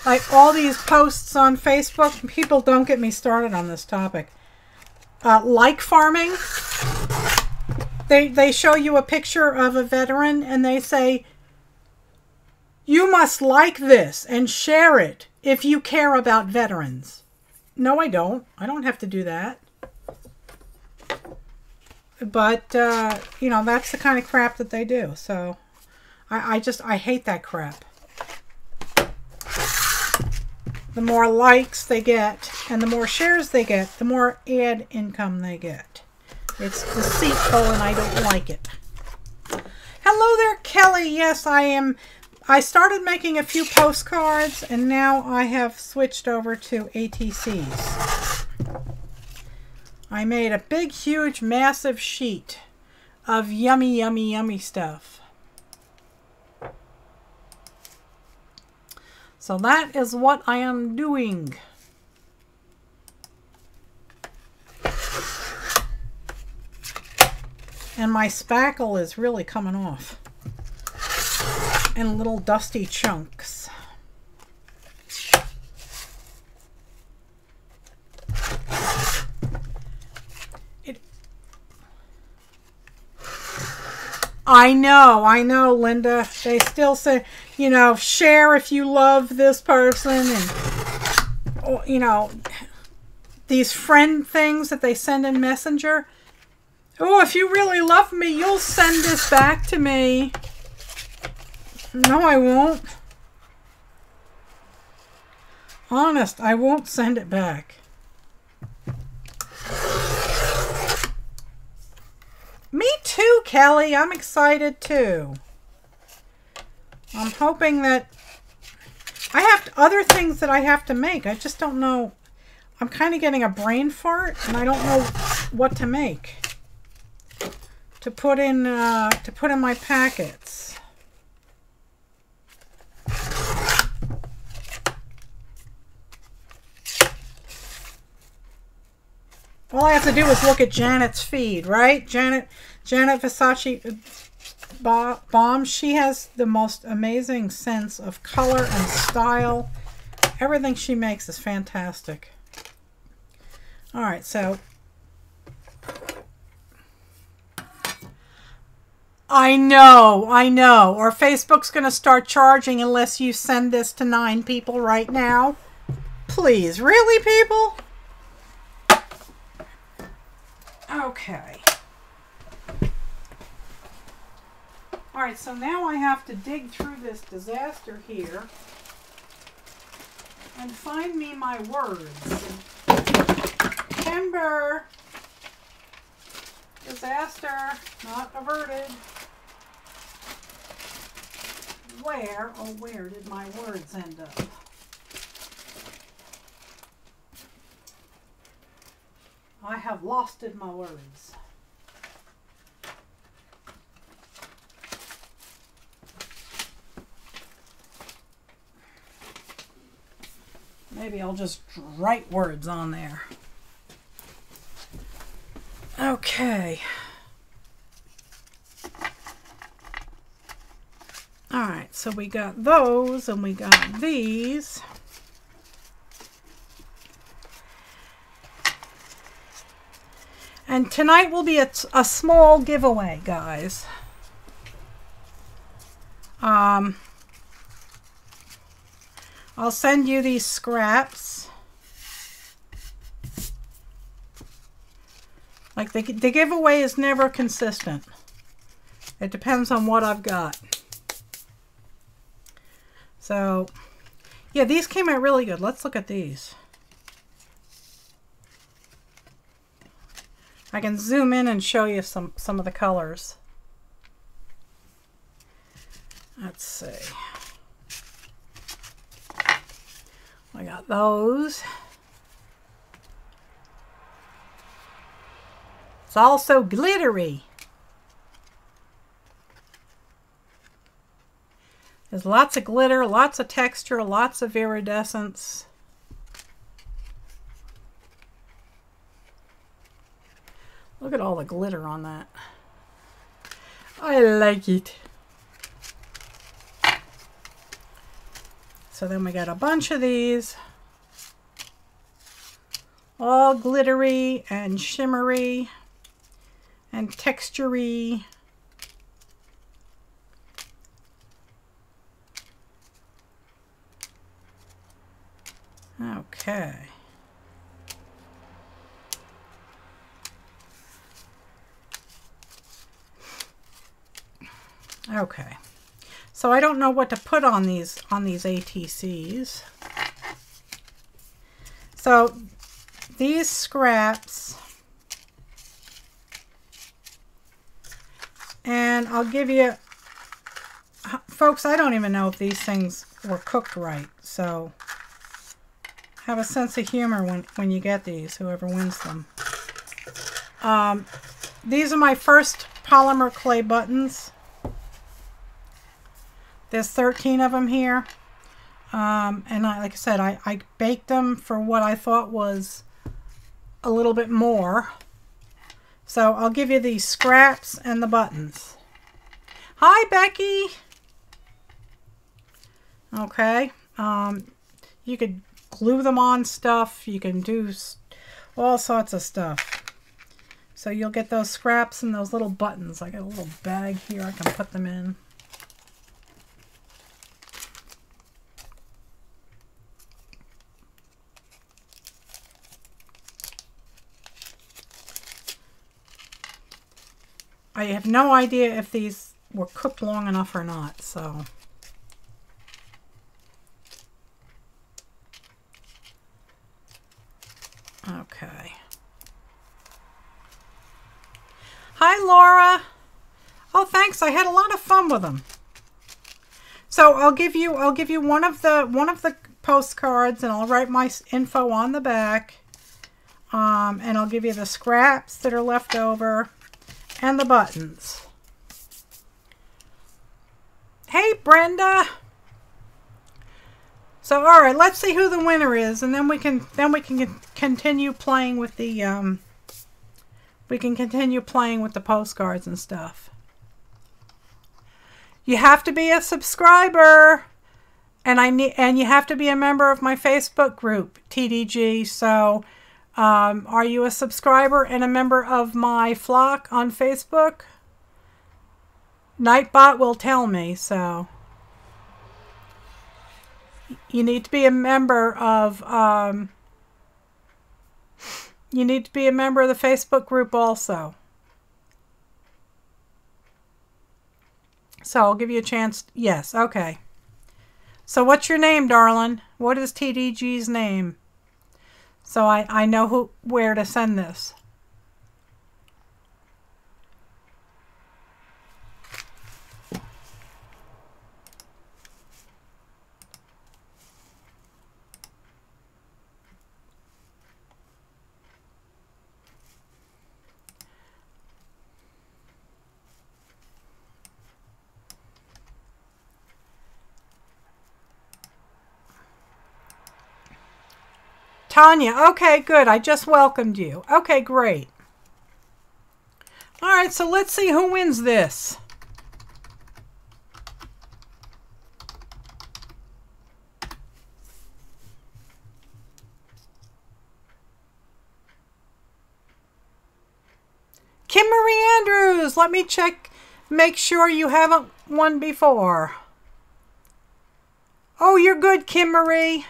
Speaker 1: like all these posts on Facebook, people don't get me started on this topic. Like farming, they show you a picture of a veteran and they say, you must like this and share it if you care about veterans. No, I don't. I don't have to do that. But, that's the kind of crap that they do. So, I hate that crap. The more likes they get and the more shares they get, the more ad income they get. It's deceitful and I don't like it. Hello there, Kelly. Yes, I am. I started making a few postcards and now I have switched over to ATCs. I made a big, huge, massive sheet of yummy, yummy, yummy stuff. So that is what I am doing. And my spackle is really coming off in little dusty chunks. I know, Linda. They still say, share if you love this person, and these friend things that they send in Messenger. Oh, if you really love me, you'll send this back to me. No, I won't. Honest, I won't send it back. Me too, Kelly. I'm excited too. I'm hoping that I have other things that I have to make. I just don't know. I'm kind of getting a brain fart, and I don't know what to make to put in my packets. All I have to do is look at Janet's feed, right? Janet Versace Bomb. She has the most amazing sense of color and style. Everything she makes is fantastic. All right, so I know. Or Facebook's going to start charging unless you send this to 9 people right now. Please, really, people? Okay. All right, so now I have to dig through this disaster here and find me my words. Timber. Disaster not averted. Where did my words end up? I have losted my words. Maybe I'll just write words on there. Okay. All right, so we got those and we got these. And tonight will be a small giveaway, guys. I'll send you these scraps. Like the giveaway is never consistent. It depends on what I've got. So, yeah, these came out really good. Let's look at these. I can zoom in and show you some of the colors. Let's see. I got those. It's also glittery. There's lots of glitter, lots of texture, lots of iridescence. Look at all the glitter on that. I like it. So then we got a bunch of these. All glittery and shimmery and textury. Okay. Okay. So I don't know what to put on these ATCs. So these scraps, and I'll give you, folks, I don't even know if these things were cooked right. So have a sense of humor when you get these, whoever wins them. These are my first polymer clay buttons. There's 13 of them here. And like I said, I baked them for what I thought was a little bit more. So I'll give you these scraps and the buttons. Hi, Becky. Okay. You could glue them on stuff. You can do all sorts of stuff. So you'll get those scraps and those little buttons. I got a little bag here I can put them in. I have no idea if these were cooked long enough or not, so. Okay. Hi, Laura. Oh, thanks. I had a lot of fun with them. So I'll give you one of the postcards, and I'll write my info on the back. And I'll give you the scraps that are left over and the buttons. Hey, Brenda. So, all right, let's see who the winner is, and then we can continue playing with the postcards and stuff. You have to be a subscriber, and you have to be a member of my Facebook group, TDG. So, are you a subscriber and a member of my flock on Facebook? Nightbot will tell me, so you need to be a member of the Facebook group also. So I'll give you a chance. Yes, okay. So what's your name, darling? What is TDG's name? So I know where to send this. Tanya, okay, good. I just welcomed you. Okay, great. All right, so let's see who wins this. Kim Marie Andrews, let me check, make sure you haven't won before. Oh, you're good, Kim Marie.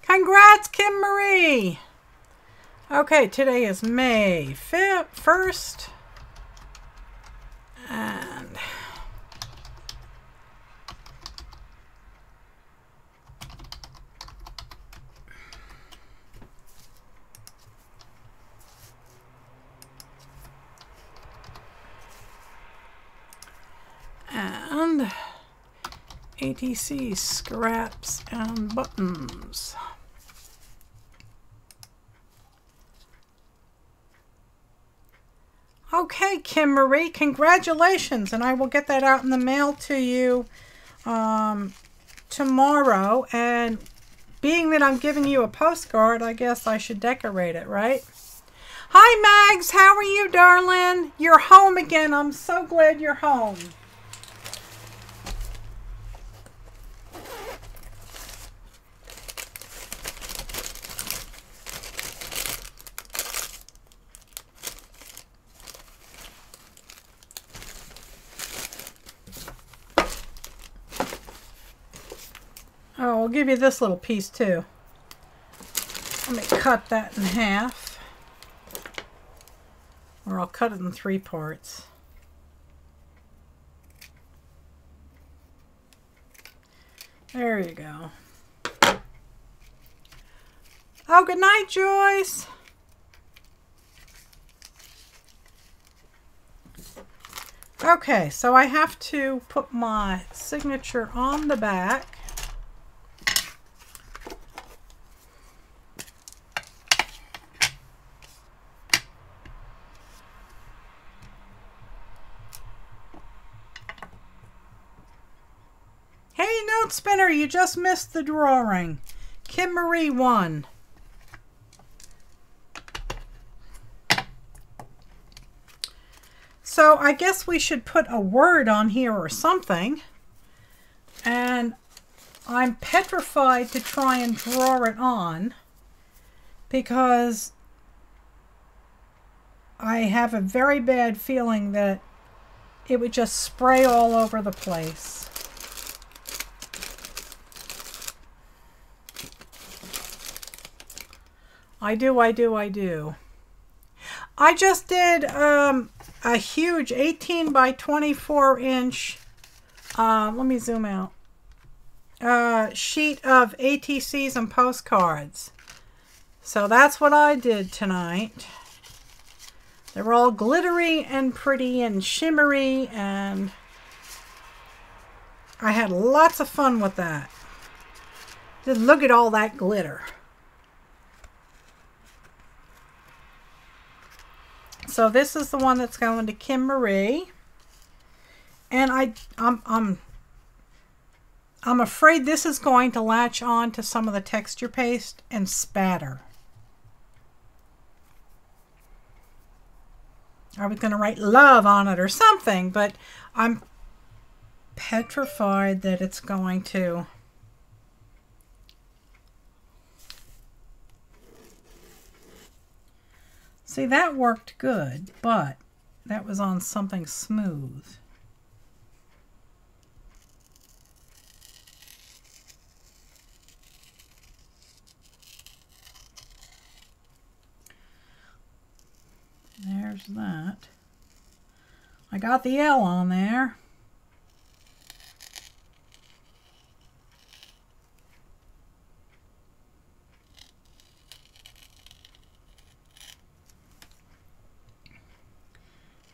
Speaker 1: Congrats, Kim Marie. Okay, today is May 1st. And ATC scraps and buttons. Okay, Kim Marie, congratulations, and I will get that out in the mail to you tomorrow. And being that I'm giving you a postcard, I guess I should decorate it, right? Hi, Mags, how are you, darling? You're home again. I'm so glad you're home. Oh, I'll give you this little piece too. Let me cut that in half. Or I'll cut it in 3 parts. There you go. Oh, good night, Joyce. Okay, so I have to put my signature on the back. Spinner, you just missed the drawing. Kim Marie won. So I guess we should put a word on here or something. And I'm petrified to try and draw it on because I have a very bad feeling that it would just spray all over the place. I do. I just did a huge 18 by 24 inch, let me zoom out, sheet of ATCs and postcards. So that's what I did tonight. They were all glittery and pretty and shimmery, and I had lots of fun with that. Just look at all that glitter. So this is the one that's going to Kim Marie, and I'm afraid this is going to latch on to some of the texture paste and spatter. I was going to write love on it or something, but I'm petrified that it's going to. See, that worked good, but that was on something smooth. There's that. I got the L on there.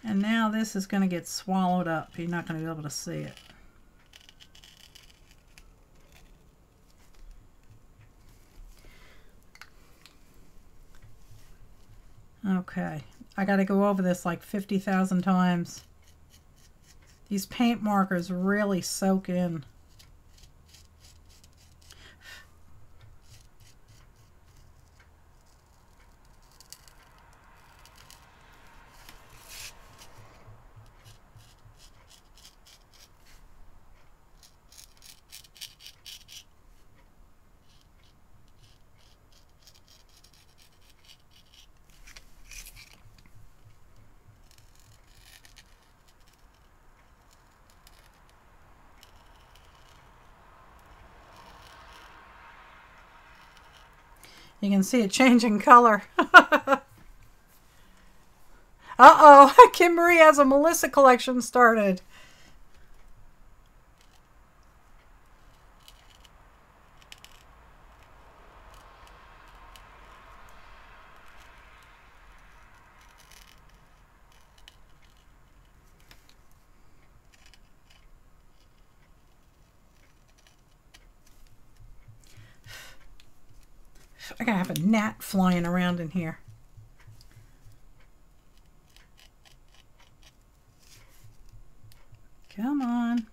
Speaker 1: And now this is going to get swallowed up. You're not going to be able to see it. Okay. I got to go over this like 50,000 times. These paint markers really soak in. You can see it changing color. Uh-oh, Kim Marie has a Melissa collection started. I gotta have a gnat flying around in here. Come on.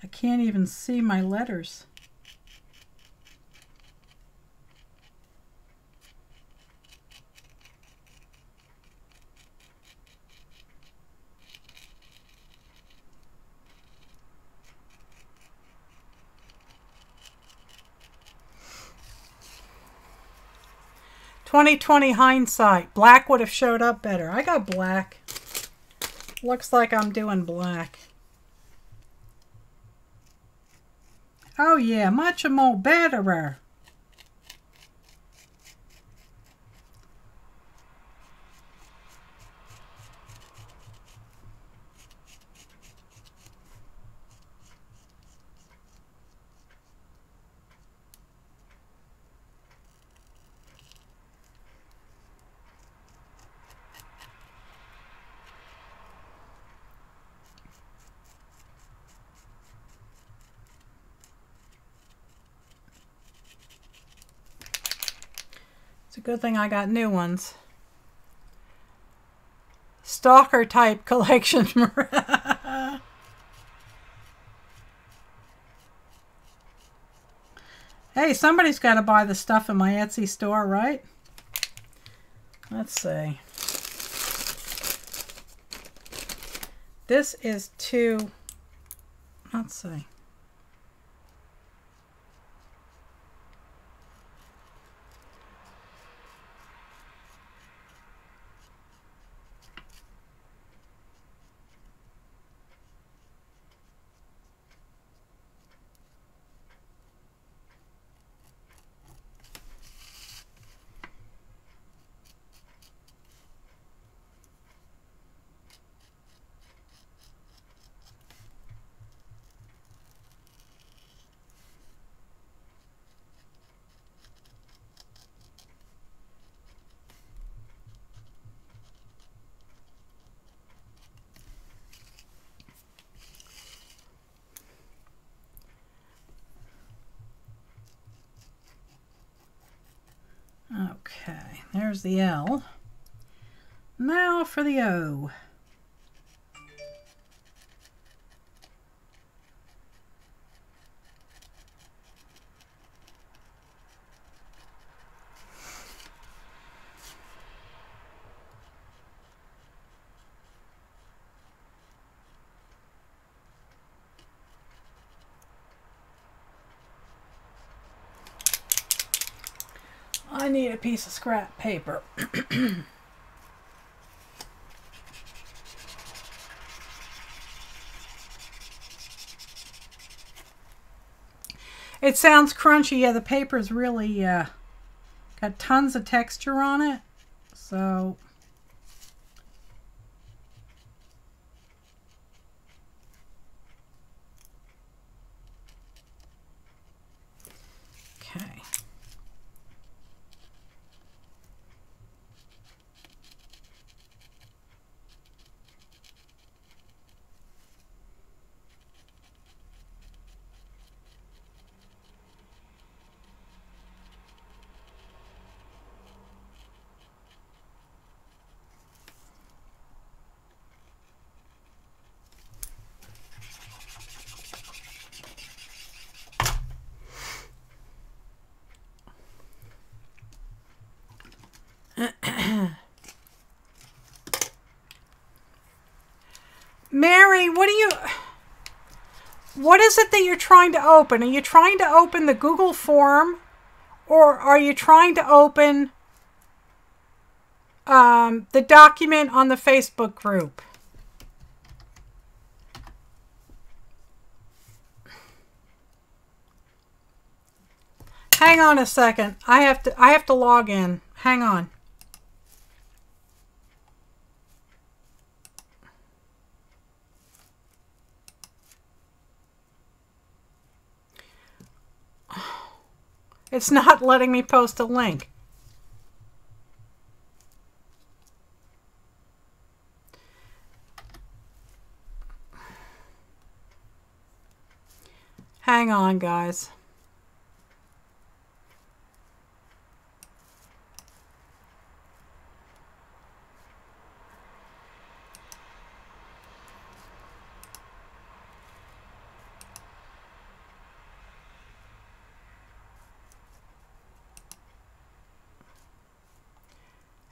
Speaker 1: I can't even see my letters. "2020 hindsight. Black would have showed up better." I got black. Looks like I'm doing black. Oh yeah, much more betterer. It's a good thing I got new ones. Stalker type collection. Hey, somebody's got to buy the stuff in my Etsy store, right? Let's see. This is too, let's see. there's the L. Now for the O. I need a piece of scrap paper. It sounds crunchy. Yeah, the paper's really got tons of texture on it. So okay. Mary, what is it that you're trying to open? Are you trying to open the Google form, or are you trying to open the document on the Facebook group? Hang on a second. I have to log in. Hang on. It's not letting me post a link. Hang on, guys.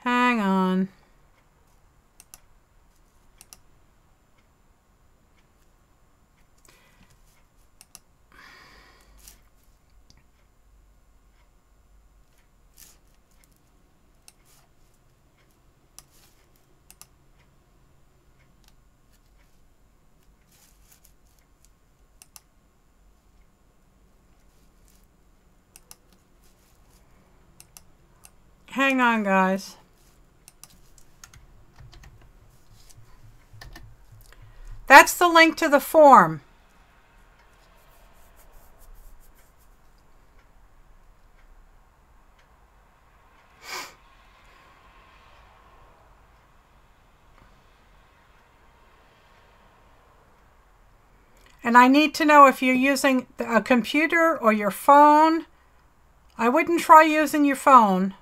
Speaker 1: Hang on. Hang on, guys. That's the link to the form. And I need to know if you're using a computer or your phone. I wouldn't try using your phone.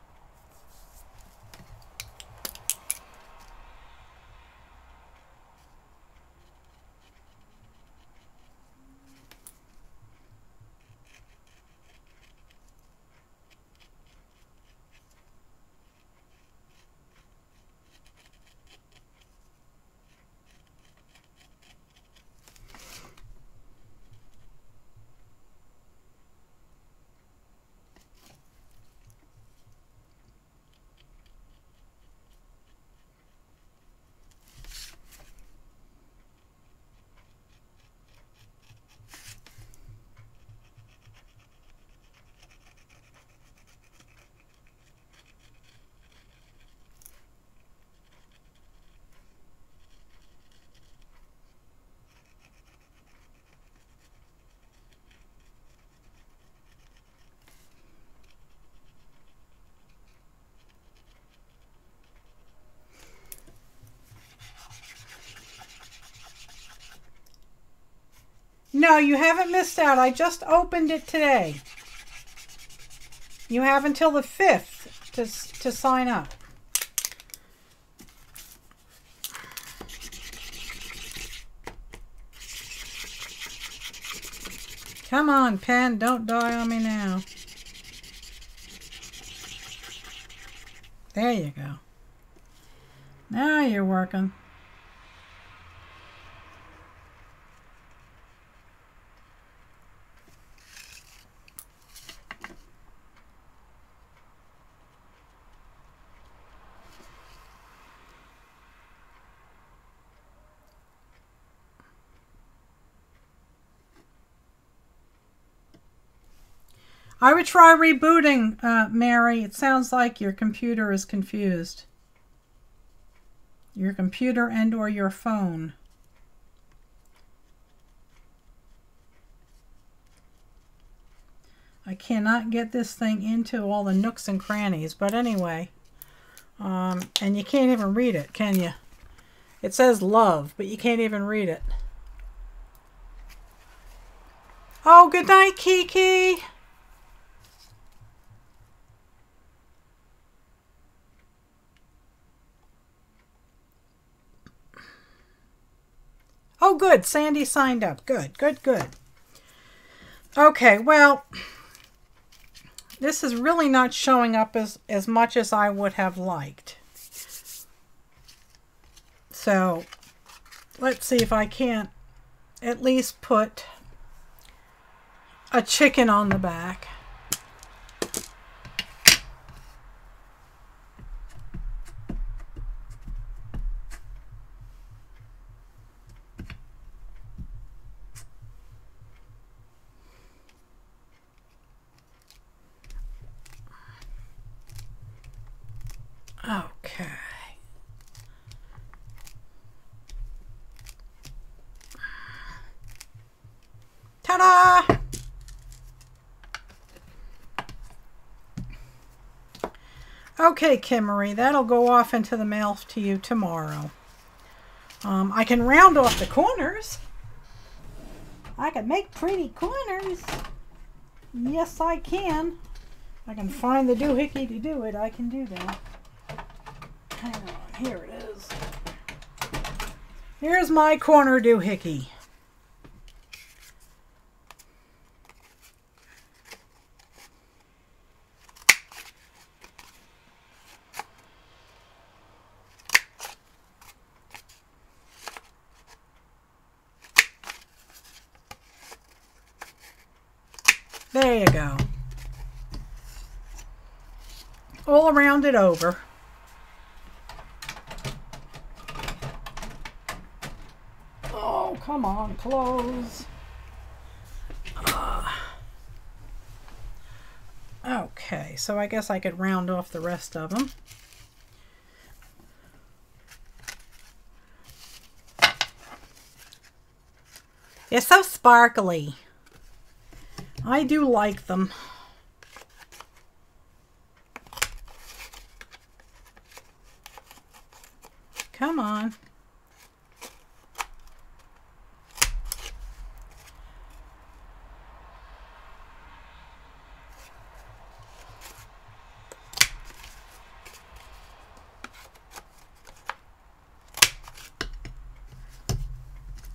Speaker 1: No, you haven't missed out. I just opened it today. You have until the 5th to sign up. Come on, pen, don't die on me now. There you go. Now you're working. I would try rebooting, Mary. It sounds like your computer is confused. Your computer and or your phone. I cannot get this thing into all the nooks and crannies. But anyway, and you can't even read it, can you? It says love, but you can't even read it. Oh, good night, Kiki. Oh, good. Sandy signed up. Good, good, good. Okay, well, this is really not showing up as much as I would have liked. So, let's see if I can't at least put a chicken on the back. Okay. Ta-da! Okay, Kimmery, that'll go off into the mail to you tomorrow. I can round off the corners. I can make pretty corners. Yes, I can. I can find the doohickey to do it. I can do that. Hang on, here it is. Here's my corner doohickey. There you go. All around it over. Oh, come on, close. Okay, so I guess I could round off the rest of them. They're so sparkly. I do like them. Come on.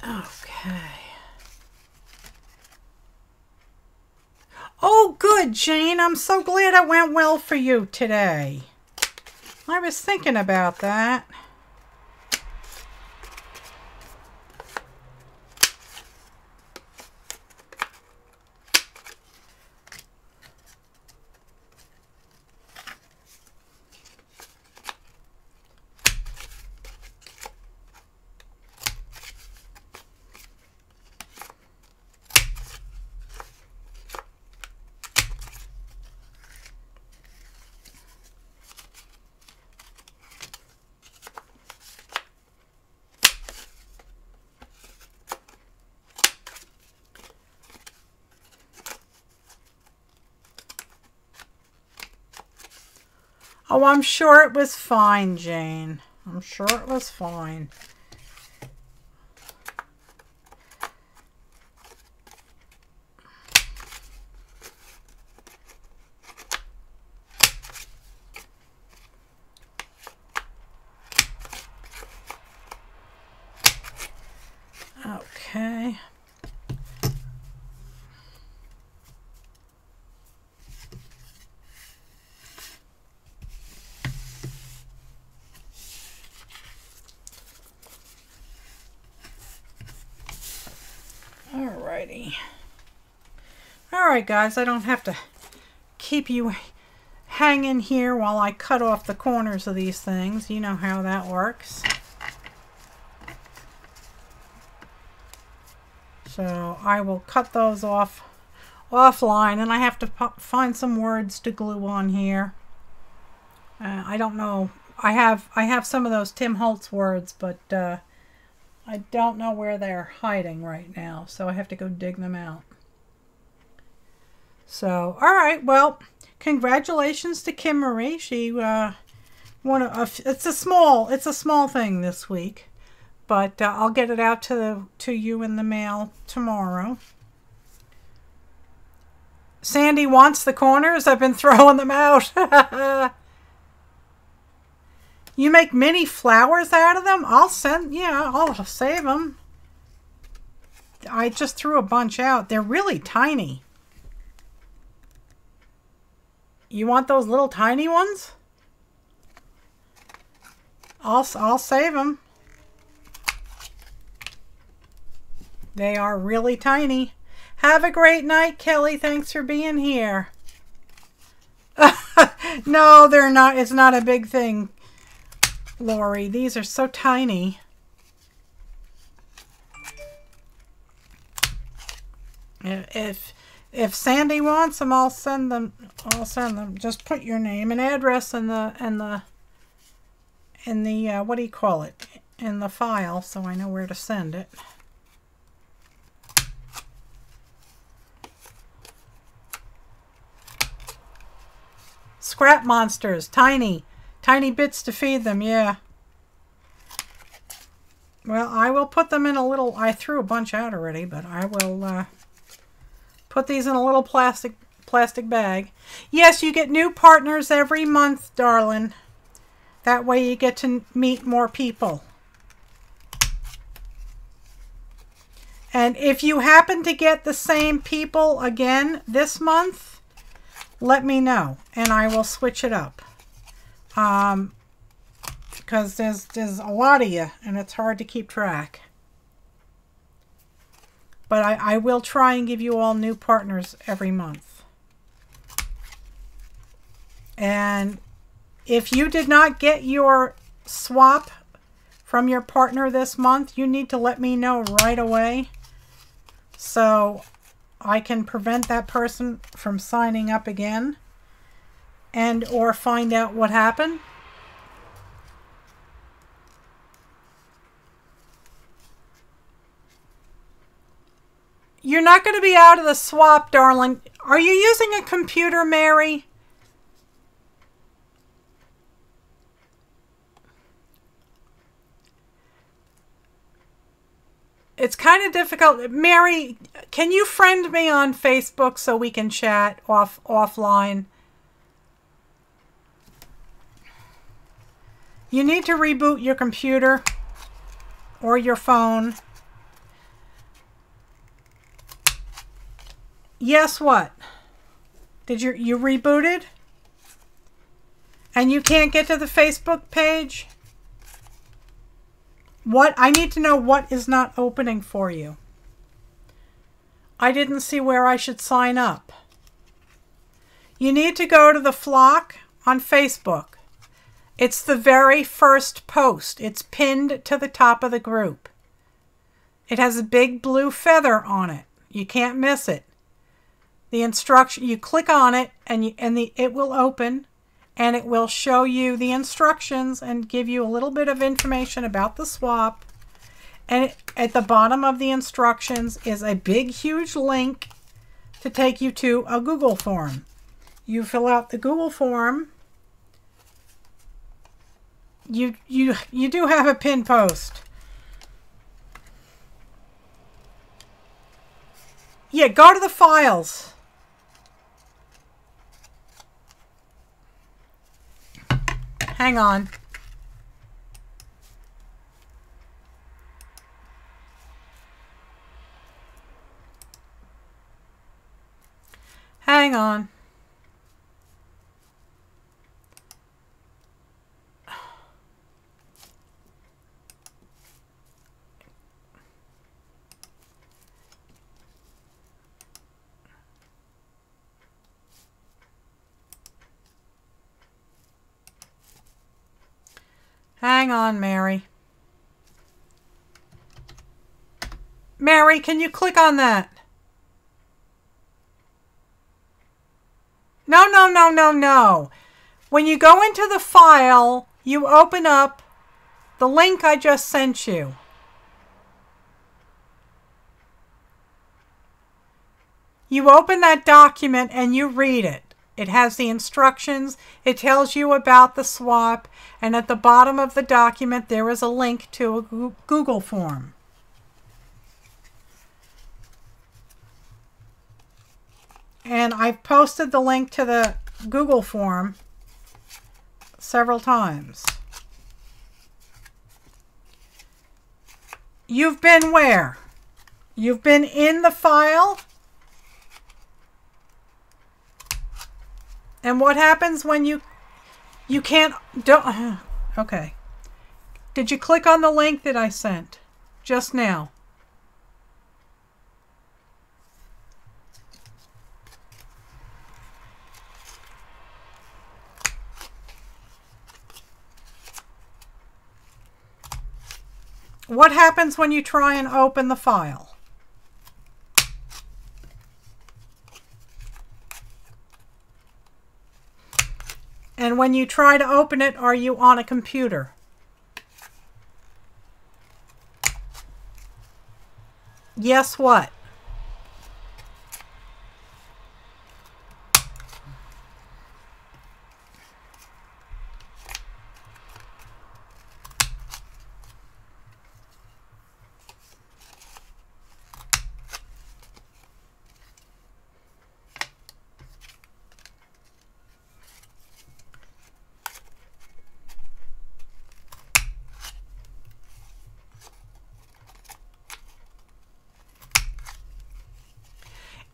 Speaker 1: Okay. Oh, good, Jane. I'm so glad it went well for you today. I was thinking about that. Oh, I'm sure it was fine, Jane. I'm sure it was fine. Alrighty. Alright guys, I don't have to keep you hanging here while I cut off the corners of these things. You know how that works. So I will cut those off offline, and I have to find some words to glue on here. I don't know. I have some of those Tim Holtz words, but I don't know where they're hiding right now, so I have to go dig them out. So, all right, well, congratulations to Kim Marie. She it's a small thing this week, but I'll get it out to you in the mail tomorrow. Sandy wants the corners. I've been throwing them out. You make mini flowers out of them? I'll save them. I just threw a bunch out. They're really tiny. You want those little tiny ones? I'll save them. They are really tiny. Have a great night, Kelly. Thanks for being here. No, they're not. It's not a big thing, Lori. These are so tiny. If Sandy wants them, I'll send them. Just put your name and address in the what do you call it? In the file, so I know where to send it. Scrap monsters, tiny bits to feed them. Yeah. Well, I will put them in a little. I threw a bunch out already, but I will put these in a little plastic bag. Yes, you get new partners every month, darling. That way you get to meet more people. And if you happen to get the same people again this month, let me know and I will switch it up. Because there's a lot of you and it's hard to keep track. But I will try and give you all new partners every month. And if you did not get your swap from your partner this month, you need to let me know right away so I can prevent that person from signing up again and or find out what happened. You're not going to be out of the swap, darling. Are you using a computer, Mary? It's kind of difficult. Mary, can you friend me on Facebook so we can chat offline? You need to reboot your computer or your phone. Yes, what? Did you rebooted? And you can't get to the Facebook page? What? I need to know what is not opening for you. I didn't see where I should sign up. You need to go to the flock on Facebook. It's the very first post. It's pinned to the top of the group. It has a big blue feather on it. You can't miss it. The instruction, you click on it and it will open. And it will show you the instructions and give you a little bit of information about the swap. And at the bottom of the instructions is a big, huge link to take you to a Google form. You fill out the Google form. You do have a pin post. Yeah, go to the files. Hang on. Hang on. Hang on, Mary. Mary, can you click on that? No, no, no, no, no. When you go into the file, you open up the link I just sent you. You open that document and you read it. It has the instructions. It tells you about the swap. And at the bottom of the document, there is a link to a Google form. And I've posted the link to the Google form several times. You've been where? You've been in the file? And what happens when you can't, okay. Did you click on the link that I sent just now? What happens when you try and open the file? And when you try to open it, are you on a computer? Yes, what?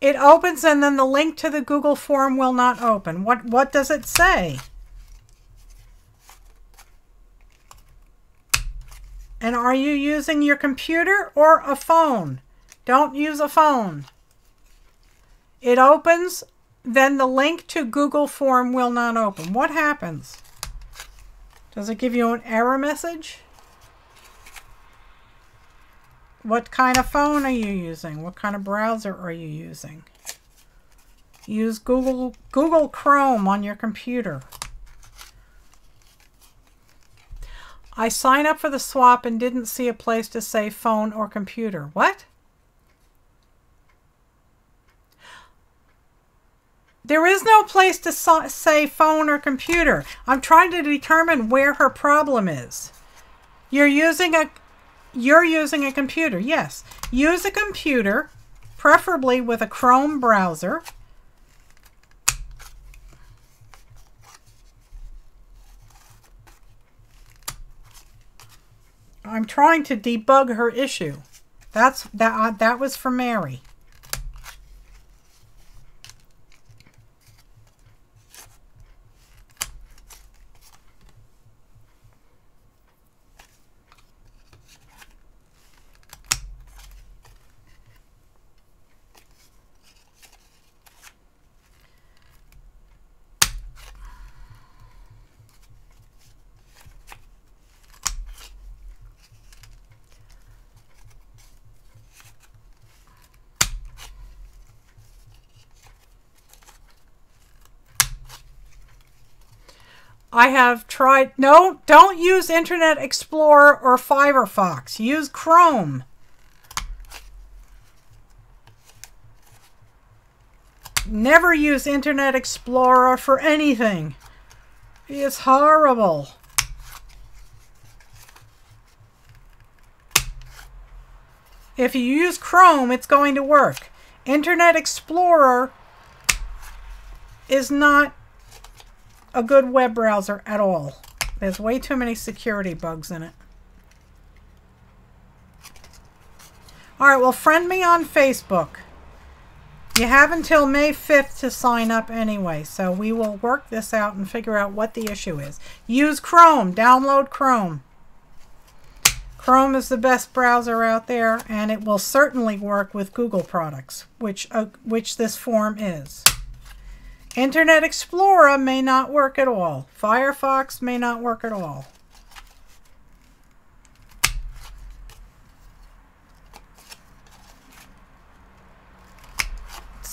Speaker 1: It opens and then the link to the Google form will not open. What does it say? And are you using your computer or a phone? Don't use a phone. It opens, then the link to Google form will not open. What happens? Does it give you an error message? What kind of phone are you using? What kind of browser are you using? Use Google Chrome on your computer. I signed up for the swap and didn't see a place to say phone or computer. What? There is no place to say phone or computer. I'm trying to determine where her problem is. You're using a computer. Yes. Use a computer, preferably with a Chrome browser. I'm trying to debug her issue. That was for Mary. I have tried, no, don't use Internet Explorer or Firefox. Use Chrome. Never use Internet Explorer for anything. It's horrible. If you use Chrome, it's going to work. Internet Explorer is not a good web browser at all. There's way too many security bugs in it. Alright, well, friend me on Facebook. You have until May 5th to sign up anyway, so we will work this out and figure out what the issue is. Use Chrome. Download Chrome. Chrome is the best browser out there, and it will certainly work with Google products, which this form is. Internet Explorer may not work at all. Firefox may not work at all.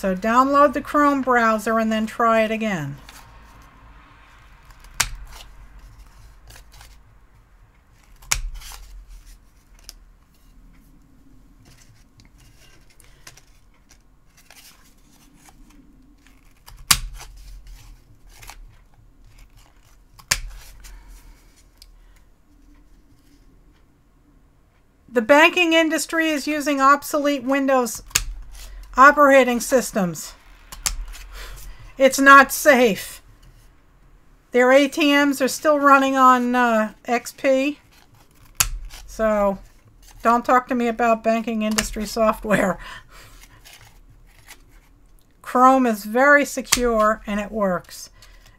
Speaker 1: So download the Chrome browser and then try it again. The banking industry is using obsolete Windows operating systems. It's not safe. Their ATMs are still running on XP. So don't talk to me about banking industry software. Chrome is very secure and it works.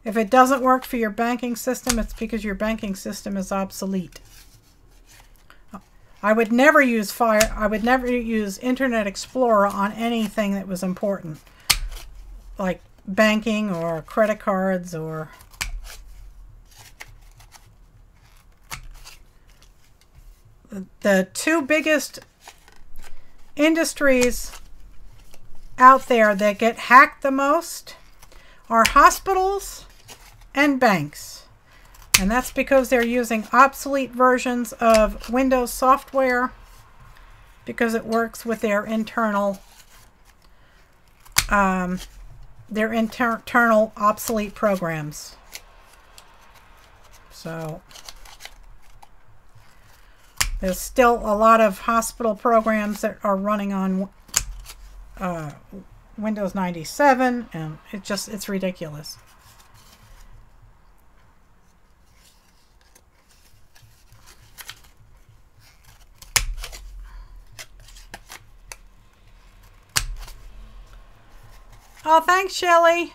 Speaker 1: If it doesn't work for your banking system, it's because your banking system is obsolete. I would never use Internet Explorer on anything that was important, like banking or credit cards or the two biggest industries out there that get hacked the most are hospitals and banks. And that's because they're using obsolete versions of Windows software because it works with their internal obsolete programs. So there's still a lot of hospital programs that are running on Windows 97, and it's ridiculous. Oh, thanks, Shelley.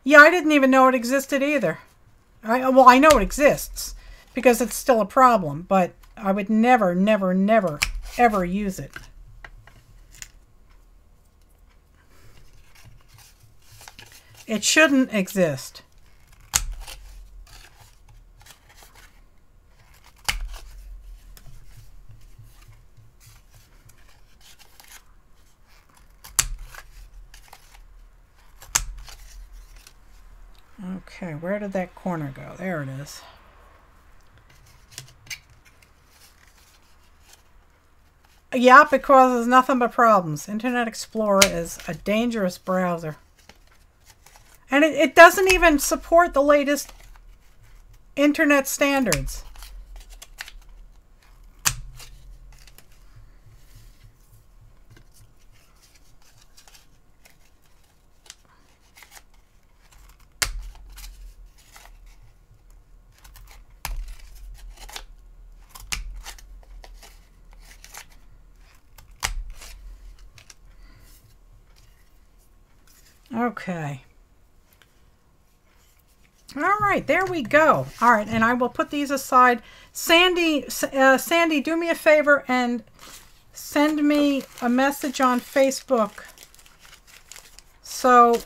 Speaker 1: Yeah, I didn't even know it existed either. Well, I know it exists because it's still a problem, but I would never, never, never, ever use it. It shouldn't exist. Okay, where did that corner go? There it is. Yeah, it causes nothing but problems. Internet Explorer is a dangerous browser. And it doesn't even support the latest internet standards. Okay. All right, there we go. All right, and I will put these aside. Sandy, do me a favor and send me a message on Facebook so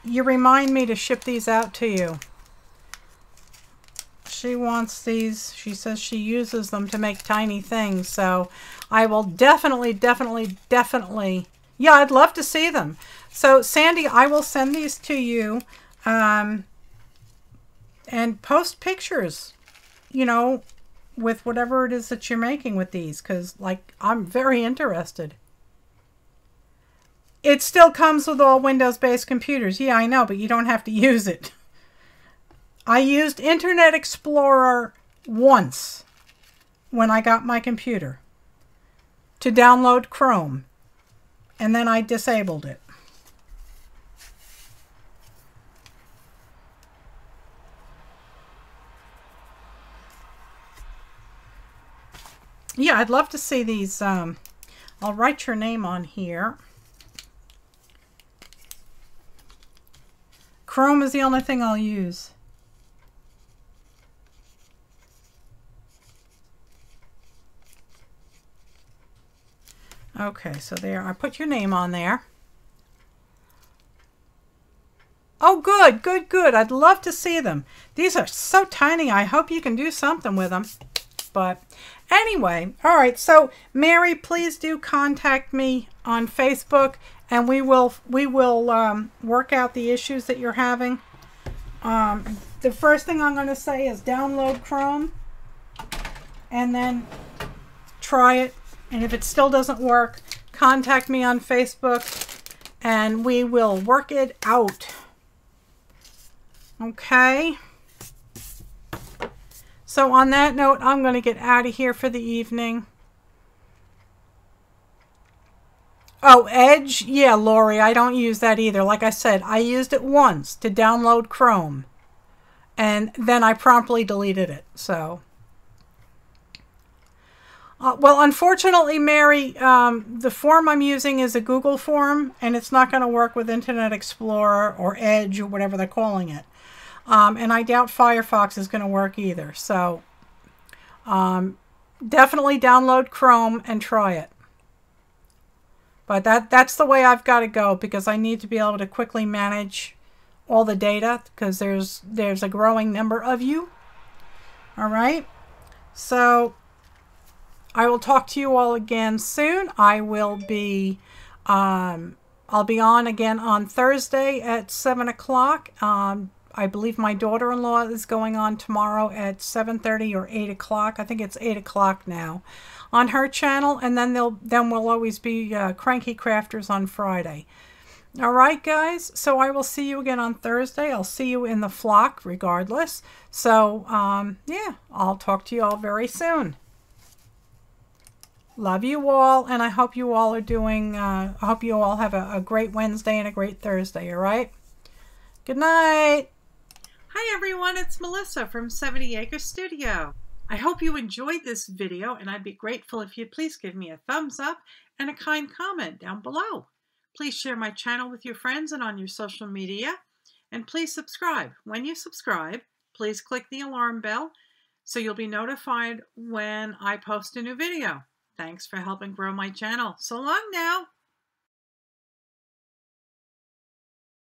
Speaker 1: you remind me to ship these out to you. She wants these. She says she uses them to make tiny things, so I will definitely, yeah, I'd love to see them. So, Sandy, I will send these to you and post pictures, you know, with whatever it is that you're making with these, because, like, I'm very interested. It still comes with all Windows-based computers. Yeah, I know, but you don't have to use it. I used Internet Explorer once when I got my computer to download Chrome, and then I disabled it. Yeah, I'd love to see these. I'll write your name on here. Chrome is the only thing I'll use. Okay, so there, I put your name on there. Oh, good, good, good. I'd love to see them. These are so tiny. I hope you can do something with them. But anyway, all right. So, Mary, please do contact me on Facebook. and we will work out the issues that you're having. The first thing I'm going to say is download Chrome and then try it. And if it still doesn't work, contact me on Facebook and we will work it out. Okay. So on that note, I'm going to get out of here for the evening. Oh, Edge? Yeah, Lori, I don't use that either. Like I said, I used it once to download Chrome. And then I promptly deleted it. So, well, unfortunately, Mary, the form I'm using is a Google form, and it's not going to work with Internet Explorer or Edge or whatever they're calling it. And I doubt Firefox is going to work either. So, definitely download Chrome and try it. But that's the way I've got to go, because I need to be able to quickly manage all the data, because there's a growing number of you. All right. So I will talk to you all again soon. I will be I'll be on again on Thursday at 7 o'clock. I believe my daughter-in-law is going on tomorrow at 7:30 or 8 o'clock. I think it's 8 o'clock now on her channel. And then we'll always be Cranky Crafters on Friday. All right, guys. So I will see you again on Thursday. I'll see you in the flock regardless. So, yeah, I'll talk to you all very soon. Love you all, and I hope you all are doing, I hope you all have a great Wednesday and a great Thursday, all right? Good night. Hi, everyone. It's Melissa from 70 Acre Studio. I hope you enjoyed this video, and I'd be grateful if you'd please give me a thumbs up and a kind comment down below. Please share my channel with your friends and on your social media. And please subscribe. When you subscribe, please click the alarm bell so you'll be notified when I post a new video. Thanks for helping grow my channel. So long now.